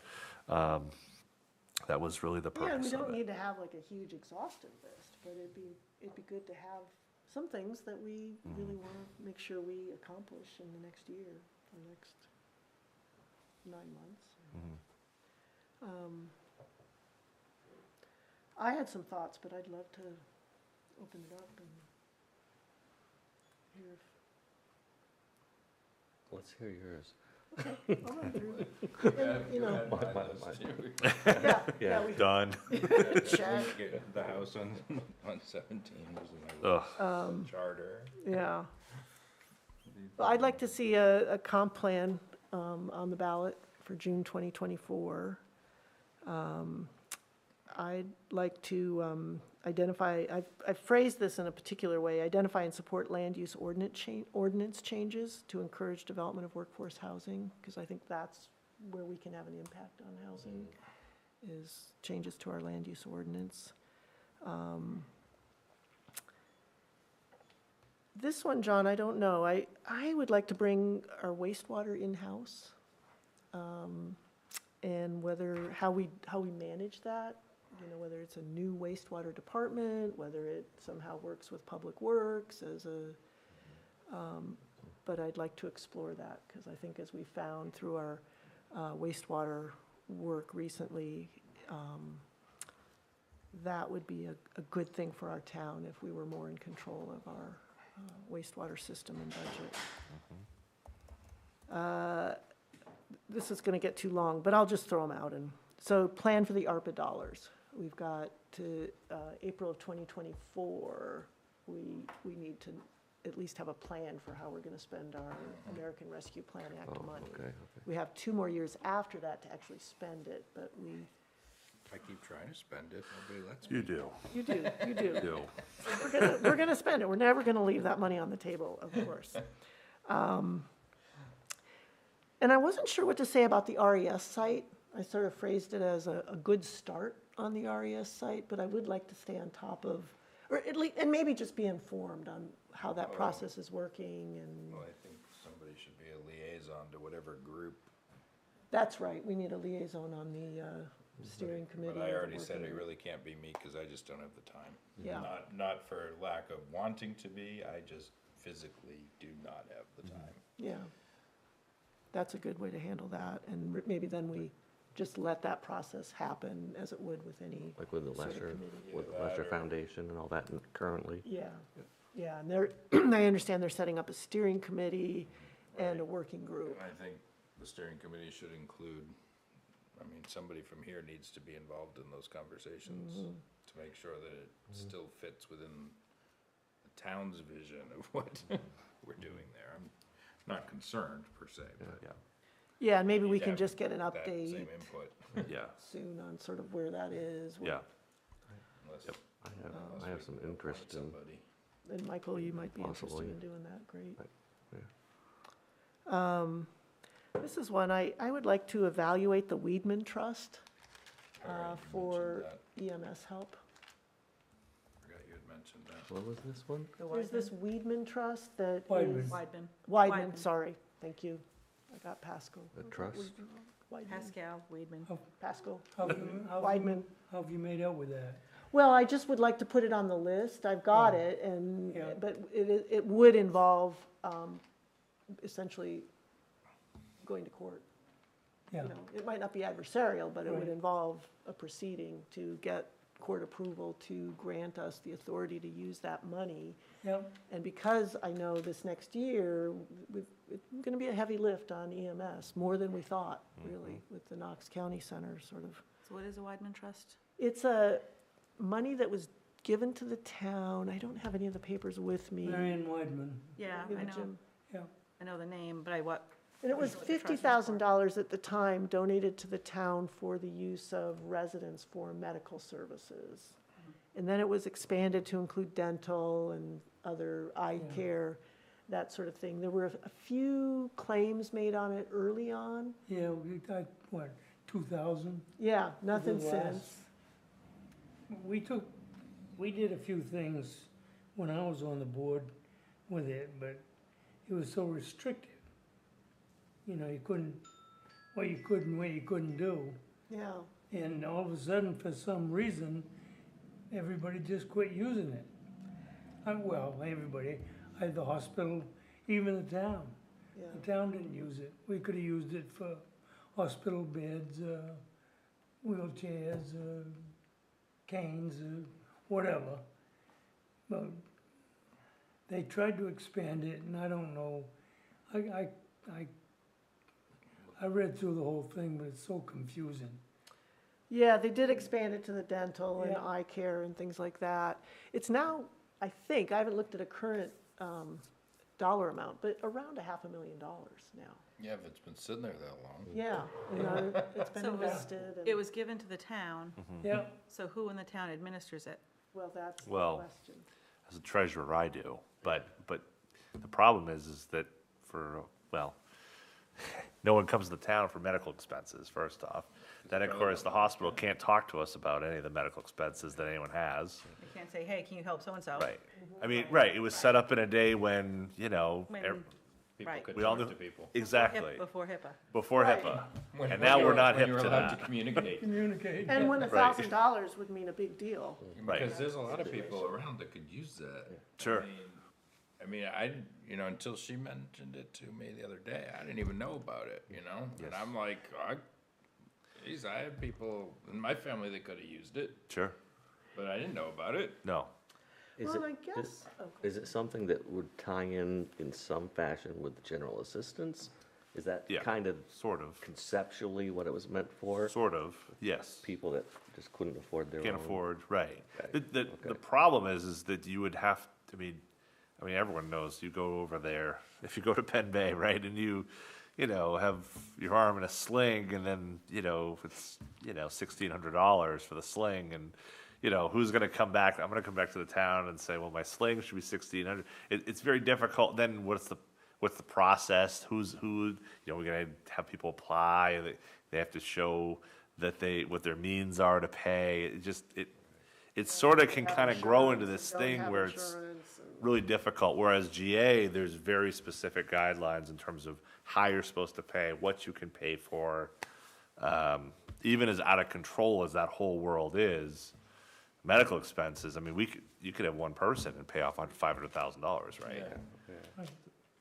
that was really the yeah, and we purpose of don't it. need to have like a huge exhaustive list, but it'd be good to have some things that we really want to make sure we accomplish in the next year, the next 9 months. I had some thoughts, but I'd love to open it up and hear Let's hear yours. if, I'll run through. And, yeah, we Done. check. The house on 17 was my Ugh. charter. Yeah. Well, I'd like to see a comp plan on the ballot for June 2024. I'd like to identify, I've phrased this in a particular way, identify and support land use ordinance changes to encourage development of workforce housing, because I think that's where we can have an impact on housing is changes to our land use ordinance. This one, John, I don't know. I would like to bring our wastewater in-house, and how we manage that, you know, whether it's a new wastewater department, whether it somehow works with Public Works as but I'd like to explore that, because I think as we found through our wastewater work recently, that would be a good thing for our town if we were more in control of our wastewater system and budget. This is gonna get too long, but I'll just throw them out. And so plan for the ARPA dollars. We've got to April of 2024, we need to at least have a plan for how we're gonna spend our American Rescue Plan Act money. Okay. We have 2 more years after that to actually spend it, but I keep trying to spend it, nobody lets me. You do. you do. Do. We're gonna spend it. We're never gonna leave that money on the table, of course. And I wasn't sure what to say about the RES site. I sort of phrased it as a good start on the RES site, but I would like to stay on top of, or at least, and maybe just be informed on how that process is working. And Well, I think somebody should be a liaison to whatever group. that's right, we need a liaison on the steering committee. But I of the already said working it group. really can't be me, because I just don't have the time. Yeah. Not for lack of wanting to be, I just physically do not have the time. Yeah. That's a good way to handle that, and maybe then we just let that process happen as it would with any Like with the sort of Lesser, committee. with the Lesser Foundation and all that currently. Yeah, yeah, and they're, I understand they're setting up a steering committee and a working group. And I think the steering committee should include, I mean, somebody from here needs to be involved in those conversations to make sure that it still fits within the town's vision of what we're doing there. I'm not concerned per se, but. Yeah, Yeah, and maybe we Yeah, can just get an that update Same input, yeah, soon on sort of where that is. yeah. unless. I have some interest in, Somebody. And Michael, you might be interested Possibly. in doing that, great. yeah. This is one, I would like to evaluate the Weedman Trust All right, you for mentioned EMS help. that. Forgot you had mentioned that. What was this one? There's this Weedman Trust that is. Weidman. Weidman. Weidman, sorry, thank you. I got Pascal. The I got trust? Weidman wrong. Weidman. Pascal Weidman. Pascal. How have Weidman. how have you made out with that? Well, I just would like to put it on the list. I've got Oh, it, and, yeah. but it would involve essentially going to court. Yeah, You know, it might not be adversarial, but it would Right. involve a proceeding to get court approval to grant us the authority to use that money. yeah, And because I know this next year, it's going to be a heavy lift on EMS, more than we thought, really, with the Knox County Center sort of. So what is a Weidman Trust? It's a money that was given to the town. I don't have any of the papers with me. Marion Weidman, Yeah, Give I it know, Jim. yeah. I know the name, but what? And it was What the trust is for. $50,000 at the time donated to the town for the use of residents for medical services. And then it was expanded to include dental and other eye Yeah. care, that sort of thing. There were a few claims made on it early on. Yeah, we got, what, 2,000? Yeah, nothing The last- since. We did a few things when I was on the board with it, but it was so restrictive. You know, you couldn't, what you could and what you couldn't do. Yeah, And all of a sudden, for some reason, everybody just quit using it. Well, everybody, the hospital, even the town. yeah. The town didn't use it. We could have used it for hospital beds, wheelchairs, canes, whatever. But they tried to expand it, and I don't know. I read through the whole thing, but it's so confusing. Yeah, they did expand it to the dental and Yeah. eye care and things like that. It's now, I think, I haven't looked at a current dollar amount, but around $500,000 now. Yeah, if it's been sitting there that long. Yeah, you know, it's been So it was- invested. and- It was given to the town, Yeah, so who in the town administers it? Well, that's the Well, question. As a treasurer, I do, but the problem is that for, well, no one comes to town for medical expenses, first off. Then, of course, the hospital can't talk to us about any of the medical expenses that anyone has. You can't say, hey, can you help so-and-so? Right. I mean, right, it was set up in a day when, you know, When- People Right. could we all talk knew, to people. exactly, Before HIPAA. before Right. HIPAA. When- And when now you we're were- not when hip you were to allowed that. to communicate. Communicate. And when Right. $1,000 would mean a big deal. Right. Because there's a lot of people around that could use that. Sure. You know, until she mentioned it to me the other day, I didn't even know about it, you know? And I'm like, geez, I have people in my family that could have used it, Sure, but I didn't know about it. no. Is Well, it- I guess, Is it something that would tie in some fashion with the general assistance? Is that Yeah. kind of Sort of, conceptually what it was meant for? sort of, yes. People that just couldn't afford their own? Can't afford, right. Right, The okay. problem is that you would have, I mean, everyone knows, you go over there, if you go to Penn Bay, right, and you know, have your arm in a sling, and then, you know, it's, you know, $1,600 for the sling, and, you know, who's gonna come back? I'm gonna come back to the town and say, well, my sling should be 1,600. It's very difficult, then what's the process? Who, you know, we're gonna have people apply, they have to show that what their means are to pay, it sort of can kind of grow into this thing where it's really difficult, whereas GA, there's very specific guidelines in terms of how you're supposed to pay, what you can pay for. Even as out of control as that whole world is, medical expenses, I mean, you could have one person and pay off on $500,000, right?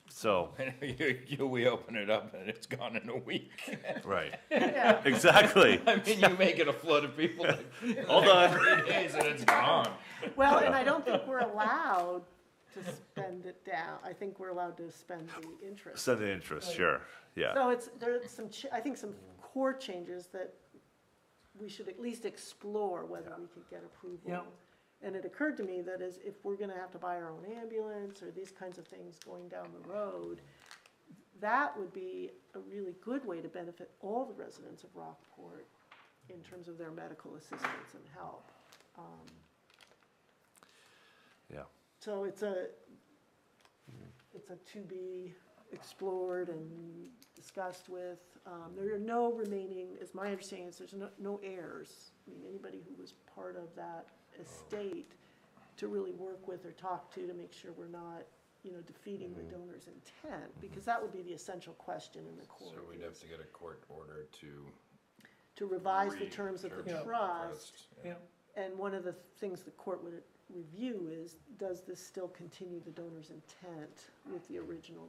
So, We open it up and it's gone in a week. right, exactly. I mean, you make it a flood of people in Hold on. 3 days and it's gone. well, and I don't think we're allowed to spend it down. I think we're allowed to spend the interest. Send the interest, sure, yeah. So there's some, I think some core changes that we should at least explore whether we could get approval. Yeah. And it occurred to me that if we're gonna have to buy our own ambulance or these kinds of things going down the road, that would be a really good way to benefit all the residents of Rockport in terms of their medical assistance and help. Yeah. So it's a to be explored and discussed with. There are no remaining, as my understanding is, there's no heirs. I mean, anybody who was part of that estate to really work with or talk to make sure we're not, you know, defeating the donor's intent, because that would be the essential question in the court. So we'd have to get a court order to revise the terms of the Yeah. trust. Yeah. And one of the things the court would review is, does this still continue the donor's intent with the original?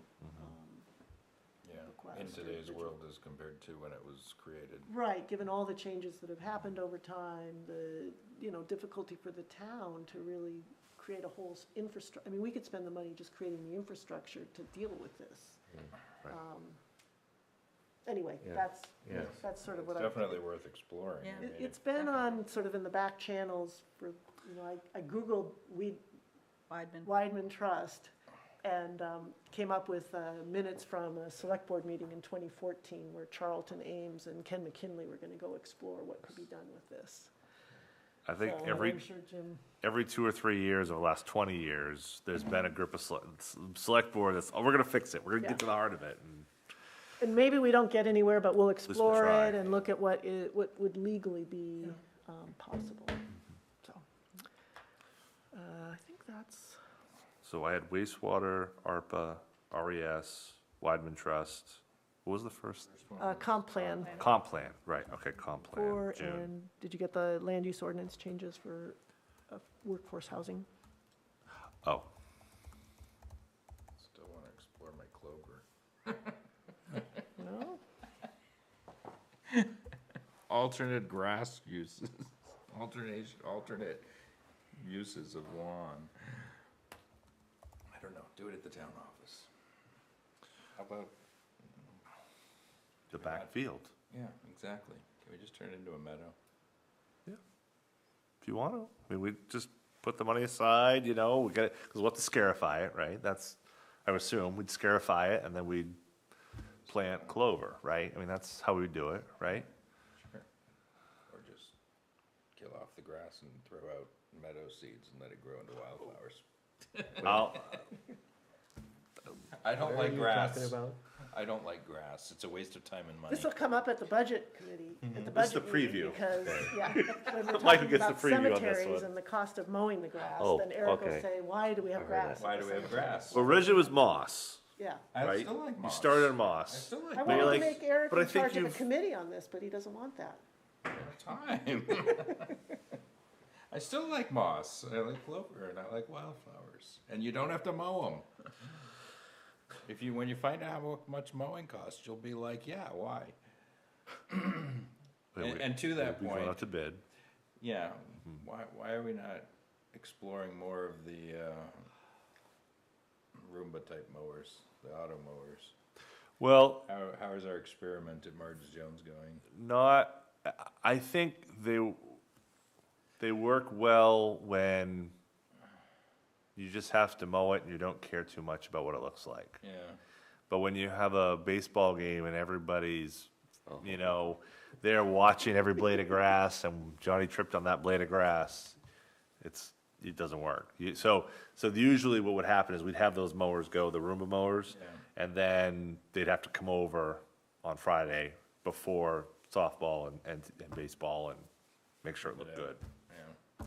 Yeah, request in or today's individual. world as compared to when it was created. Right, given all the changes that have happened over time, the, you know, difficulty for the town to really create a whole infrastructure. I mean, we could spend the money just creating the infrastructure to deal with this. Right. Anyway, Yeah. Yeah. that's sort of what I. Definitely worth exploring. Yeah. I mean, It's been on sort of in the back channels for, you know, I Googled Weidman. Weidman Trust and came up with minutes from a select board meeting in 2014 where Charlton Ames and Ken McKinley were going to go explore what could be done with this. I think So every I'm sure Jim, every 2 or 3 years over the last 20 years, there's been a group of select board that's, oh, we're gonna fix it, we're gonna Yeah. get to the heart of it. And and maybe we don't get anywhere, but we'll least we'll explore try. it and look at what would legally be possible. So, I think that's, So I had wastewater, ARPA, RES, Weidman Trust. What was the first? comp plan Comp plan, right, okay, comp plan, for, June. and did you get the land use ordinance changes for workforce housing? Oh, Still wanna explore my Clover. No? Alternate grass uses, alternate uses of lawn. I don't know, do it at the town office. How about, the backfield, yeah, exactly. Can we just turn it into a meadow? if you want to. I mean, we just put the money aside, you know, we get it, because we'll have to scarify it, right? That's, I would assume, we'd scarify it and then we'd plant clover, right? I mean, that's how we would do it, right? Sure. Or just kill off the grass and throw out meadow seeds and let it grow into wildflowers. I don't What are like you grass. talking about? I don't like grass. It's a waste of time and money. This will come up at the budget committee, at the This is the budget meeting, preview. because, yeah, when we're Michael talking gets the about preview on this cemeteries one. and the cost of mowing the grass, Oh, then Eric will okay. say, why do we have I heard grass? that. Why at do the we have cemetery?" grass? Originally it was moss, Yeah. I right? still like You moss. started on I moss. still like I But you're wanted to like- make Eric but I in think charge of a you've- committee on this, but he doesn't want that. time. I still like moss. I like clover and I like wildflowers. And you don't have to mow them. If you, when you find out how much mowing costs, you'll be like, yeah, why? And to that We've gone point, out to bid. yeah, why are we not exploring more of the Roomba type mowers, the auto mowers? Well, How is our experiment at Marge Jones going? not, I think they work well when you just have to mow it and you don't care too much about what it looks like. Yeah. But when you have a baseball game and everybody's, you know, they're watching every blade of grass and Johnny tripped on that blade of grass, it doesn't work. So usually what would happen is we'd have those mowers go, the Roomba mowers, and then they'd have to come over on Friday before softball and baseball and make sure it looked good. Yeah.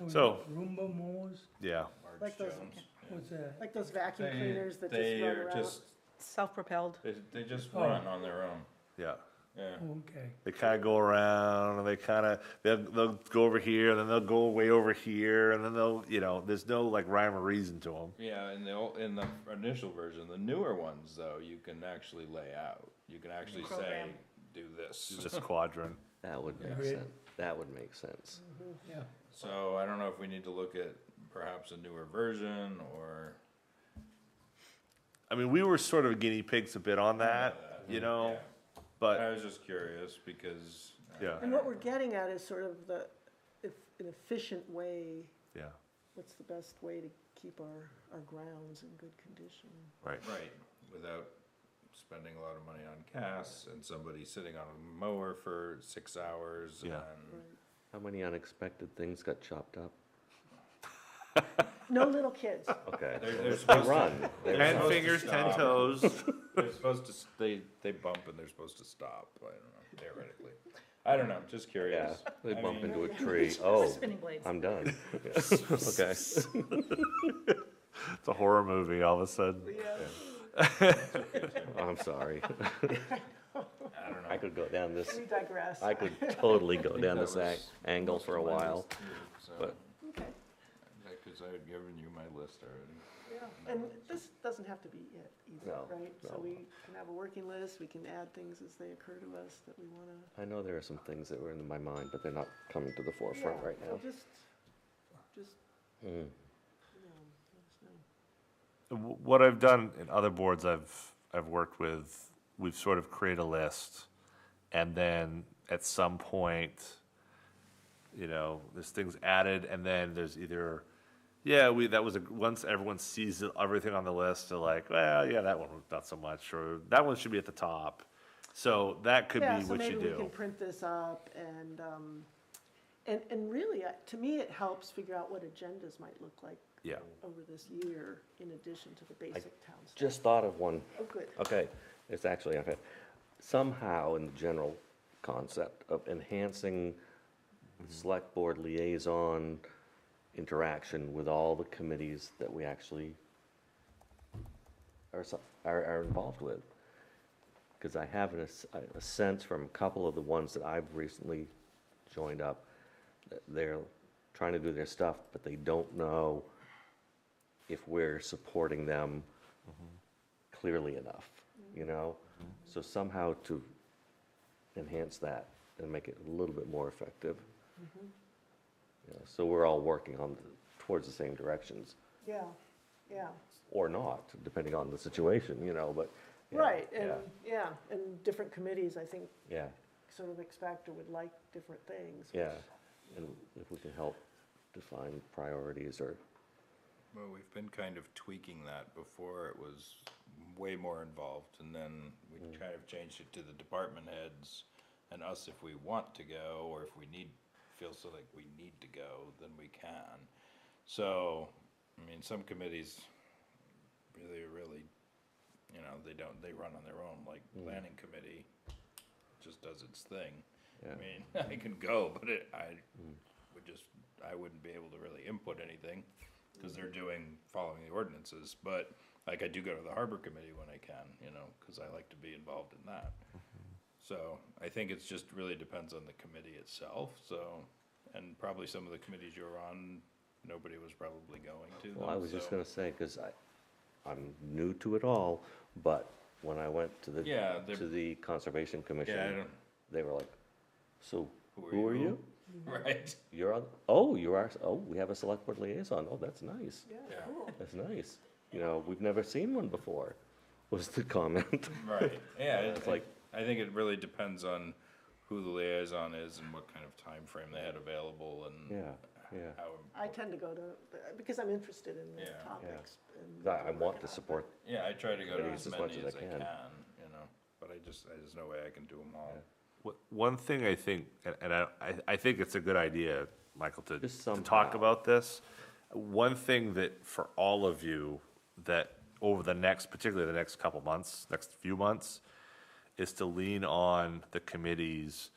So- Roomba mowers, Yeah. Marge Like those- Jones. what's that? Like those vacuum They- cleaners that they just run are around. just Self-propelled. they just Oh. run on their own. Yeah. Yeah. Okay. They kind of go around and they'll go over here and then they'll go way over here and then there's no like rhyme or reason to them. Yeah, in the initial version, the newer ones though, you can actually lay out. You can actually say, Program. do this. This quadrant. That would make Agreed. sense. That would make sense. Yeah. So I don't know if we need to look at perhaps a newer version or. I mean, we were sort of guinea pigs a bit on that, Yeah. I but was just curious because. yeah, And what we're getting at is sort of if an efficient way, yeah, what's the best way to keep our grounds in good condition? right. Right, without spending a lot of money on gas and somebody sitting on a mower for 6 hours Yeah. and. How many unexpected things got chopped up? No little kids. Okay. They're They supposed to- run. They They're Ten supposed to fingers, 10 stop. toes. They're supposed to, they bump and they're supposed to stop, I don't know, theoretically. I don't know, just Yeah, curious. they I bump mean- into a tree. Oh, Spinning blades. I'm done. Okay. It's a horror movie all of a sudden. I'm sorry. I don't know. I could go down this, We digress. I could totally go think down that this was angle most for a of my while. list too, so- but- Okay, Because I had given you my list already. yeah, and this doesn't have to be it either, No, right? So no. we can have a working list, we can add things as they occur to us that we wanna. I know there are some things that were in my mind, but they're not coming to the forefront Yeah, right well, now. just, Mm. let us know. What I've done in other boards I've worked with, we've sort of created a list, and then at some point, there's things added, and then there's either, once everyone sees everything on the list, they're like, well, yeah, that one not so much, or that one should be at the top. So that could Yeah, be so what you maybe we can do. print this up and really, to me, it helps figure out what agendas might look like Yeah. over this year in addition to the basic town stuff. Just thought of one. Oh, good. Okay, it's actually, okay. Somehow in the general concept of enhancing select board liaison interaction with all the committees that we actually are involved with. Because I have a sense from a couple of the ones that I've recently joined up, that they're trying to do their stuff, but they don't know if we're supporting them clearly enough, So somehow to enhance that and make it a little bit more effective. So we're all working towards the same directions, Yeah, yeah, or not, depending on the situation, but. yeah, right, and, yeah, yeah, and different committees, I think, Yeah, sort of expect or would like different things. yeah, and if we can help define priorities or, Well, we've been kind of tweaking that. Before it was way more involved, and then we kind of changed it to the department heads and us if we want to go, or if we feel so like we need to go, then we can. So, I mean, some committees really, you know, they run on their own, like planning committee just does its thing. Yeah. I mean, I can go, but I wouldn't be able to really input anything, because they're following the ordinances, but, like, I do go to the harbor committee when I can, you know, because I like to be involved in that. So, I think it's just really depends on the committee itself, so, and probably some of the committees you're on, nobody was probably going to them. Well, I was just so- gonna say, because I'm new to it all, but when I went to Yeah, they're- to the Conservation Yeah, I Commission, don't, they were like, so Who are who are you?" you? right, You're on, oh, you are, oh, we have a select board liaison, oh, that's nice, Yeah, Yeah. cool. that's nice. You know, we've never seen one before, was the comment. right, yeah, It's like, I think it really depends on who the liaison is and what kind of time frame they had available and yeah, yeah. how. I tend to go to, because I'm interested in the Yeah. topics. and 'Cause I work want it to out. support, Yeah, I try to go to committees as as much many as as I I can. can, you know, but there's no way I can do them all. One thing I think, and I think it's a good idea, Michael, to Just talk somehow. about this. One thing that for all of you, that over the next, particularly the next couple months, next few months, is to lean on the committees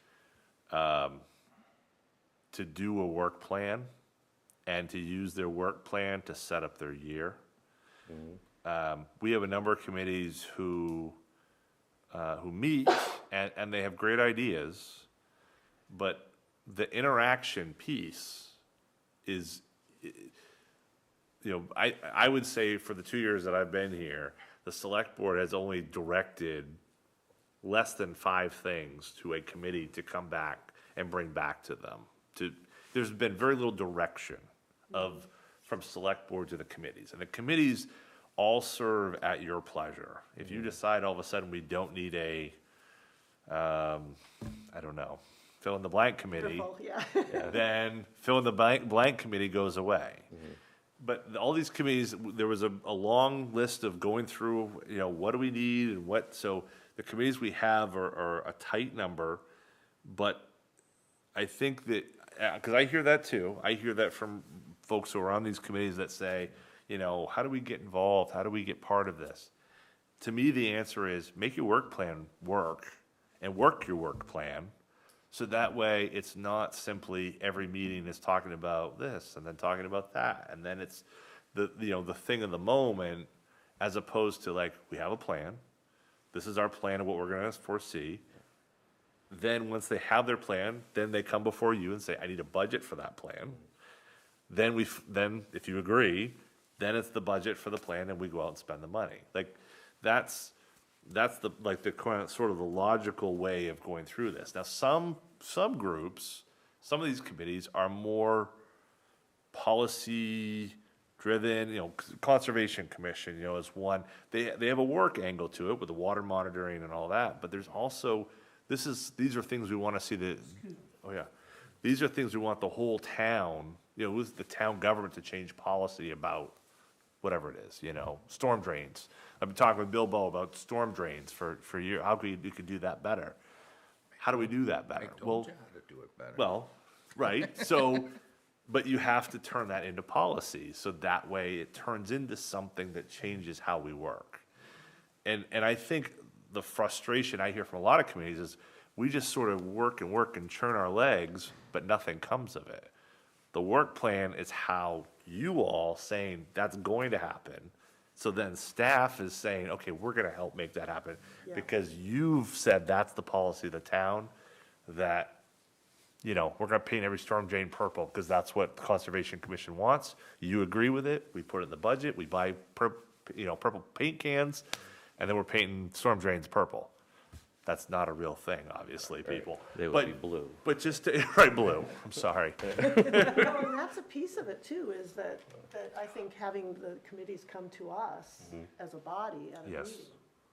to do a work plan and to use their work plan to set up their year. We have a number of committees who meet and they have great ideas, but the interaction piece is, you know, I would say for the 2 years that I've been here, the select board has only directed less than 5 things to a committee to come back and bring back to them. There's been very little direction from select board to the committees. And the committees all serve at your pleasure. If you decide all of a sudden we don't need I don't know, fill in the blank committee, Wonderful, yeah. then fill in the blank committee goes away. But all these committees, there was a long list of going through, you know, what do we need and what, so the committees we have are a tight number, but I think that, because I hear that too, I hear that from folks who are on these committees that say, you know, how do we get involved? How do we get part of this? To me, the answer is make your work plan work and work your work plan. So that way, it's not simply every meeting is talking about this and then talking about that. And then it's the thing of the moment, as opposed to like, we have a plan. This is our plan of what we're gonna foresee. Then once they have their plan, then they come before you and say, I need a budget for that plan. Then if you agree, then it's the budget for the plan and we go out and spend the money. Like, that's the, like, the kind of, sort of the logical way of going through this. Now, some groups, some of these committees are more policy driven, you know, Conservation Commission, you know, is one. They have a work angle to it with the water monitoring and all that, but there's also, these are things we want to see these are things we want the whole town, you know, with the town government to change policy about whatever it is, you know, storm drains. I've been talking with Bill Bowe about storm drains for years. How could you could do that better? How do we do that better? Well, how to do it better. well, right, so, but you have to turn that into policy, so that way it turns into something that changes how we work. And I think the frustration I hear from a lot of committees is, we just sort of work and churn our legs, but nothing comes of it. The work plan is how you all saying that's going to happen. So then staff is saying, okay, we're gonna help make that happen. Yeah. Because you've said that's the policy of the town, that, you know, we're gonna paint every storm drain purple, because that's what the Conservation Commission wants. You agree with it, we put it in the budget, we buy purple paint cans, and then we're painting storm drains purple. That's not a real thing, obviously, people. They would But- be blue. But just, right, blue, I'm sorry. No, and that's a piece of it too, is that I think having the committees come to us as a body at a Yes. meeting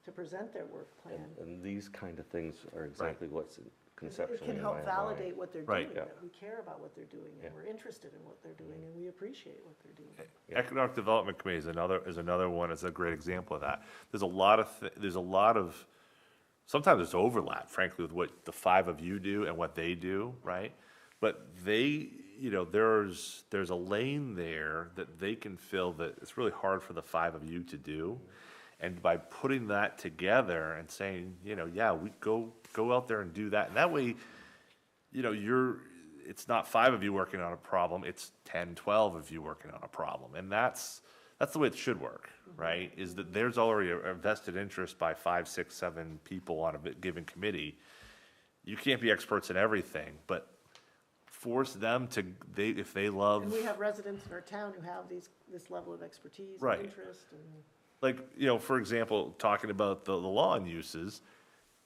to present their work plan. And these kind of things are exactly what's It conceptually can in help my mind. validate what they're Right. doing, Yeah. that we care about what they're doing, and Yeah. we're interested in what they're doing, and we appreciate what they're doing. Economic Development Committee is another one, is a great example of that. There's a lot of, sometimes there's overlap, frankly, with what the 5 of you do and what they do, right? But you know, there's a lane there that they can fill that it's really hard for the five of you to do. And by putting that together and saying, you know, yeah, we go out there and do that. And that way, you know, it's not five of you working on a problem, it's 10, 12 of you working on a problem. And that's the way it should work, right? Is that there's already a vested interest by 5, 6, 7 people on a given committee. You can't be experts in everything, but force them to, if they love. And we have residents in our town who have this level of expertise Right. and interest and. Like, you know, for example, talking about the lawn uses,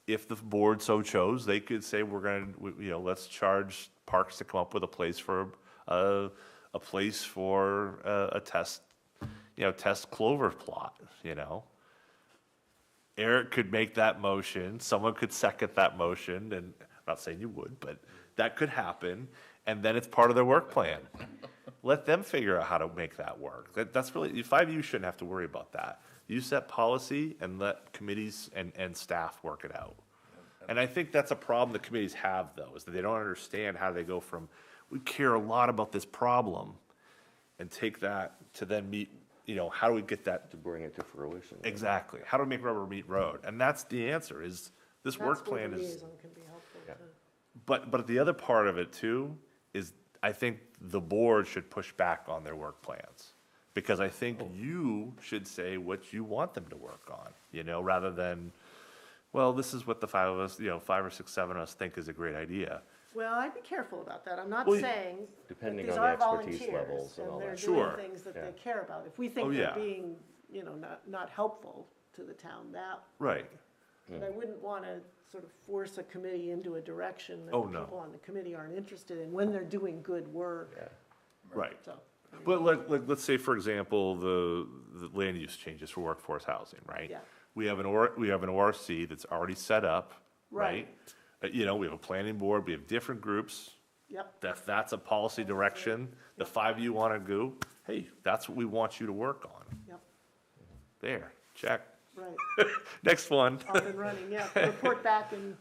if the board so chose, they could say, we're gonna, you know, let's charge Parks to come up with a place for, a test, you know, test clover plot, you know? Eric could make that motion, someone could second that motion, and I'm not saying you would, but that could happen, and then it's part of their work plan. Let them figure out how to make that work. That's really, 5 of you shouldn't have to worry about that. You set policy and let committees and staff work it out. And I think that's a problem the committees have, though, is that they don't understand how they go from, we care a lot about this problem, and take that to then meet, you know, how do we get that? To bring it to fruition. Exactly. How do we make rubber meet road? And that's the answer, is this work plan That's where the is. liaison can be helpful Yeah. to. But the other part of it too is I think the board should push back on their work plans. Because I think you should say what you want them to work on, you know, rather than, well, this is what the 5 of us, you know, 5 or 6, 7 of us think is a great idea. Well, I'd be careful about that. I'm not Well, saying that Depending these on the are expertise volunteers levels and all and they're that. Sure. doing things that Yeah. they care about. If we think Oh, they're yeah. being, you know, not helpful to the town, that, Right. but I wouldn't want to sort of force a committee into a direction that Oh, the no. people on the committee aren't interested in when they're doing good work. Yeah. Right. So, But let's say, for example, the land use changes for workforce housing, right? Yeah. We have an ORC that's already set up, right? Right. You know, we have a planning board, we have different groups. yep, That's a policy direction. The 5 of you want to go, hey, that's what we want you to work on. yep, There, check. right. Next one. Up and running, yeah. Report back in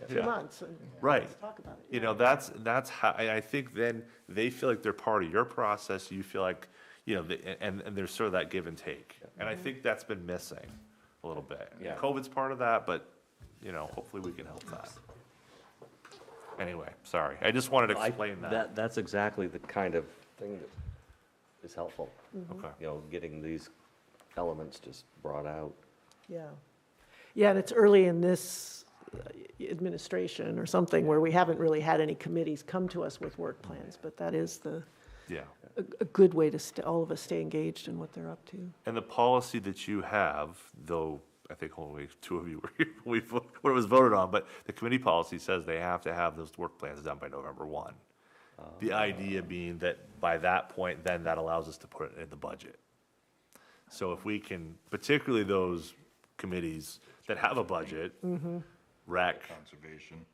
2 Yeah. months and Right. let's talk about it. You yeah. know, that's how, I think then they feel like they're part of your process, you feel like, you know, and there's sort of that give and take. And I think that's been missing a little bit. Yeah. COVID's part of that, but, you know, hopefully we can help that. Anyway, sorry, I just wanted to I- explain that. That's exactly the kind of thing that is helpful, Okay. you know, getting these elements just brought out. Yeah. Yeah, and it's early in this administration or something where we haven't really had any committees come to us with work plans, but that is Yeah. a good way to all of us stay engaged in what they're up to. And the policy that you have, though, I think only 2 of you were here when it was voted on, but the committee policy says they have to have those work plans done by November 1. The idea being that by that point, then that allows us to put it in the budget. So if we can, particularly those committees that have a budget, rec,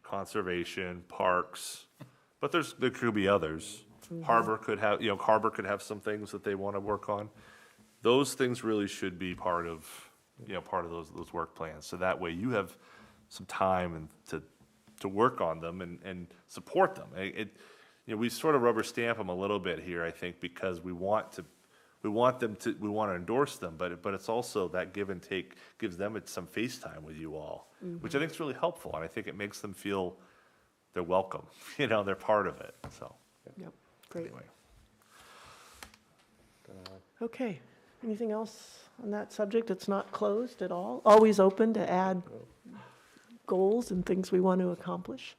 conservation, parks, but there could be others. Harbor could have, you know, Harbor could have some things that they want to work on. Those things really should be part of, you know, part of those work plans. So that way you have some time and to work on them and support them. You know, we sort of rubber stamp them a little bit here, I think, because we want to endorse them, but it's also that give and take gives them some face time with you all, which I think is really helpful, and I think it makes them feel they're welcome, you know, they're part of it, so, Yep, great. anyway. Okay, anything else on that subject? It's not closed at all? Always open to add goals and things we want to accomplish.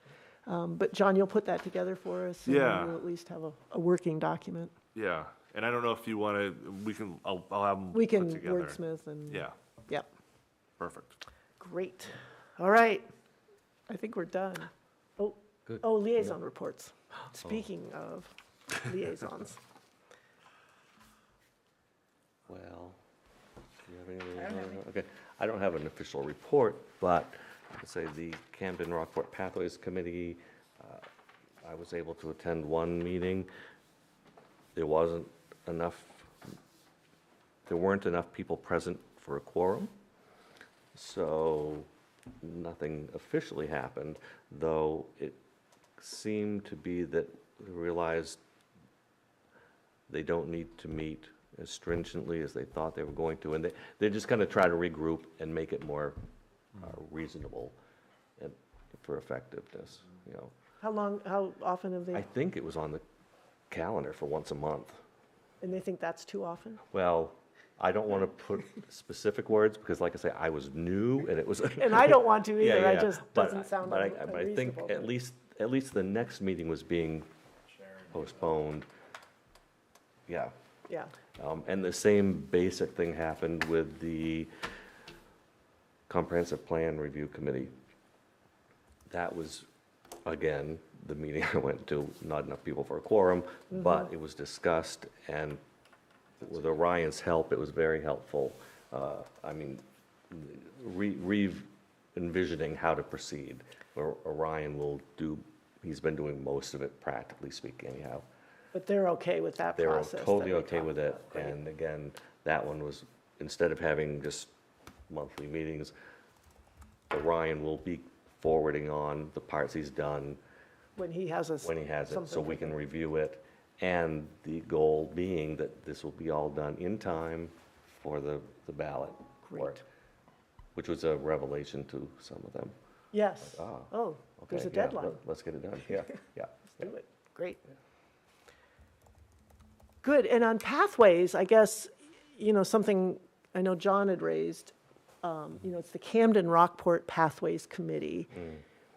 But John, you'll put that together for us? Yeah. And we'll at least have a working document. Yeah, and I don't know if you want to, I'll have them We put can together. wordsmith and. Yeah, Yep, perfect. great. All right, I think we're done. Oh, Good. oh, liaison reports. Speaking of liaisons. Well, do you have any? Okay, I don't have an official report, but I could say the Camden Rockport Pathways Committee, I was able to attend one meeting. There weren't enough people present for a quorum, so nothing officially happened, though it seemed to be that we realized they don't need to meet as stringently as they thought they were going to, and they just kind of try to regroup and make it more reasonable and for effectiveness, you know. How often have I they, think it was on the calendar for once a month. and they think that's too often? Well, I don't want to put specific words, because like I say, I was new, and it was. And I don't want to Yeah, either, yeah, it yeah. just But doesn't sound but I think unreasonable. at least the next meeting was being postponed. Yeah. Yeah, And the same basic thing happened with the Comprehensive Plan Review Committee. That was, again, the meeting I went to, not enough people for a quorum, but it was discussed, and with Orion's help, it was very helpful. I mean, re-envisioning how to proceed. Orion will do, he's been doing most of it, practically speaking, anyhow. but they're okay with that They were process. that totally we okay talked with it, about. Great. and again, that one was, instead of having just monthly meetings, Orion will be forwarding on the parts he's done When he has us. when he has it, so something we for can them. review it. And the goal being that this will be all done in time for the ballot. for it, Great. Which was a revelation to some of them. Yes, Ah, oh, there's a Okay, yeah, deadline. Let's get it done, yeah, yeah. Let's do it. Great. Good, and on pathways, I guess, you know, something I know John had raised, you know, it's the Camden Rockport Pathways Committee.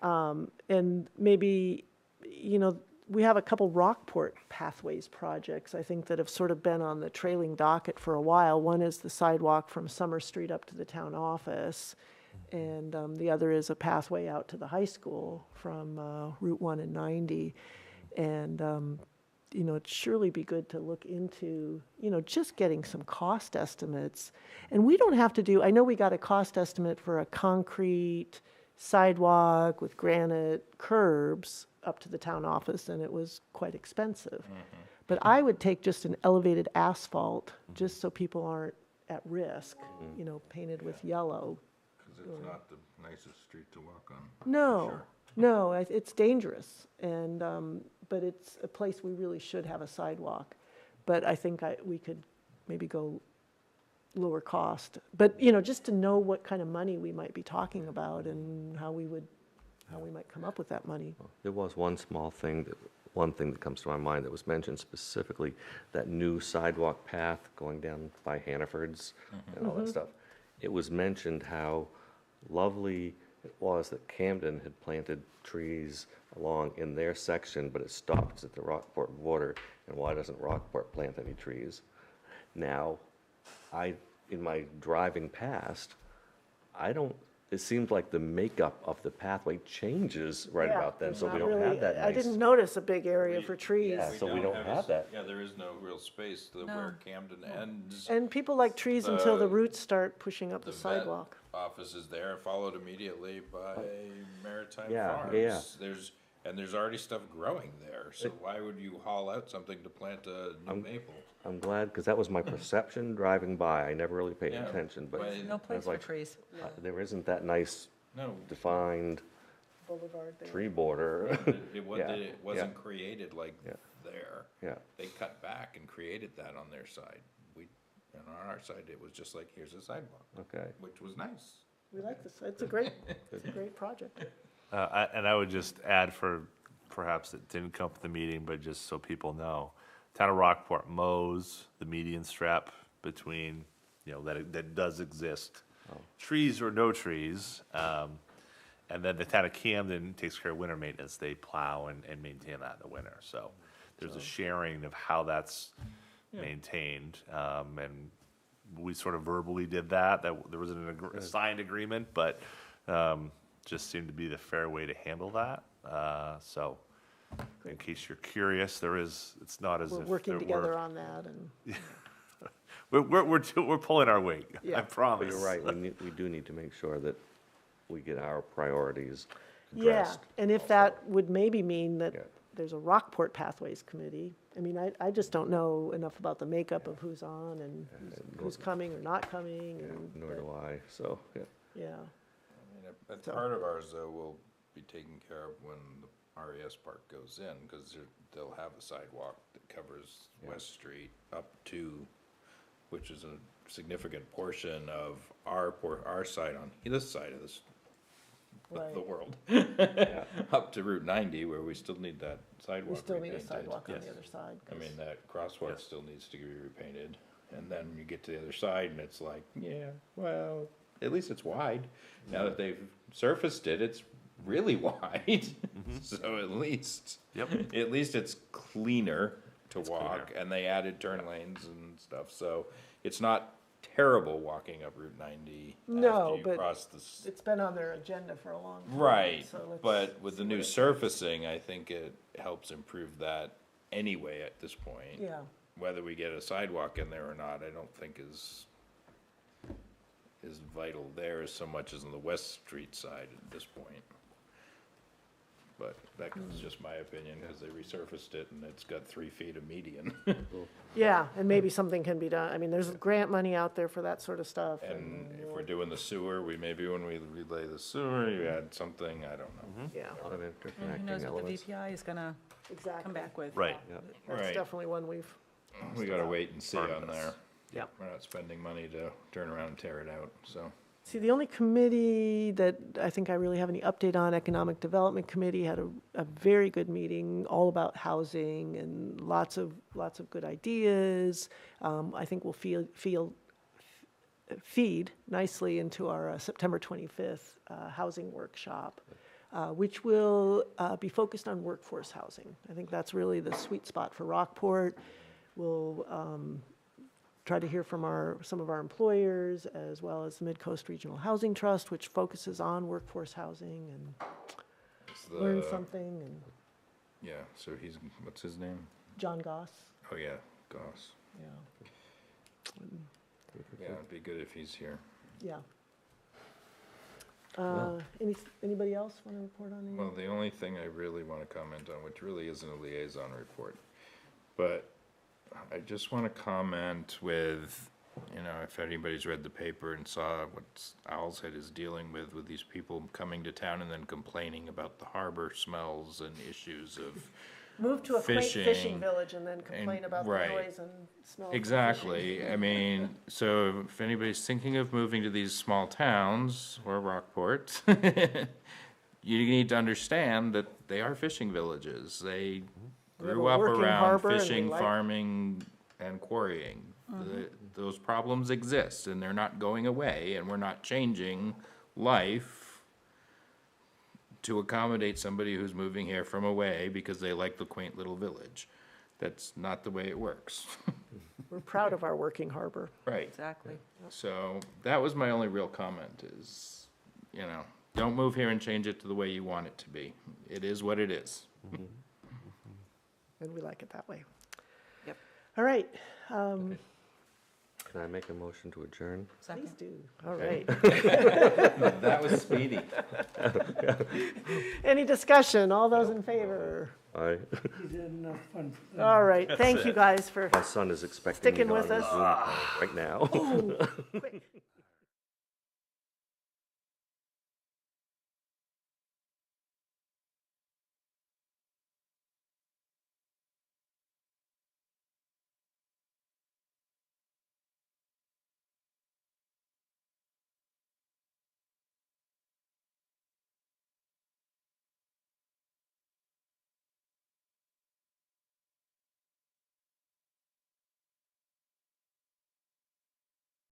And maybe, you know, we have a couple Rockport Pathways projects, I think, that have sort of been on the trailing docket for a while. One is the sidewalk from Summer Street up to the town office, and the other is a pathway out to the high school from Route 1 and 90. And, you know, it'd surely be good to look into, you know, just getting some cost estimates. And we don't have to do, I know we got a cost estimate for a concrete sidewalk with granite curbs up to the town office, and it was quite expensive. But I would take just an elevated asphalt, just so people aren't at risk, you know, painted with yellow. Because it's not the nicest street to walk on. No, Sure. no, it's dangerous, and, but it's a place we really should have a sidewalk. But I think we could maybe go lower cost. But, you know, just to know what kind of money we might be talking about and how we might come up with that money. There was one small thing, one thing that comes to my mind that was mentioned specifically, that new sidewalk path going down by Hannaford's and all that stuff. It was mentioned how lovely it was that Camden had planted trees along in their section, but it stops at the Rockport border, and why doesn't Rockport plant any trees? Now, in my driving past, it seems like the makeup of the pathway changes right Yeah, about then, there's so we not don't really- have that I nice. didn't notice a big area for trees. Yeah, so we don't have that. Yeah, there is no real space to where Camden ends. And people like trees until the The- roots start pushing up the vet sidewalk. Office is there, followed immediately by Maritime Yeah, Farms. yeah. There's already stuff growing there, so why would you haul out something to plant a new maple? I'm glad, because that was my perception driving by. I never really paid Yeah, attention, but but- No I place was for like, trees. there isn't that nice No, defined Boulevard there. tree border. Yeah, it wasn't created like Yeah. there. Yeah, They cut back and created that on their side. And on our side, it was just like, here's a sidewalk, okay. which was nice. We like this, it's a great project. And I would just add for, perhaps it didn't come to the meeting, but just so people know, Town of Rockport mows the median strap between, you know, that does exist. Trees or no trees, and then the town of Camden takes care of winter maintenance, they plow and maintain that in the winter, so there's a sharing of how that's maintained, and we sort of verbally did that there was a signed agreement, but, just seemed to be the fair way to handle that, so in case you're curious, it's not as We're if working there together were. on that, and, We're pulling our weight, I Yeah. promise. But you're right, we do need to make sure that we get our priorities yeah. addressed. And if that would maybe mean that Yeah. there's a Rockport Pathways Committee. I mean, I just don't know enough about the makeup of who's on and who's coming or not coming, and, Nor do I, so, yeah. yeah. I mean, So- part of ours, though, will be taken care of when the RES Park goes in, because they'll have a sidewalk that covers West Street up to, which is a significant portion of our side on this side of this, the Right. world. Up to Route 90, where we still need that sidewalk We still need a repainted. sidewalk on Yes. the other side. I 'cause- mean, that crosswalk Yes. still needs to be repainted, and then you get to the other side, and it's like, yeah, well, at least it's wide. Now that they've surfaced it, it's really wide, so at least it's cleaner to walk, and they added turn lanes and stuff, so it's not terrible walking up Route 90 No, after you but cross the. It's been on their agenda for a long time. Right, so let's but with the see new what it- surfacing, I think it helps improve that anyway at this point. Yeah, Whether we get a sidewalk in there or not, I don't think is vital there as so much as on the West Street side at this point. But that's just my opinion, because they resurfaced it and it's got 3 feet of median. yeah, and maybe something can be done. I mean, there's grant money out there for that sort of stuff. And if we're doing the sewer, maybe when we relay the sewer, you add something, I don't know. Yeah, A lot of And interconnecting who knows what the elements. VPI is gonna exactly. come back with. Right. That's Right. definitely one we've, We gotta wait and see Part on of this. there. yeah. We're not spending money to turn around and tear it out, so. See, the only committee that I think I really have any update on, Economic Development Committee, had a very good meeting, all about housing and lots of good ideas. I think we'll feed nicely into our September 25th housing workshop, which will be focused on workforce housing. I think that's really the sweet spot for Rockport. We'll try to hear from some of our employers, as well as the Mid-Coast Regional Housing Trust, which focuses on workforce housing, and It's learn the- something. And Yeah, so what's his name? John Goss, Oh, yeah, Goss. yeah, Yeah, it'd be good if he's here. yeah. Anybody else want to report on anything? Well, the only thing I really want to comment on, which really isn't a liaison report, but I just want to comment with, if anybody's read the paper and saw what Owl's Head is dealing with these people coming to town and then complaining about the harbor smells and issues of, Move to a quaint fishing fishing village and then complain about the right. noise and smell. of the fishing. exactly. I mean, so if anybody's thinking of moving to these small towns or Rockport, you need to understand that they are fishing villages. They We have grew a up working around harbor and we fishing, like- farming, and quarrying. Those problems exist, and they're not going away, and we're not changing life to accommodate somebody who's moving here from away because they like the quaint little village. That's not the way it works. We're proud of our working harbor. Right. Exactly. So that was my only real comment is, don't move here and change it to the way you want it to be. It is what it is. And we like it that way. Yep. All right, Can I make a motion to adjourn? please Second. do. All right. That was speedy. Any discussion? All those in favor? Aye. He's had enough fun for the All right, thank you guys for My son is expecting me Sticking on with the us. Zoom call right now. quick.